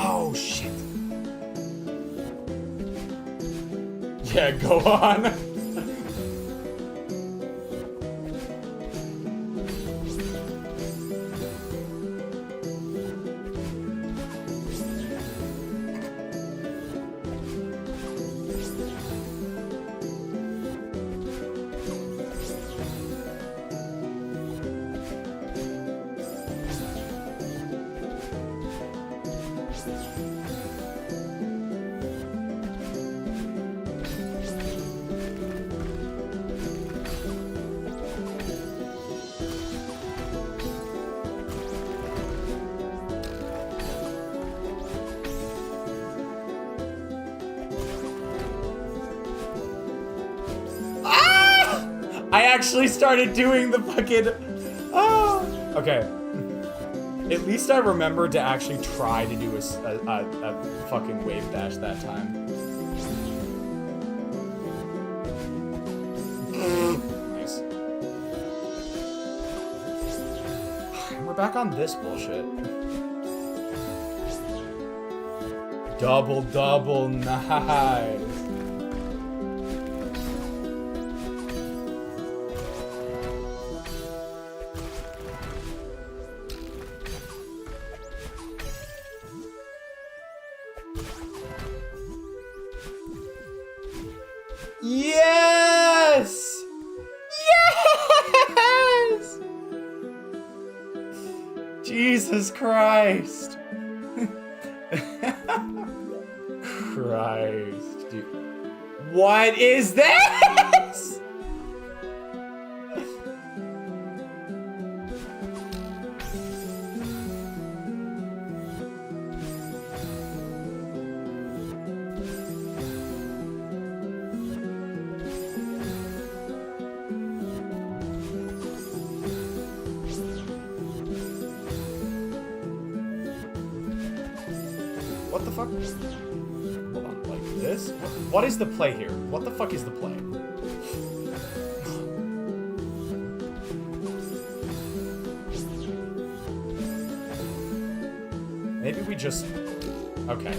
Oh, shit. Yeah, go on. I actually started doing the fucking... Oh! Okay. At least I remembered to actually try to do a fucking wave dash that time. Nice. And we're back on this bullshit. Double, nice. Yes! Yes! Jesus Christ. Christ, dude. What is this? What the fuck? Hold on, like this? What is the play here? What the fuck is the play? Maybe we just... Okay.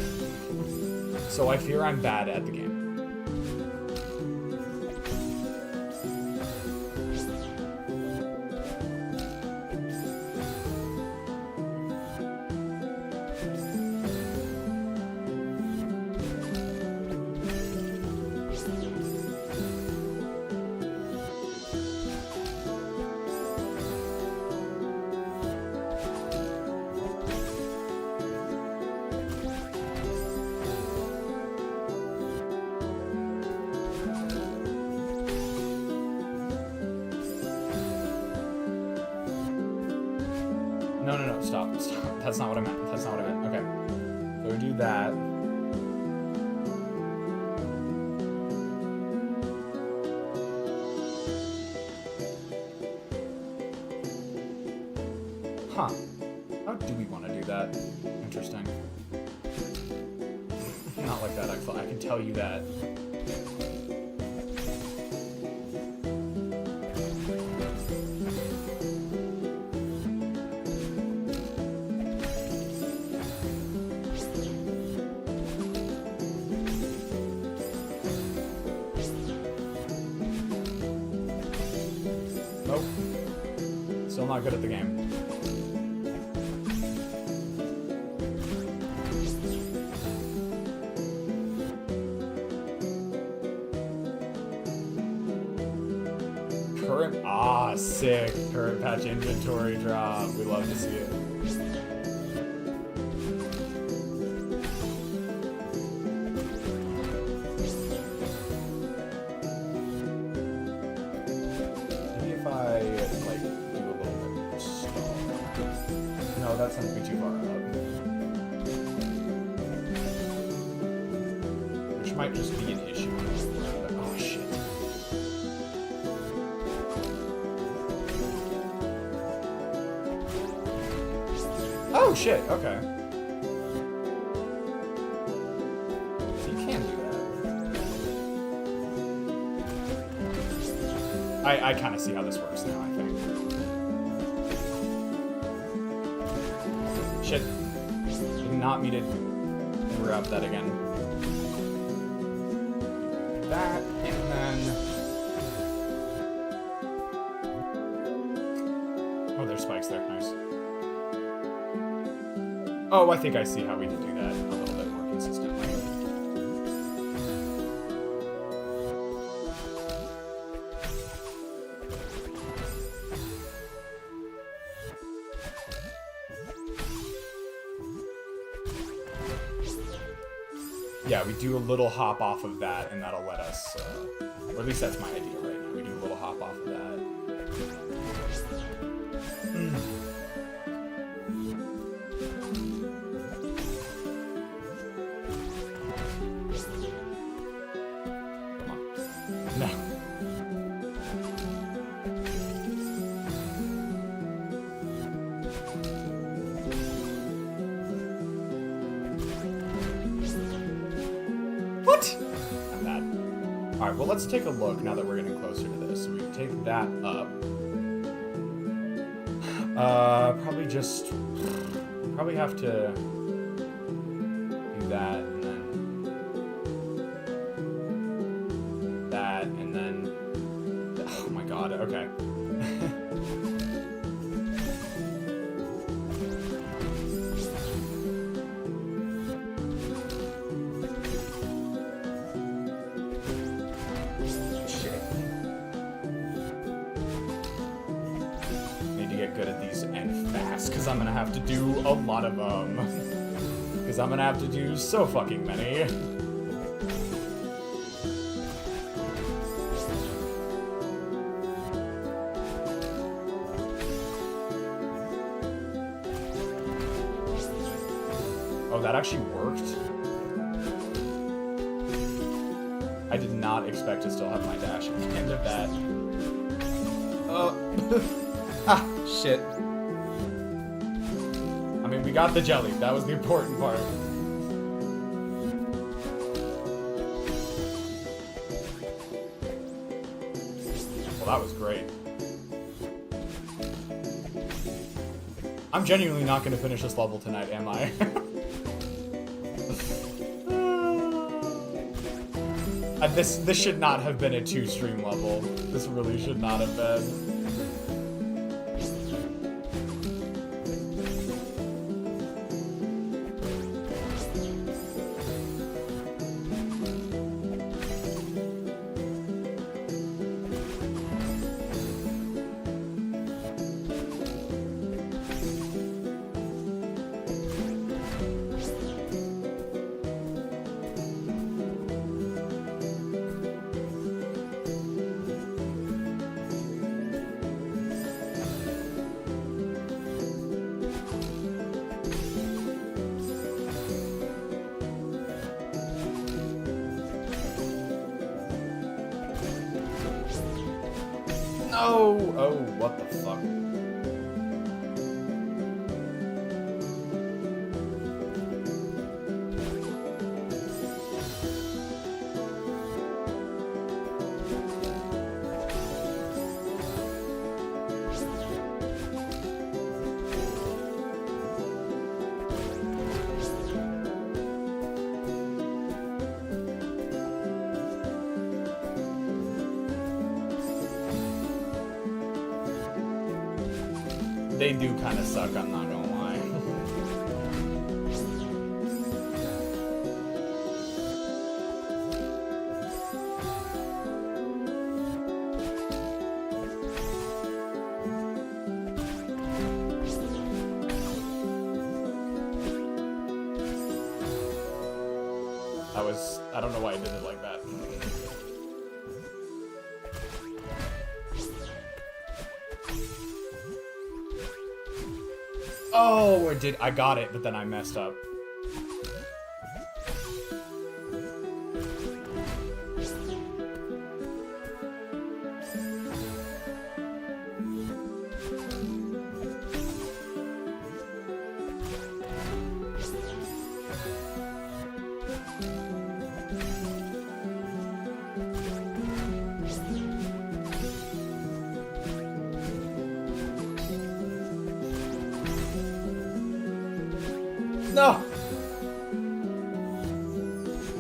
So I fear I'm bad at the game. No, stop. That's not what I meant. That's not what I meant. Okay. So we do that. Huh. How do we want to do that? Interesting. Not like that, I can tell you that. not good at the game. Current, sick. Current patch inventory drop. We love to see it. Maybe if I, like, do a little bit of stall. No, that sounds way too far out. Which might just be an issue. Oh, shit. Oh shit, okay. So you can do that. I kind of see how this works now, I think. Shit. Did not mean to grab that again. That, and then... Oh, there's spikes there, nice. Oh, I think I see how we can do that a little bit more consistently. Yeah, we do a little hop off of that, and that'll let us, or at least that's my idea right now. We do a little hop off of that. Well, let's take a look now that we're getting closer to this. So we can take that up. Probably have to do that, and then that, and then... Oh my god, okay. Because I'm gonna have to do a lot of them. Because I'm gonna have to do so fucking many. Oh, that actually worked? I did not expect to still have my dash at the end of that. Oh. Ah, shit. I mean, we got the jelly. That was the important part. Well, that was great. I'm genuinely not going to finish this level tonight, am I? This should not have been a 2-stream level. This really should not have been. No! Oh, what the fuck? they do kind of suck, I'm not gonna lie. I don't know why I did it like that. Oh, I got it, but then I messed up. No!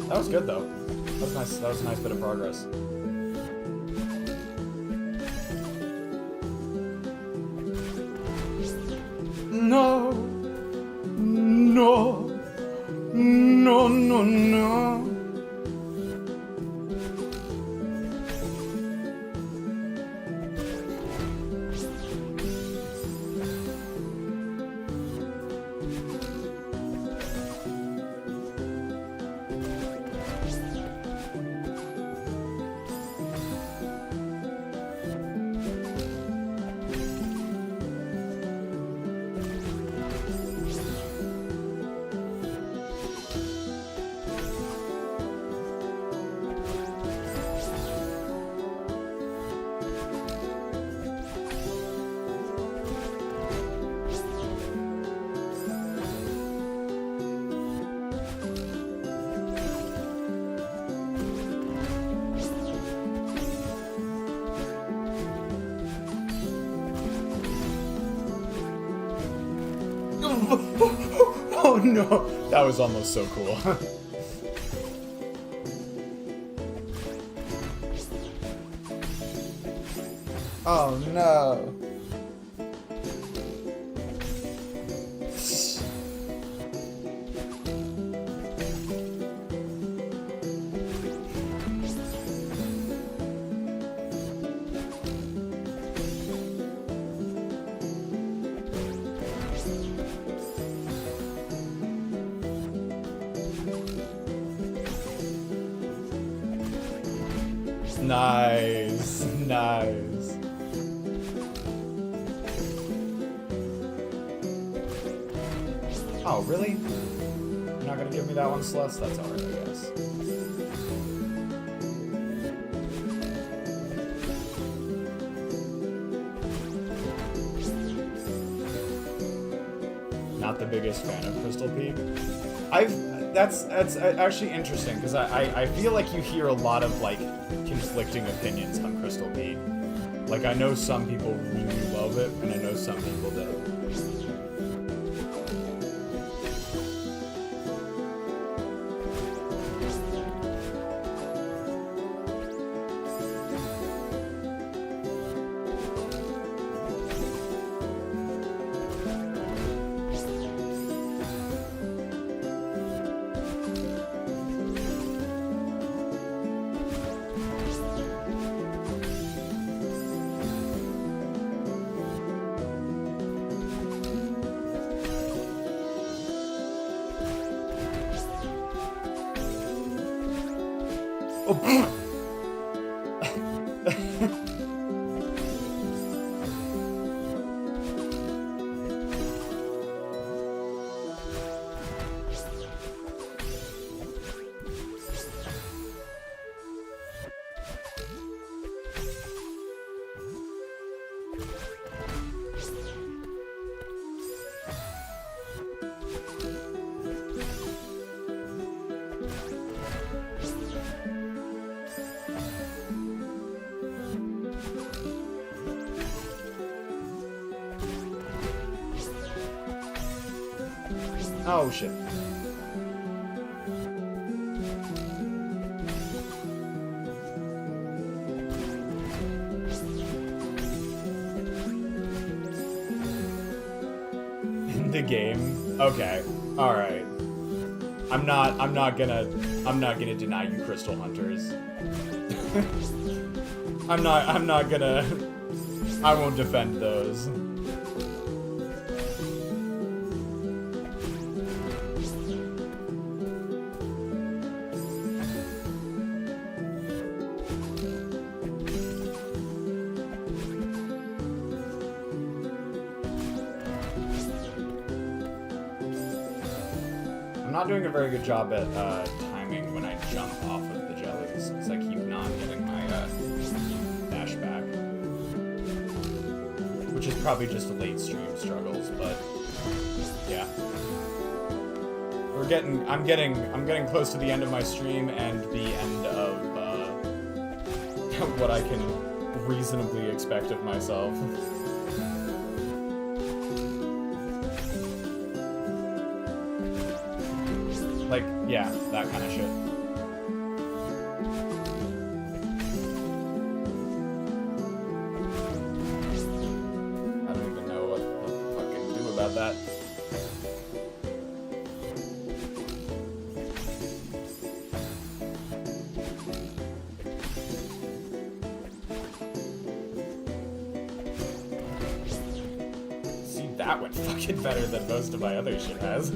That was good, though. That was nice. That was a nice bit of progress. No! No! No, no, no! Oh no, that was almost so cool. Oh no. Nice, nice. Oh, really? You're not gonna give me that one, Celeste? That's alright, I guess. Not the biggest fan of Crystal Peak. That's actually interesting, because I feel like you hear a lot of, like, conflicting opinions on Crystal Peak. Like, I know some people really love it, and I know some people don't. Oh shit. the game. Okay. All right. I'm not gonna deny you, Crystal Hunters. I'm not gonna. I won't defend those. I'm not doing a very good job at timing when I jump off of the jellies, because I keep not getting my dash back. Which is probably just late stream struggles, but yeah. I'm getting close to the end of my stream and the end of what I can reasonably expect of myself. Like, yeah, that kind of shit. I don't even know what the fuck I can do about that. See, that went fucking better than most of my other shit has.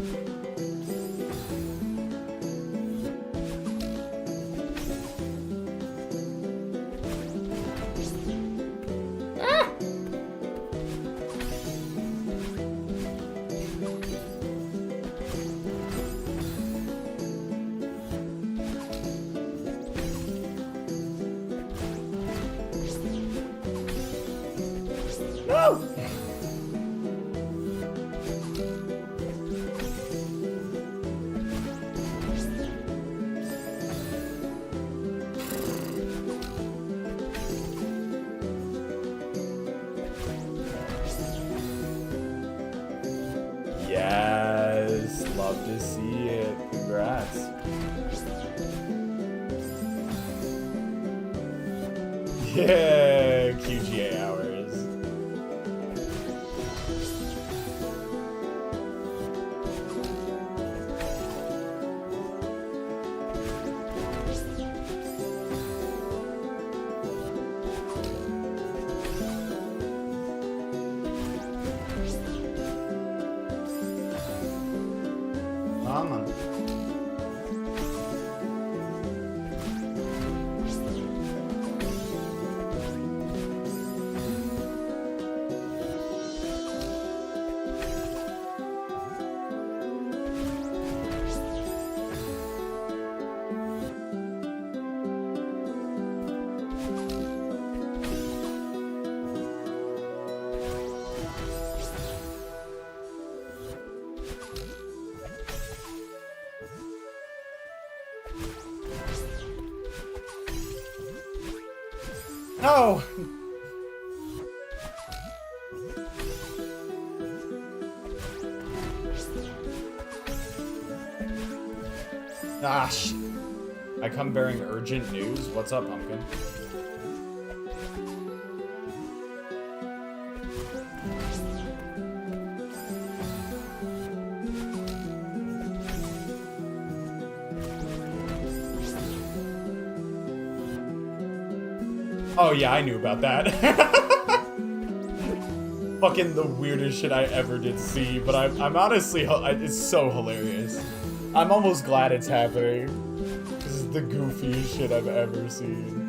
Yes, love to see it. Congrats. Yeah, QGA hours. Mama. No! Ah, I come bearing urgent news. What's up, Pumpkin? Oh yeah, I knew about that. Fucking the weirdest shit I ever did see, but I'm honestly, it's so hilarious. I'm almost glad it's happening. This is the goofiest shit I've ever seen.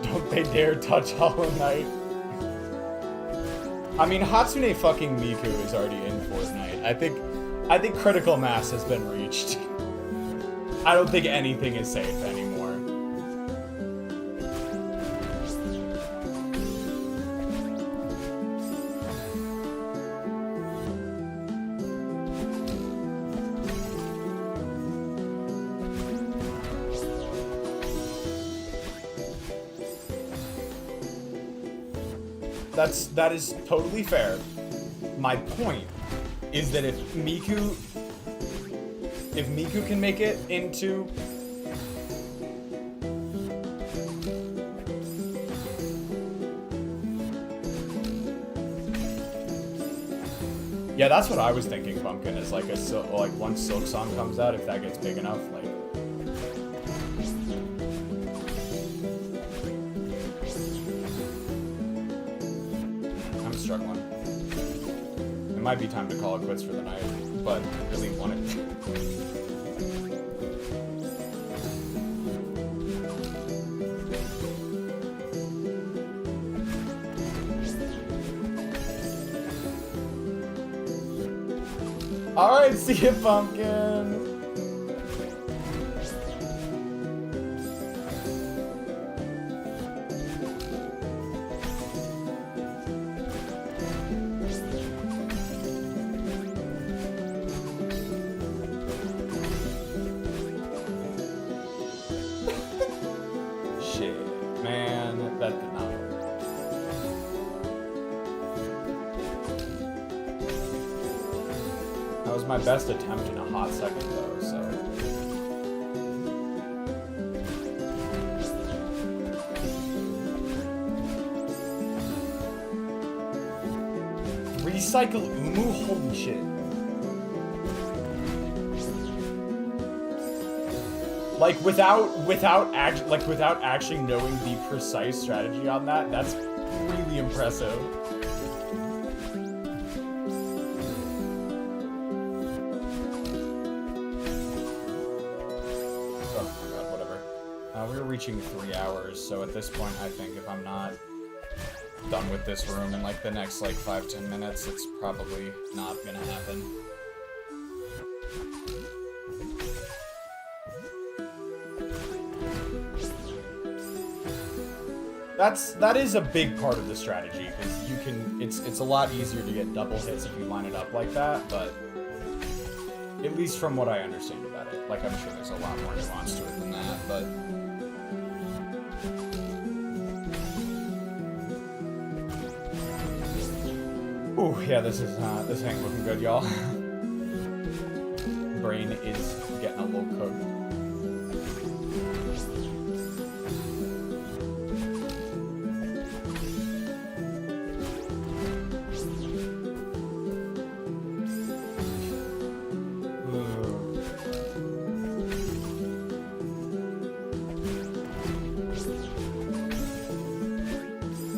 Don't they dare touch Hollow Knight. I mean, Hatsune fucking Miku is already in Fortnite. I think critical mass has been reached. I don't think anything is safe anymore. that is totally fair. My point is that if Miku can make it into yeah, that's what I was thinking, Pumpkin, is like like once Silk Song comes out, if that gets big enough, like I'm struggling. It might be time to call it quits for the night, but I really want it. Alright, see you, Pumpkin! Shit, man, that did not work. That was my best attempt in a hot second, though, so... Recycle Umu? Holy shit. Like, without actually knowing the precise strategy on that, that's really impressive. We're reaching 3 hours, so at this point, I think if I'm not done with this room in like the next like 5-10 minutes, it's probably not gonna happen. That is a big part of the strategy, because you can it's a lot easier to get double hits if you line it up like that, but at least from what I understand about it, like I'm sure there's a lot more nuance to it than that, but. Ooh, yeah, this ain't looking good, y'all. Brain is getting a little cooked.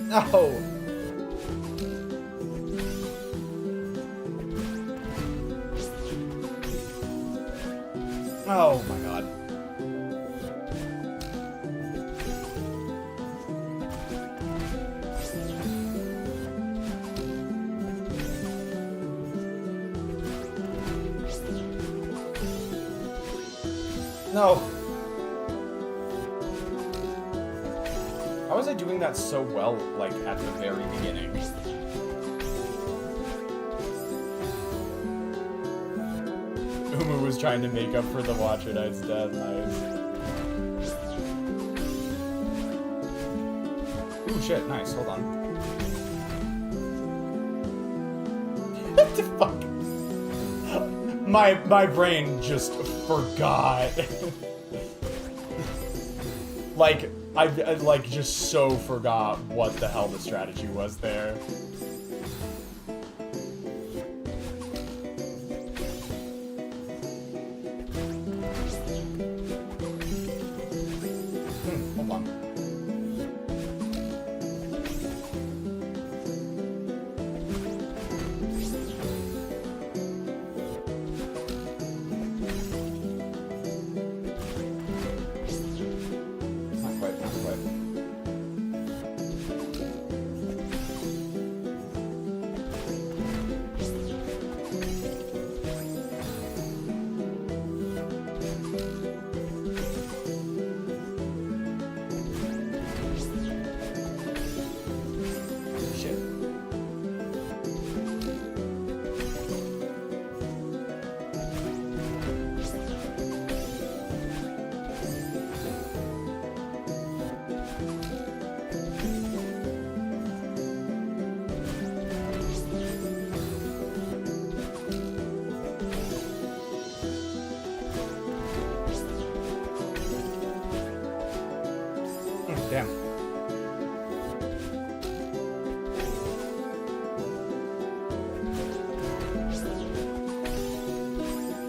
No! Oh my god. No. How was I doing that so well, like, at the very beginning? Umu was trying to make up for the Watcher Knight's death. Nice. Ooh, shit. Nice. Hold on. What the fuck? My brain just forgot. Like, I like just so forgot what the hell the strategy was there. Hold on. Not quite. Damn.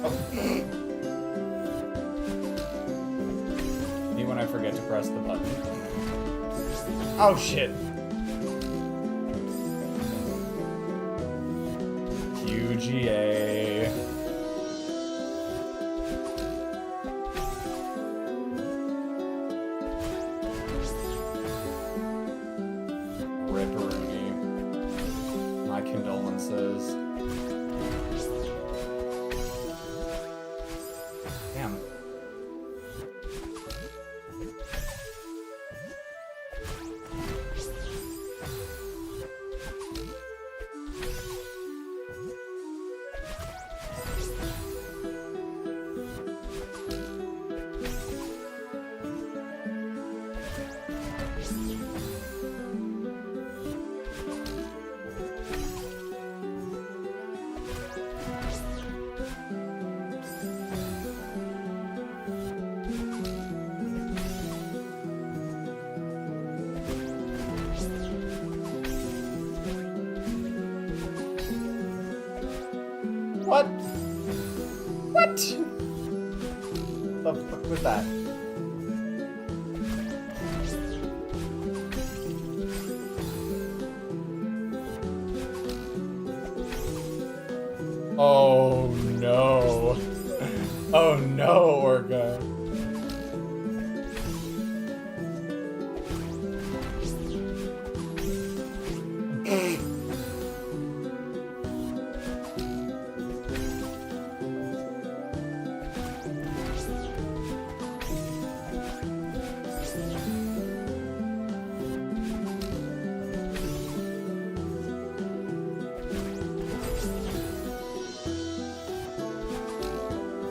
Oh. Me when I forget to press the button. Oh shit. QGA. Ripperoonie. My condolences. Damn. What? What? The fuck was that? Oh no. Oh no, Orca.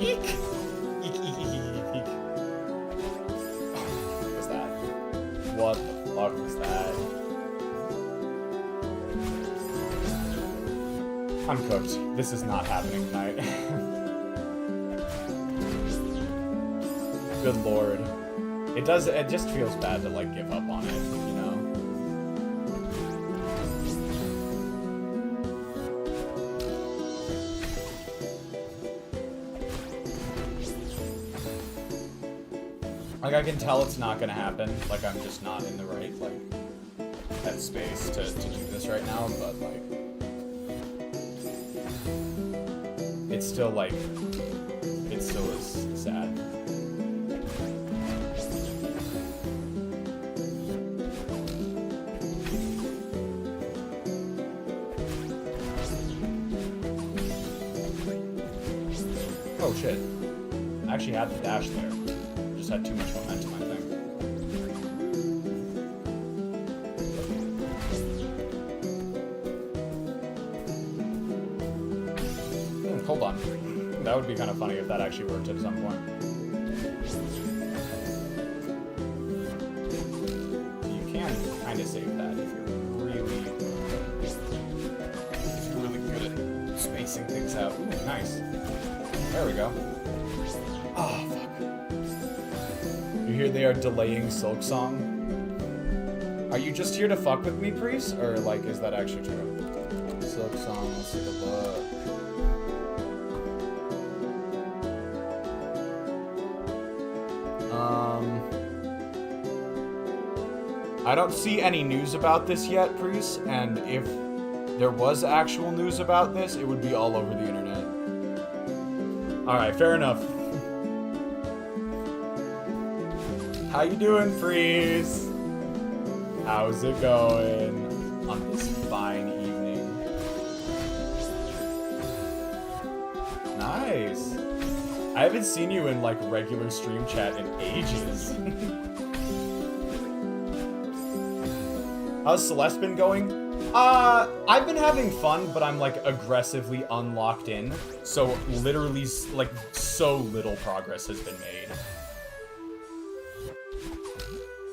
Eek! Eek, eek, eek, eek, eek. What was that? What the fuck was that? I'm cooked. This is not happening tonight. Good lord. It just feels bad to, like, give up on it, you know? Like, I can tell it's not gonna happen. Like, I'm just not in the right, like, headspace to do this right now, but, like, it's still, like, it still is sad. Oh, shit. I actually had the dash there. Had too much momentum, I think. Hold on. That would be kind of funny if that actually worked at some point. You can kind of save that if you're really good at spacing things out. Ooh, nice. There we go. Oh, fuck. You hear they are delaying Silk Song? Are you just here to fuck with me, Priest? Or, like, is that actually true? Silk Song, let's take a look. I don't see any news about this yet, Priest, and if there was actual news about this, it would be all over the internet. Alright, fair enough. How you doing, Freeze? How's it going on this fine evening? Nice. I haven't seen you in, like, regular stream chat in ages. How's Celeste been going? I've been having fun, but I'm, like, aggressively unlocked in. So, literally, like, so little progress has been made.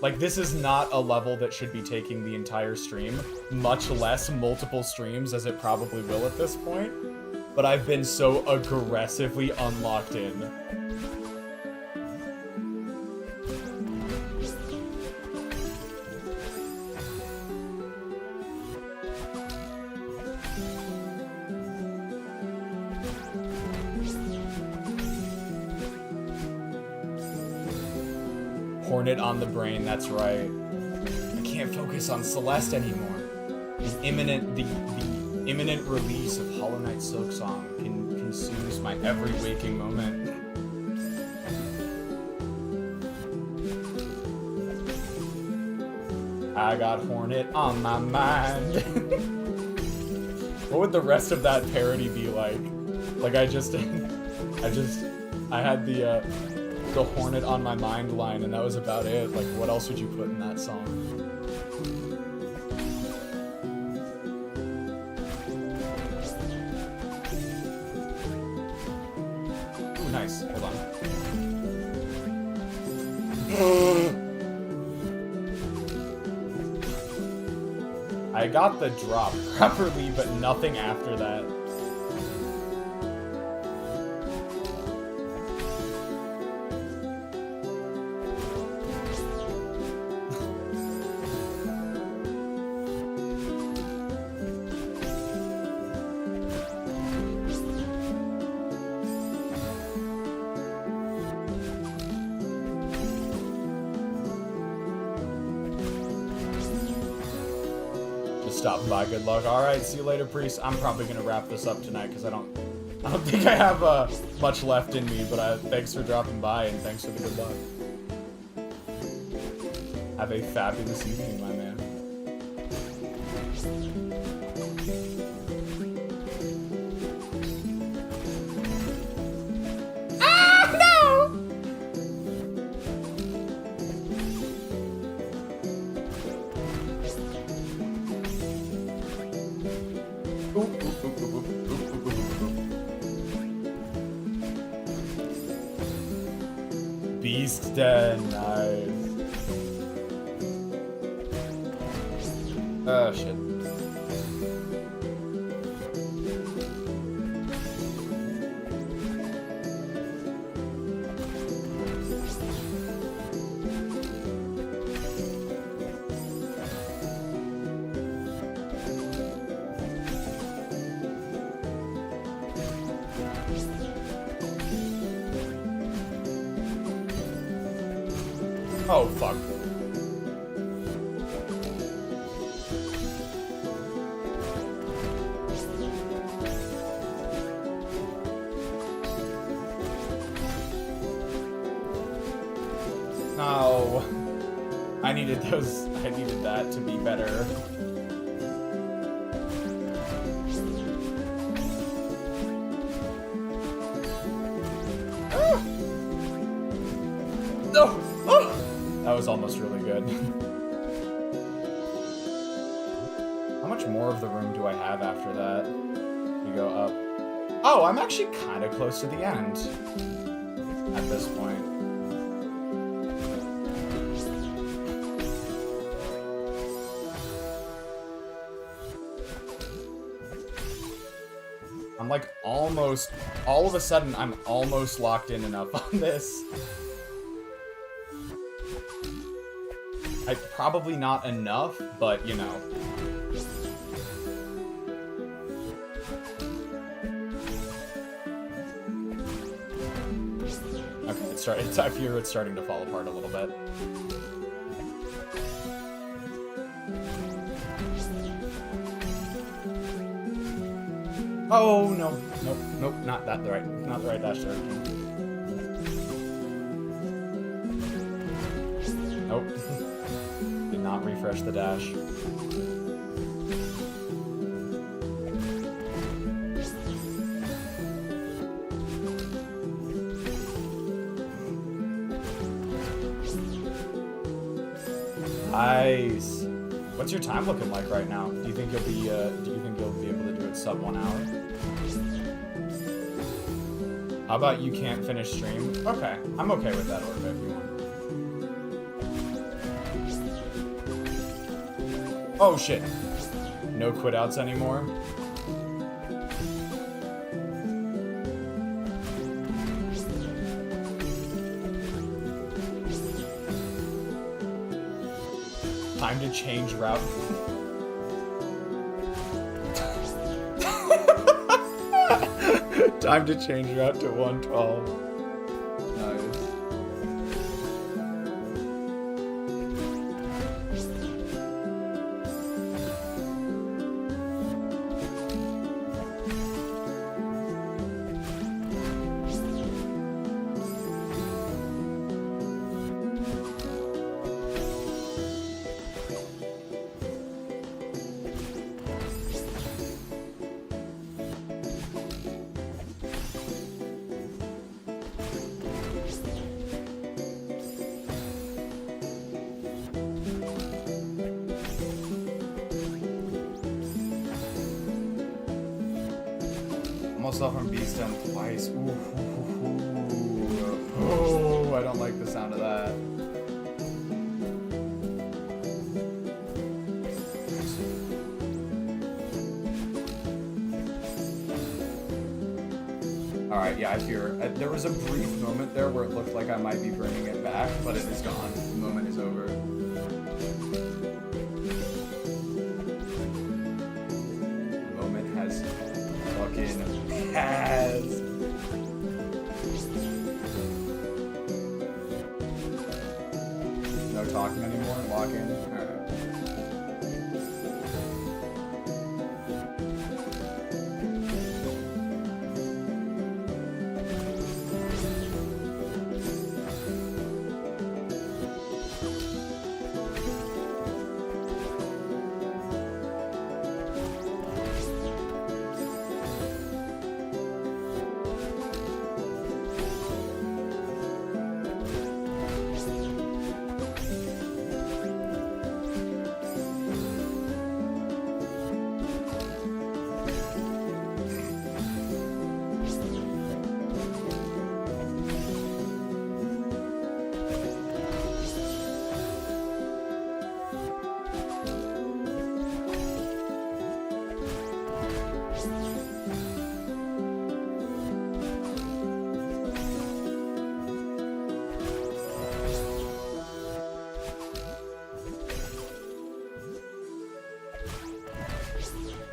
Like, this is not a level that should be taking the entire stream, much less multiple streams, as it probably will at this point. But I've been so aggressively unlocked in. Hornet on the brain, that's right. I can't focus on Celeste anymore. The imminent release of Hollow Knight Silksong consumes my every waking moment. I got Hornet on my mind. What would the rest of that parody be like? Like I had the Hornet on my mind line and that was about it. Like what else would you put in that song? Ooh, nice. Hold on. I got the drop properly, but nothing after that. Stop by, good luck. Alright, see you later, Priest. I'm probably gonna wrap this up tonight because I don't think I have much left in me, but thanks for dropping by and thanks for the good luck. Have a fabulous evening, my man. Beast Den, nice. Oh shit. Oh, fuck. No. I needed that to be better. No! Oh! That was almost really good. How much more of the room do I have after that? We go up. Oh, I'm actually kind of close to the end at this point. I'm like almost, all of a sudden, I'm almost locked in enough on this. Probably not enough, but you know. Okay, I fear it's starting to fall apart a little bit. Oh no, nope, not the right dash there. Nope. Did not refresh the dash. Nice. What's your time looking like right now? Do you think you'll be able to do it sub 1 hour? How about you can't finish stream? Okay, I'm okay with that order if you want. Oh shit. No quit outs anymore. Time to change route. Time to change route to 112. Nice. almost fell from Beastem twice. Ooh. Oh, I don't like the sound of that. Alright, yeah, I fear. There was a brief moment there where it looked like I might be bringing it back, but it is gone. The moment is over. The moment has fucking passed. No talking anymore? Lock in? Alright.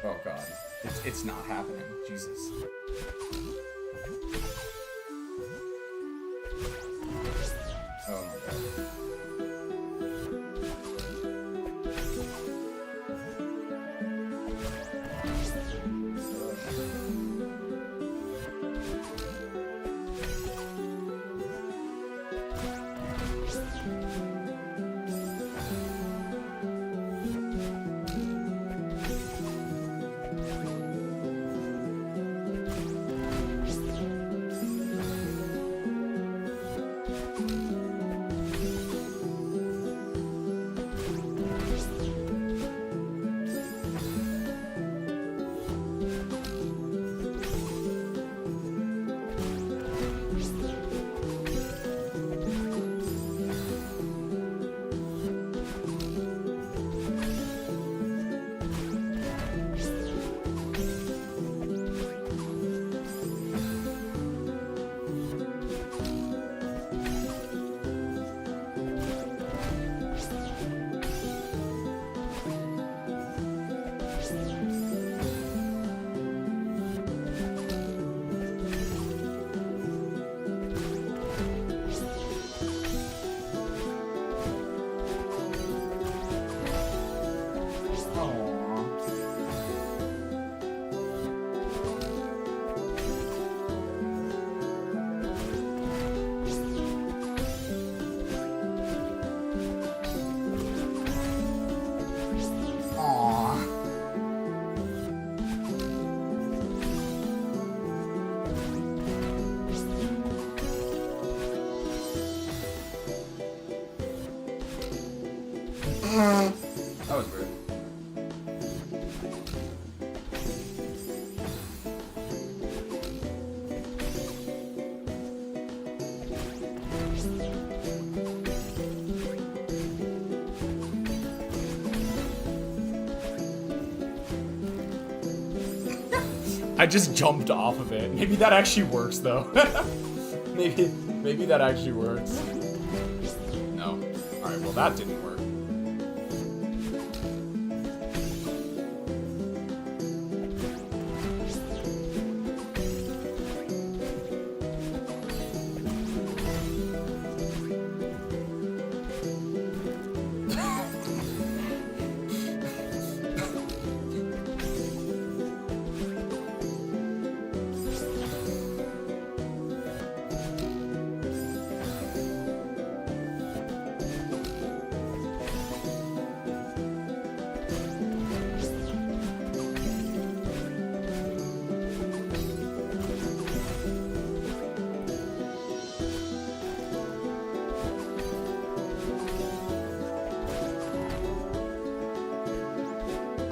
Oh god. It's not happening. Jesus. Oh my god. That was weird. I just jumped off of it. Maybe that actually works though. maybe that actually works. No. Alright, well that didn't work.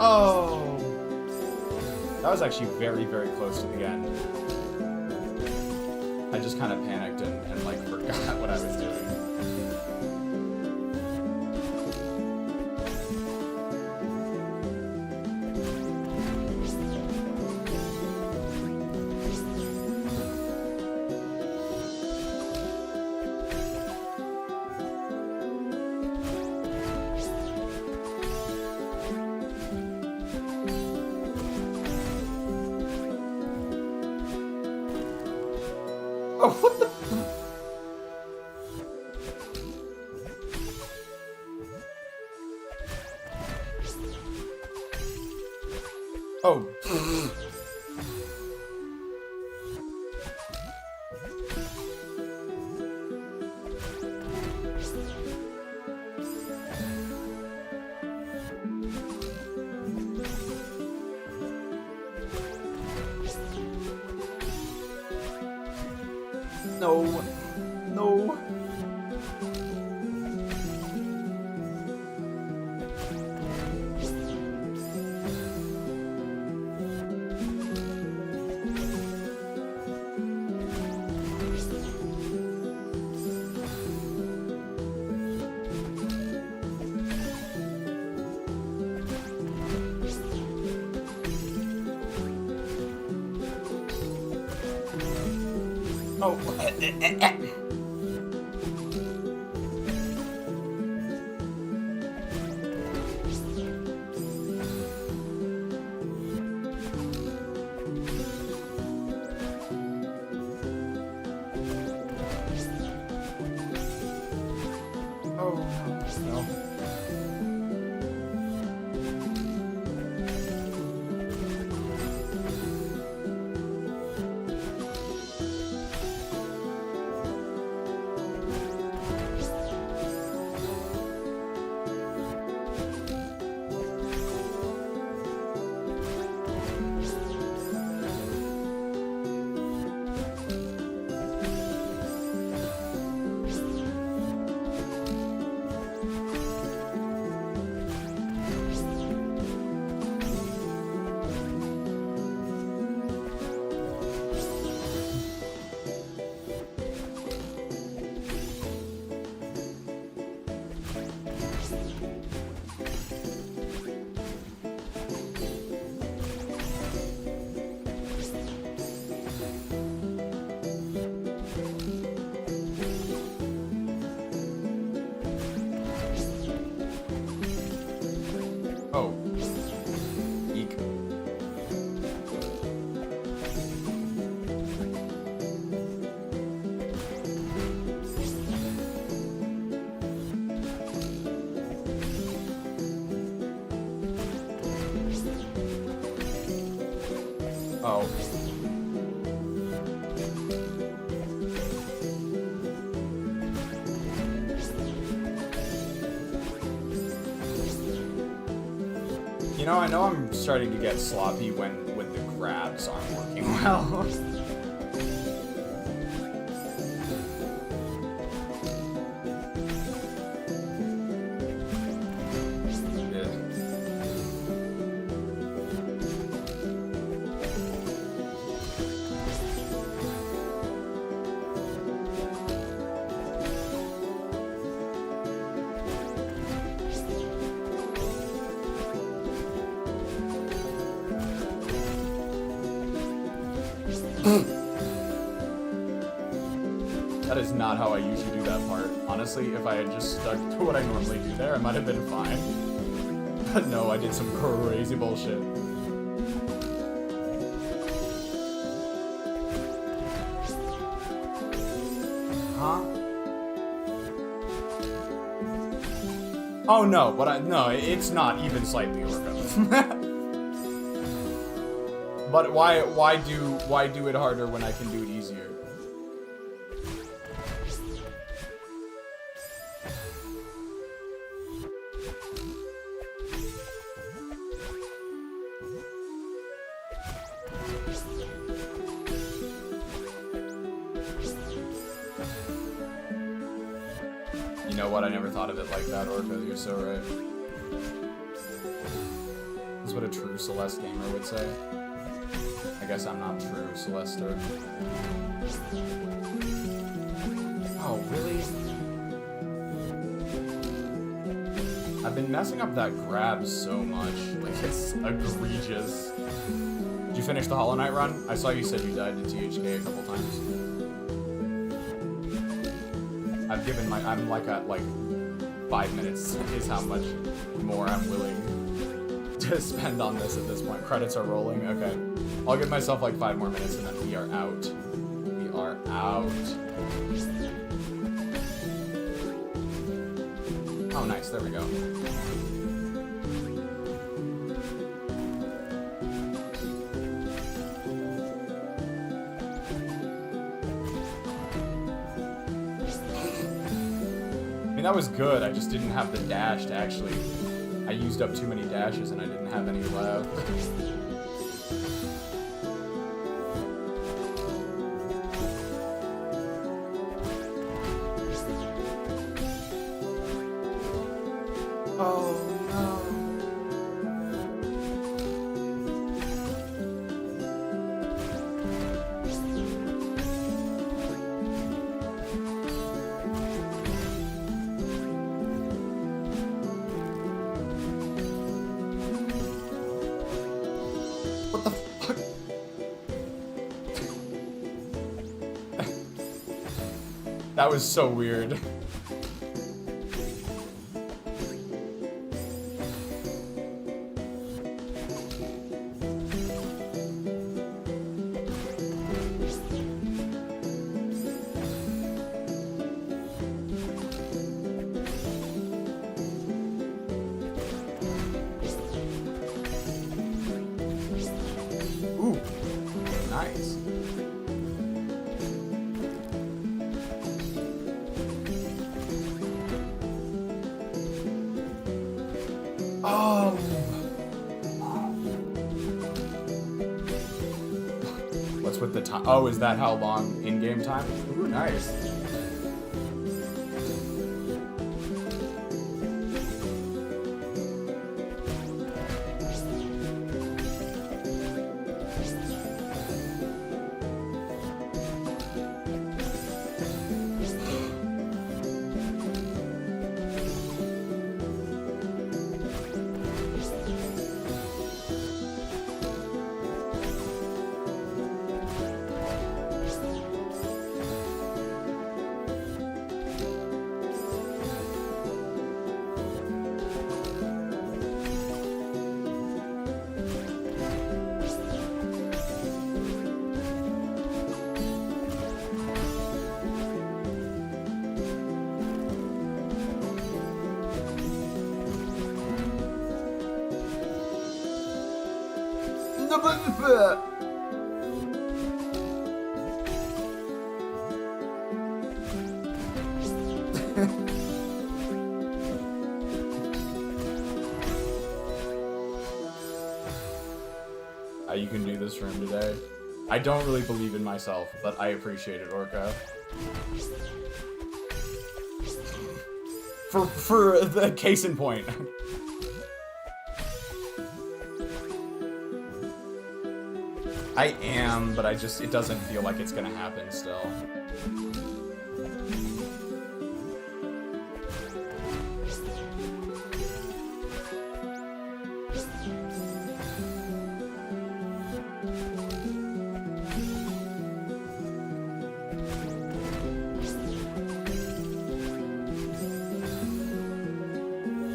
Oh. That was actually very, very close to the end. I just kind of panicked and like forgot what I was doing. Oh, what the? Oh. No. No. Oh. Oh, no. Oh. Eek. Oh. You know, I know I'm starting to get sloppy when the grabs aren't working well. That is not how I usually do that part. Honestly, if I had just stuck to what I normally do there, I might have been fine. But no, I did some crazy bullshit. Huh? Oh no, no, it's not even slightly Orca. But why do it harder when I can do it easier? You know what? I never thought of it like that, Orca. You're so right. That's what a true Celeste gamer would say. guess I'm not true, Celeste. Oh, really? I've been messing up that grab so much. Like, it's egregious. Did you finish the Hollow Knight run? I saw you said you died to THK a couple times. I've given my... I'm like at, like, 5 minutes is how much more I'm willing to spend on this at this point. Credits are rolling? Okay. I'll give myself, like, 5 more minutes and then we are out. We are out. Oh, nice. There we go. I mean, that was good. I just didn't have the dash to actually... I used up too many dashes and I didn't have any left. Oh, no. What the fuck? That was so weird. Ooh, nice. Oh. What's with the time? Oh, is that how long in-game time? Ooh, nice. You can do this room today. I don't really believe in myself, but I appreciate it, Orca. For the case in point. I am, but it doesn't feel like it's gonna happen still.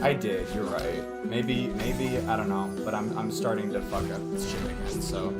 I did, you're right. Maybe, I don't know, but I'm starting to fuck up this shit again, so.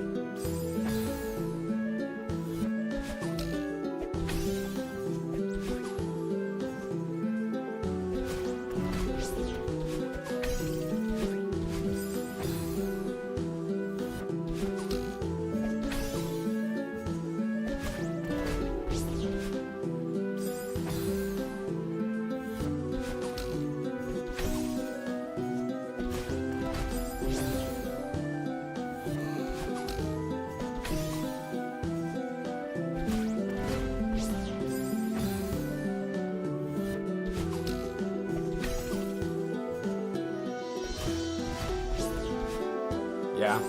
Yeah.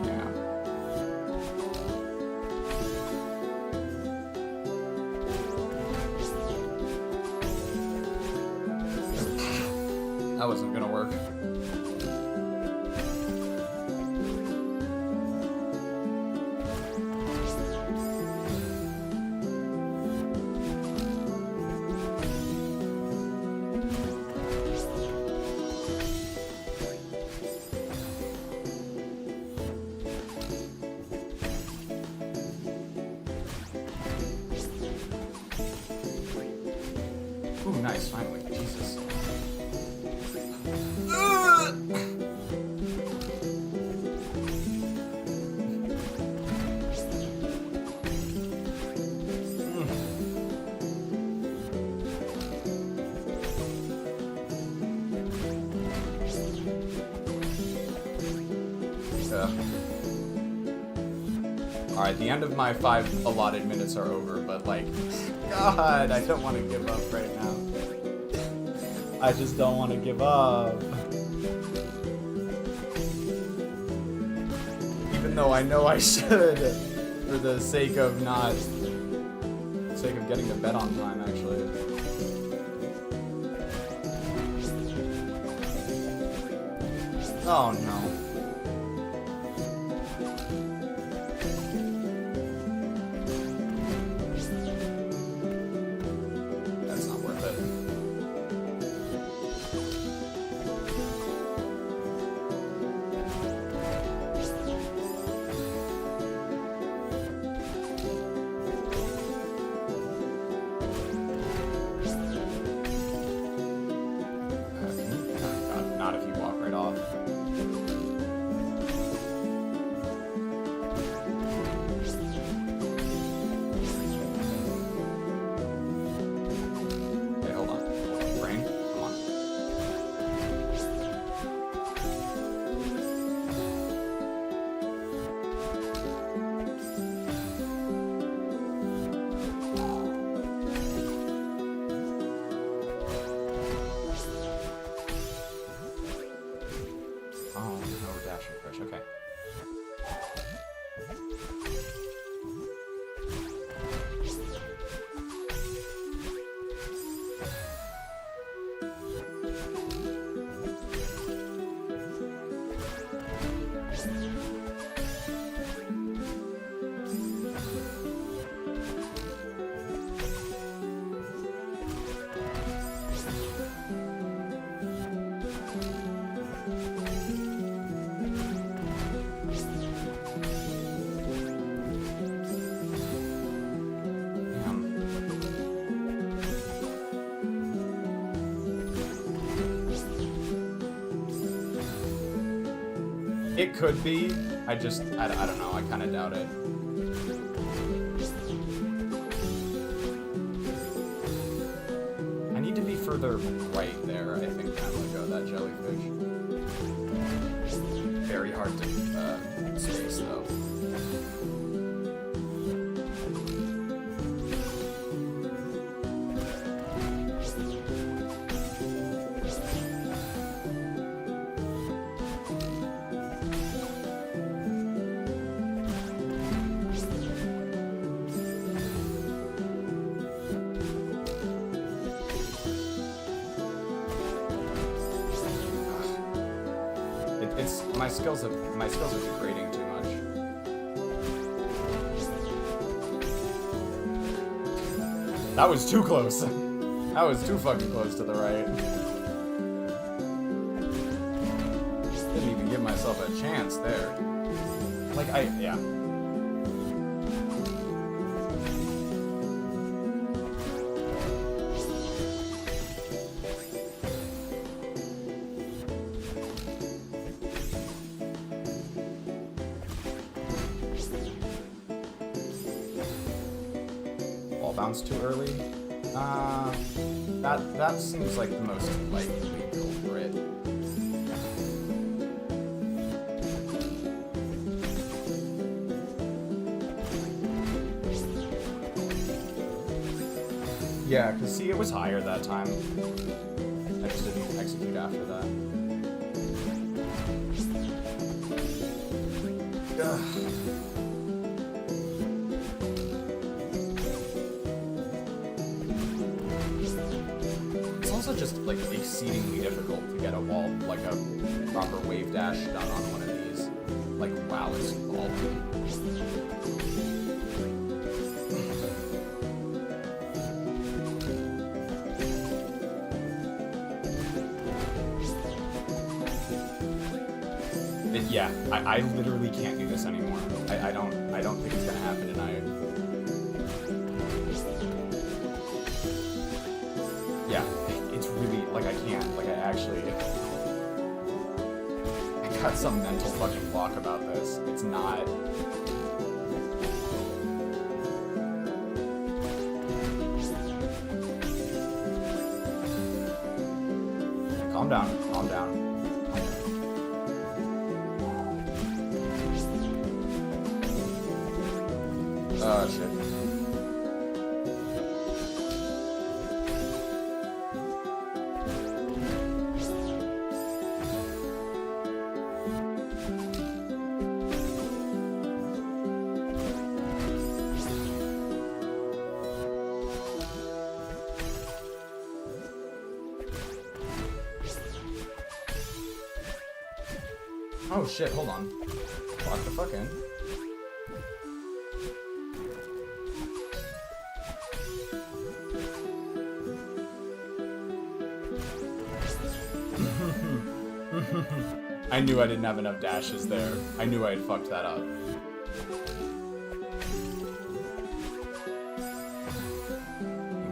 Yeah. That wasn't gonna work. Ooh, nice, finally. Jesus. Alright, the end of my 5 allotted minutes are over, but like, God, I don't want to give up right now. I just don't want to give up. Even though I know I should, for the sake of getting to bed on time, actually. Oh no. That's not worth it. God, not if you walk right off. Okay. It could be. I don't know. I kind of doubt it. I need to be further right there, I think, to let go of that jellyfish. Very hard to space, though. My skills are degrading too much. That was too close. That was too fucking close to the right. Didn't even give myself a chance there. Like, yeah. Bounce too early. That seems like the most likely culprit. Yeah, because see, it was higher that time. I just didn't execute after that. Ugh. also just, like, exceedingly difficult to get a wall, like a proper wave dash done on one of these. Like, wow, it's all. Yeah, I literally can't do this anymore. I don't think it's gonna happen tonight. Yeah, it's really, like, I can't. Like, I got some mental fucking block about this. It's not. Calm down, calm down. Oh, shit. Oh, shit, hold on. Lock the fuck in. I knew I didn't have enough dashes there. I knew I had fucked that up.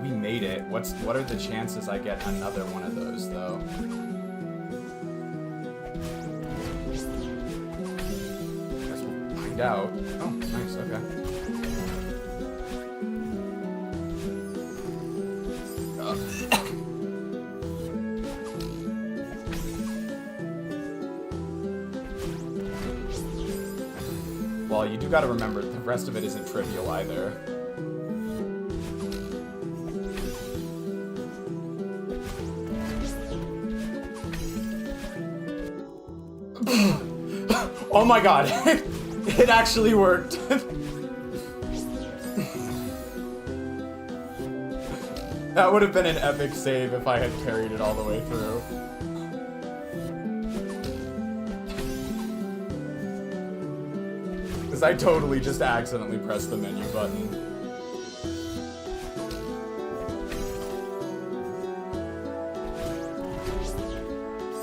We made it. What are the chances I get another one of those, though? Guess we'll find out. Oh, nice, okay. Well, you do gotta remember, the rest of it isn't trivial either. Oh my god, it actually worked. That would have been an epic save if I had carried it all the way through. I totally just accidentally pressed the menu button.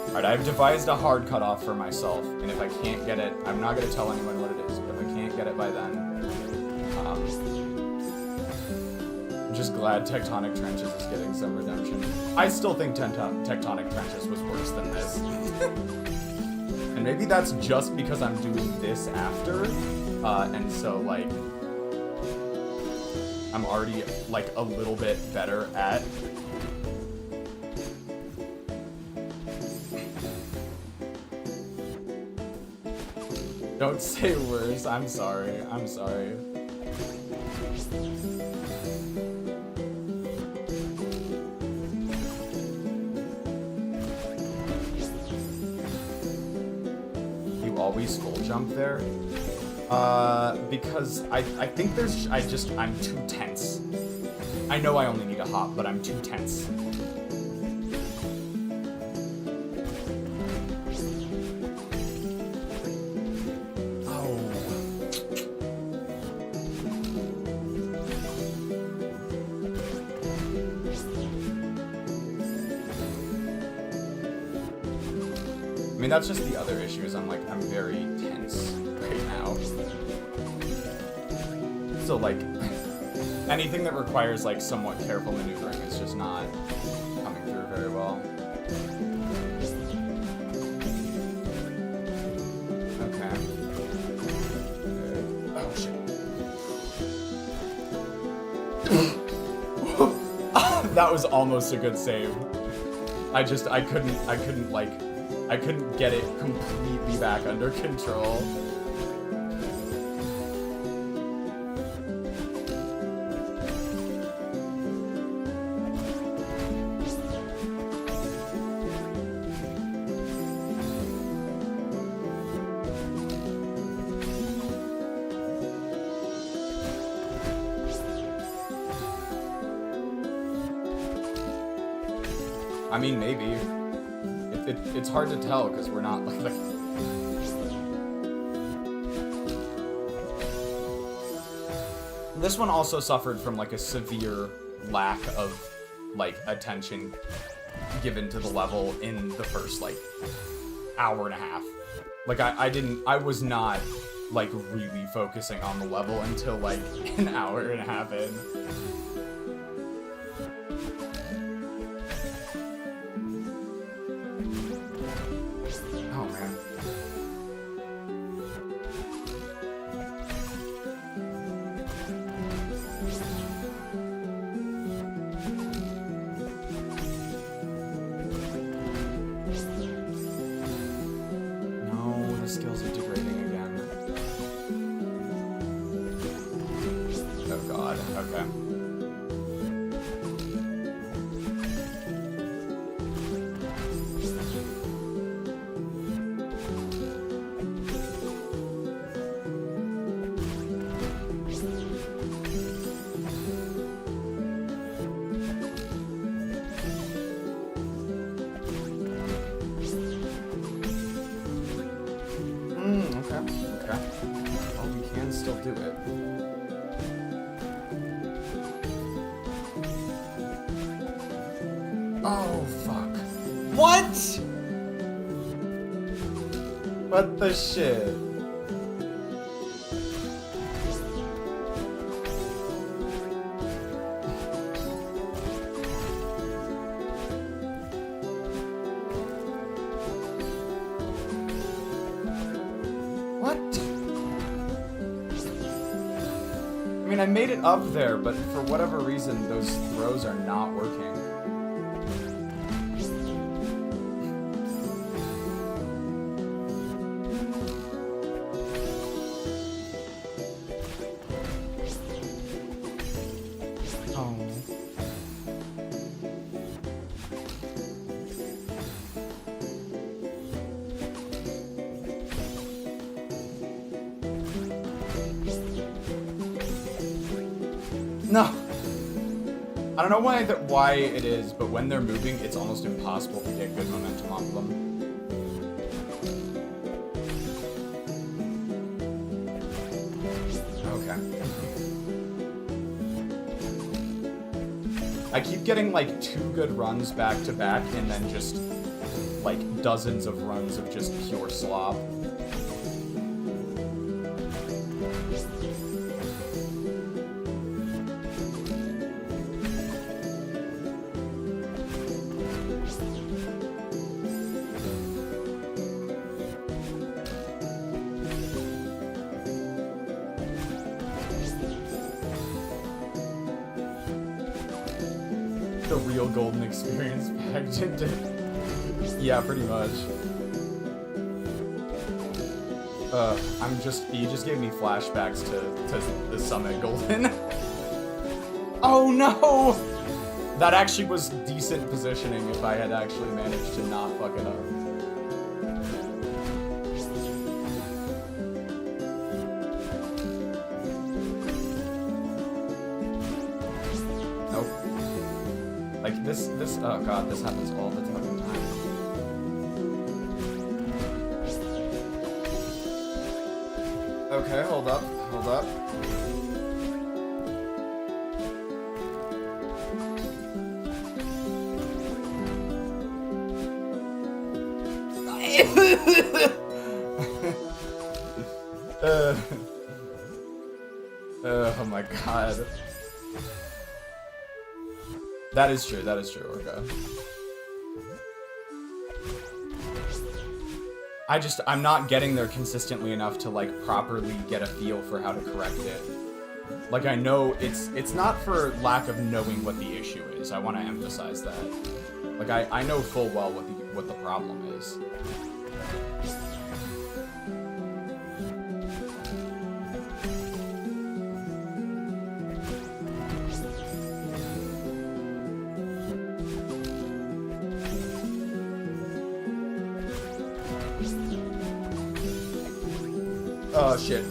Alright, I've devised a hard cutoff for myself, and if I can't get it, I'm not gonna tell anyone what it is, but if I can't get it by then, I'm just glad Tectonic Trenches is getting some redemption. I still think Tectonic Trenches was worse than this. And maybe that's just because I'm doing this after. And so, like, I'm already, like, a little bit better at... Don't say worse, I'm sorry, I'm sorry. You always full jump there? Because I think I'm too tense. I know I only need a hop, but I'm too tense. Oh. I mean, that's just the other issue, is I'm very tense right now. So, like, anything that requires, like, somewhat careful maneuvering is just not coming through very well. Okay. Oh, shit. That was almost a good save. I couldn't get it completely back under control. I mean, maybe. It's hard to tell because we're not like. This one also suffered from like a severe lack of like attention given to the level in the first like hour and a half. Like I was not like really focusing on the level until like an hour and a half in. Oh man. No, the skills are degrading again. Oh god, okay. Okay. Oh, we can still do it. Oh, fuck. What? What the shit? I mean, I made it up there, but for whatever reason, those throws are not working. Oh. No. I don't know why it is, but when they're moving, it's almost impossible to get good momentum off them. Okay. I keep getting like 2 good runs back to back, and then just like dozens of runs of just pure slop. The real golden experience packed into. Yeah, pretty much. You just gave me flashbacks to the Summit Golden. Oh no! That actually was decent positioning if I had actually managed to not fuck it up. Like this, oh god, this happens all the fucking time. Okay, hold up. Oh my god. That is true, Orca. I'm not getting there consistently enough to, like, properly get a feel for how to correct it. Like, I know it's not for lack of knowing what the issue is. I want to emphasize that. Like, I know full well what the problem is. Oh, shit.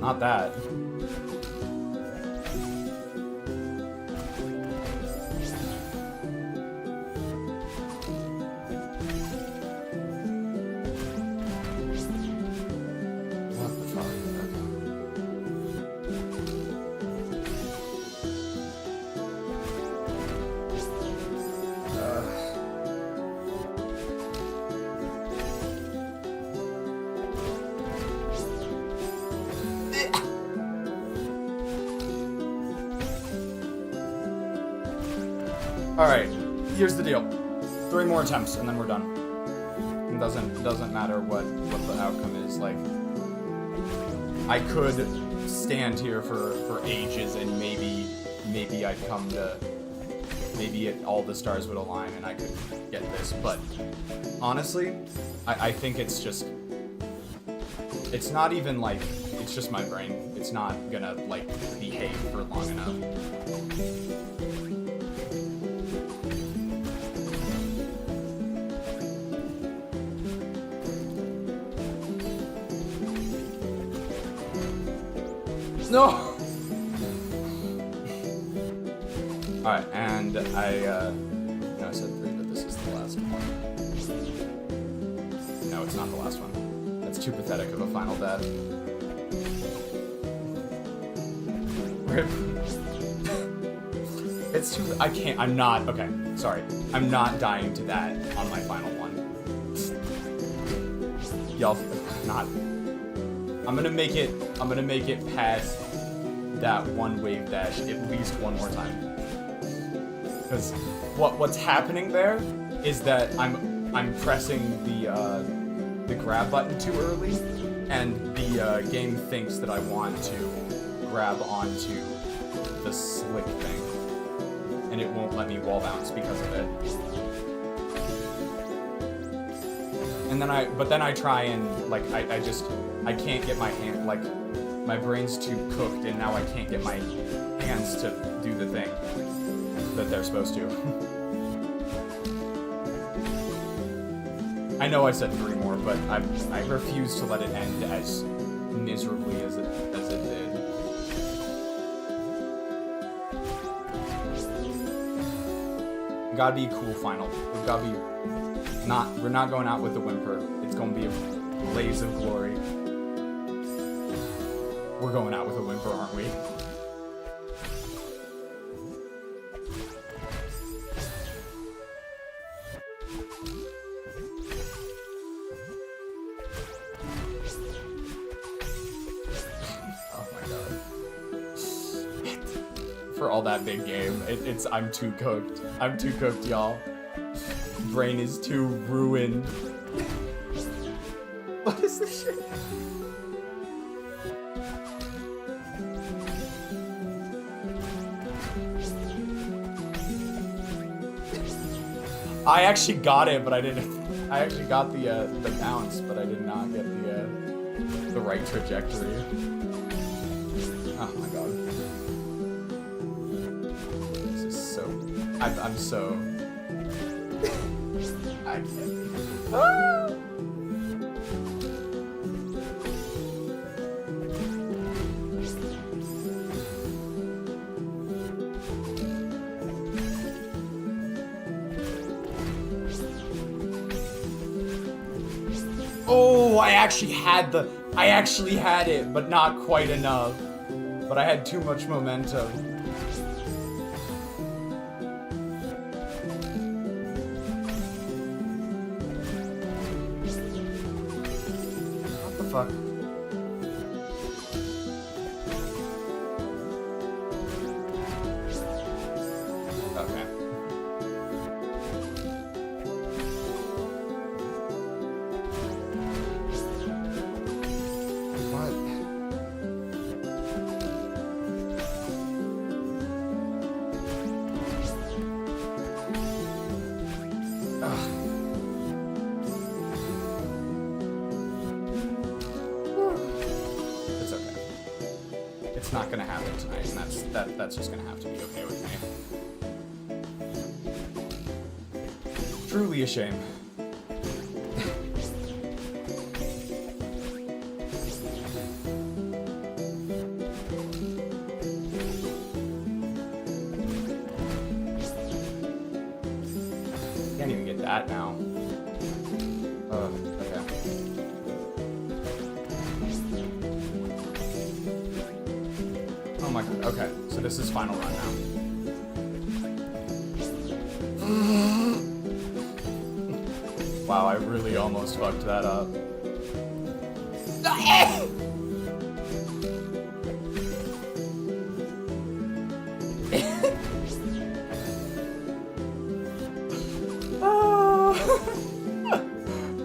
Not that. What the fuck? Alright, here's the deal. 3 more attempts and then we're done. It doesn't matter what the outcome is. Like, I could stand here for ages and maybe I'd come to, all the stars would align and I could get this, but honestly, I think it's just, it's not even like, it's just my brain. It's not gonna like behave for long enough. No! Alright, and I said 3, but this is the last one. No, it's not the last one. That's too pathetic of a final death. Rip. It's too, I'm not, okay, sorry. I'm not dying to that on my final one. Y'all, not. I'm gonna make it past that one wave dash at least one more time. Because what's happening there is that I'm pressing the grab button too early, and the game thinks that I want to grab onto the slick thing, and it won't let me wall bounce because of it. And then I try and like I can't get my hand, like my brain's too cooked, and now I can't get my hands to do the thing that they're supposed to. I know I said 3 more, but I refuse to let it end as miserably as it did. Gotta be a cool final. We've gotta be we're not going out with a whimper. It's gonna be a blaze of glory. We're going out with a whimper, aren't we? Oh my god. For all that big game, I'm too cooked. I'm too cooked, y'all. Brain is too ruined. What is this shit? I actually got it, but I didn't. I actually got the bounce, but I did not get the right trajectory. Oh my god. This is so. I'm so. I can't. Ah! Oh, I actually had it, but not quite enough. But I had too much momentum. What the fuck? Okay. It's not gonna happen tonight, and that's just gonna have to be okay with me. Truly a shame. that now. Okay. Oh my god. Okay, so this is final run now. Wow, I really almost fucked that up.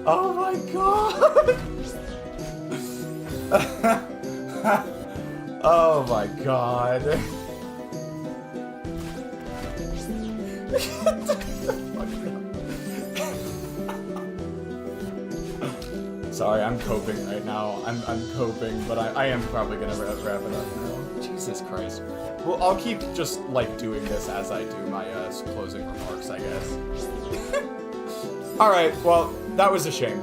Oh my god! Oh my god. Sorry, I'm coping right now. I'm coping, but I am probably gonna wrap it up now. Jesus Christ. Well, I'll keep just, like, doing this as I do my closing remarks, I guess. Alright, well, that was a shame.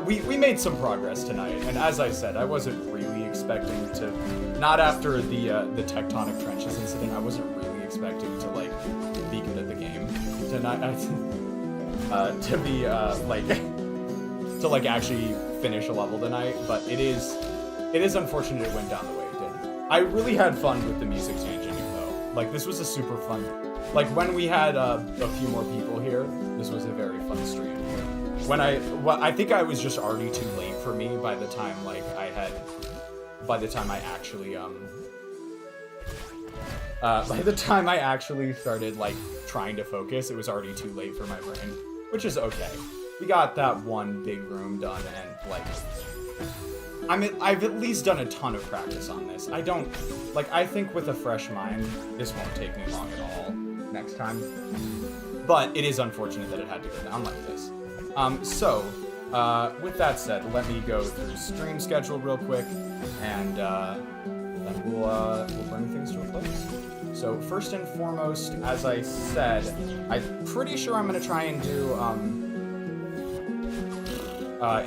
We made some progress tonight, and as I said, I wasn't really expecting to... Not after the tectonic trenches incident, I wasn't really expecting to, like, be good at the game tonight. To be, like... to, like, actually finish a level tonight, but it is unfortunate it went down the way it did. I really had fun with the music changing, though. Like, this was a super fun... Like, when we had a few more people here, this was a very fun stream. I think I was just already too late for me by the time, like, by the time I actually started, like, trying to focus, it was already too late for my brain, which is okay. We got that one big room done, and, like, I've at least done a ton of practice on this. I think with a fresh mind, this won't take me long at all next time. But it is unfortunate that it had to go down like this. With that said, let me go through stream schedule real quick, and then we'll bring things to a close. So first and foremost, as I said, I'm pretty sure I'm gonna try and do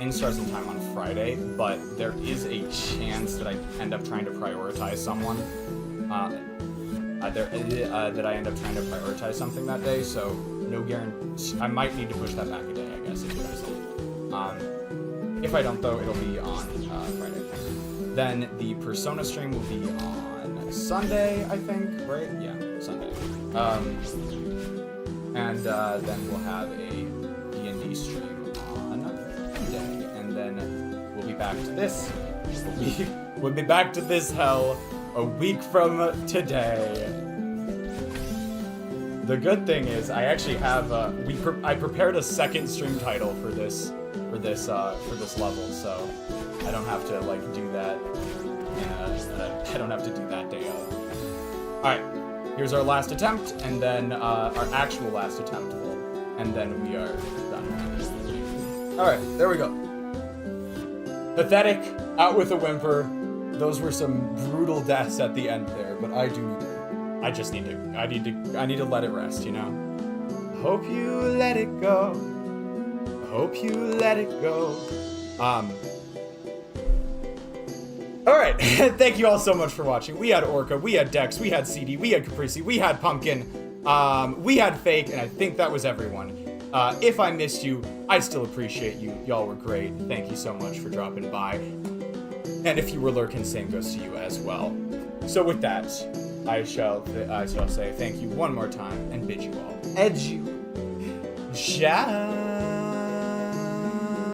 In Stars in Time on Friday, but there is a chance that I end up trying to prioritize someone. That I end up trying to prioritize something that day, so no guarantee. I might need to push that back a day, I guess, is what I'm saying. If I don't, though, it'll be on Friday. Then the Persona stream will be on Sunday, I think, right? Yeah, Sunday. And then we'll have a D&D stream on Monday, and then we'll be back to this. We'll be back to this hell a week from today. The good thing is, I actually have I prepared a second stream title for this level, so I don't have to like do that. I don't have to do that day of. All right, here's our last attempt, and then our actual last attempt, and then we are done. All right, there we go. Pathetic, out with a whimper. Those were some brutal deaths at the end there, but I need to let it rest, you know? Hope you let it go. Hope you let it go. Alright, thank you all so much for watching. We had Orca, we had Dex, we had CD, we had Caprese, we had Pumpkin, we had Fake, and I think that was everyone. If I missed you, I still appreciate you. Y'all were great. Thank you so much for dropping by. And if you were lurking, same goes to you as well. So with that, I shall say thank you one more time and bid you all adieu. Ciao.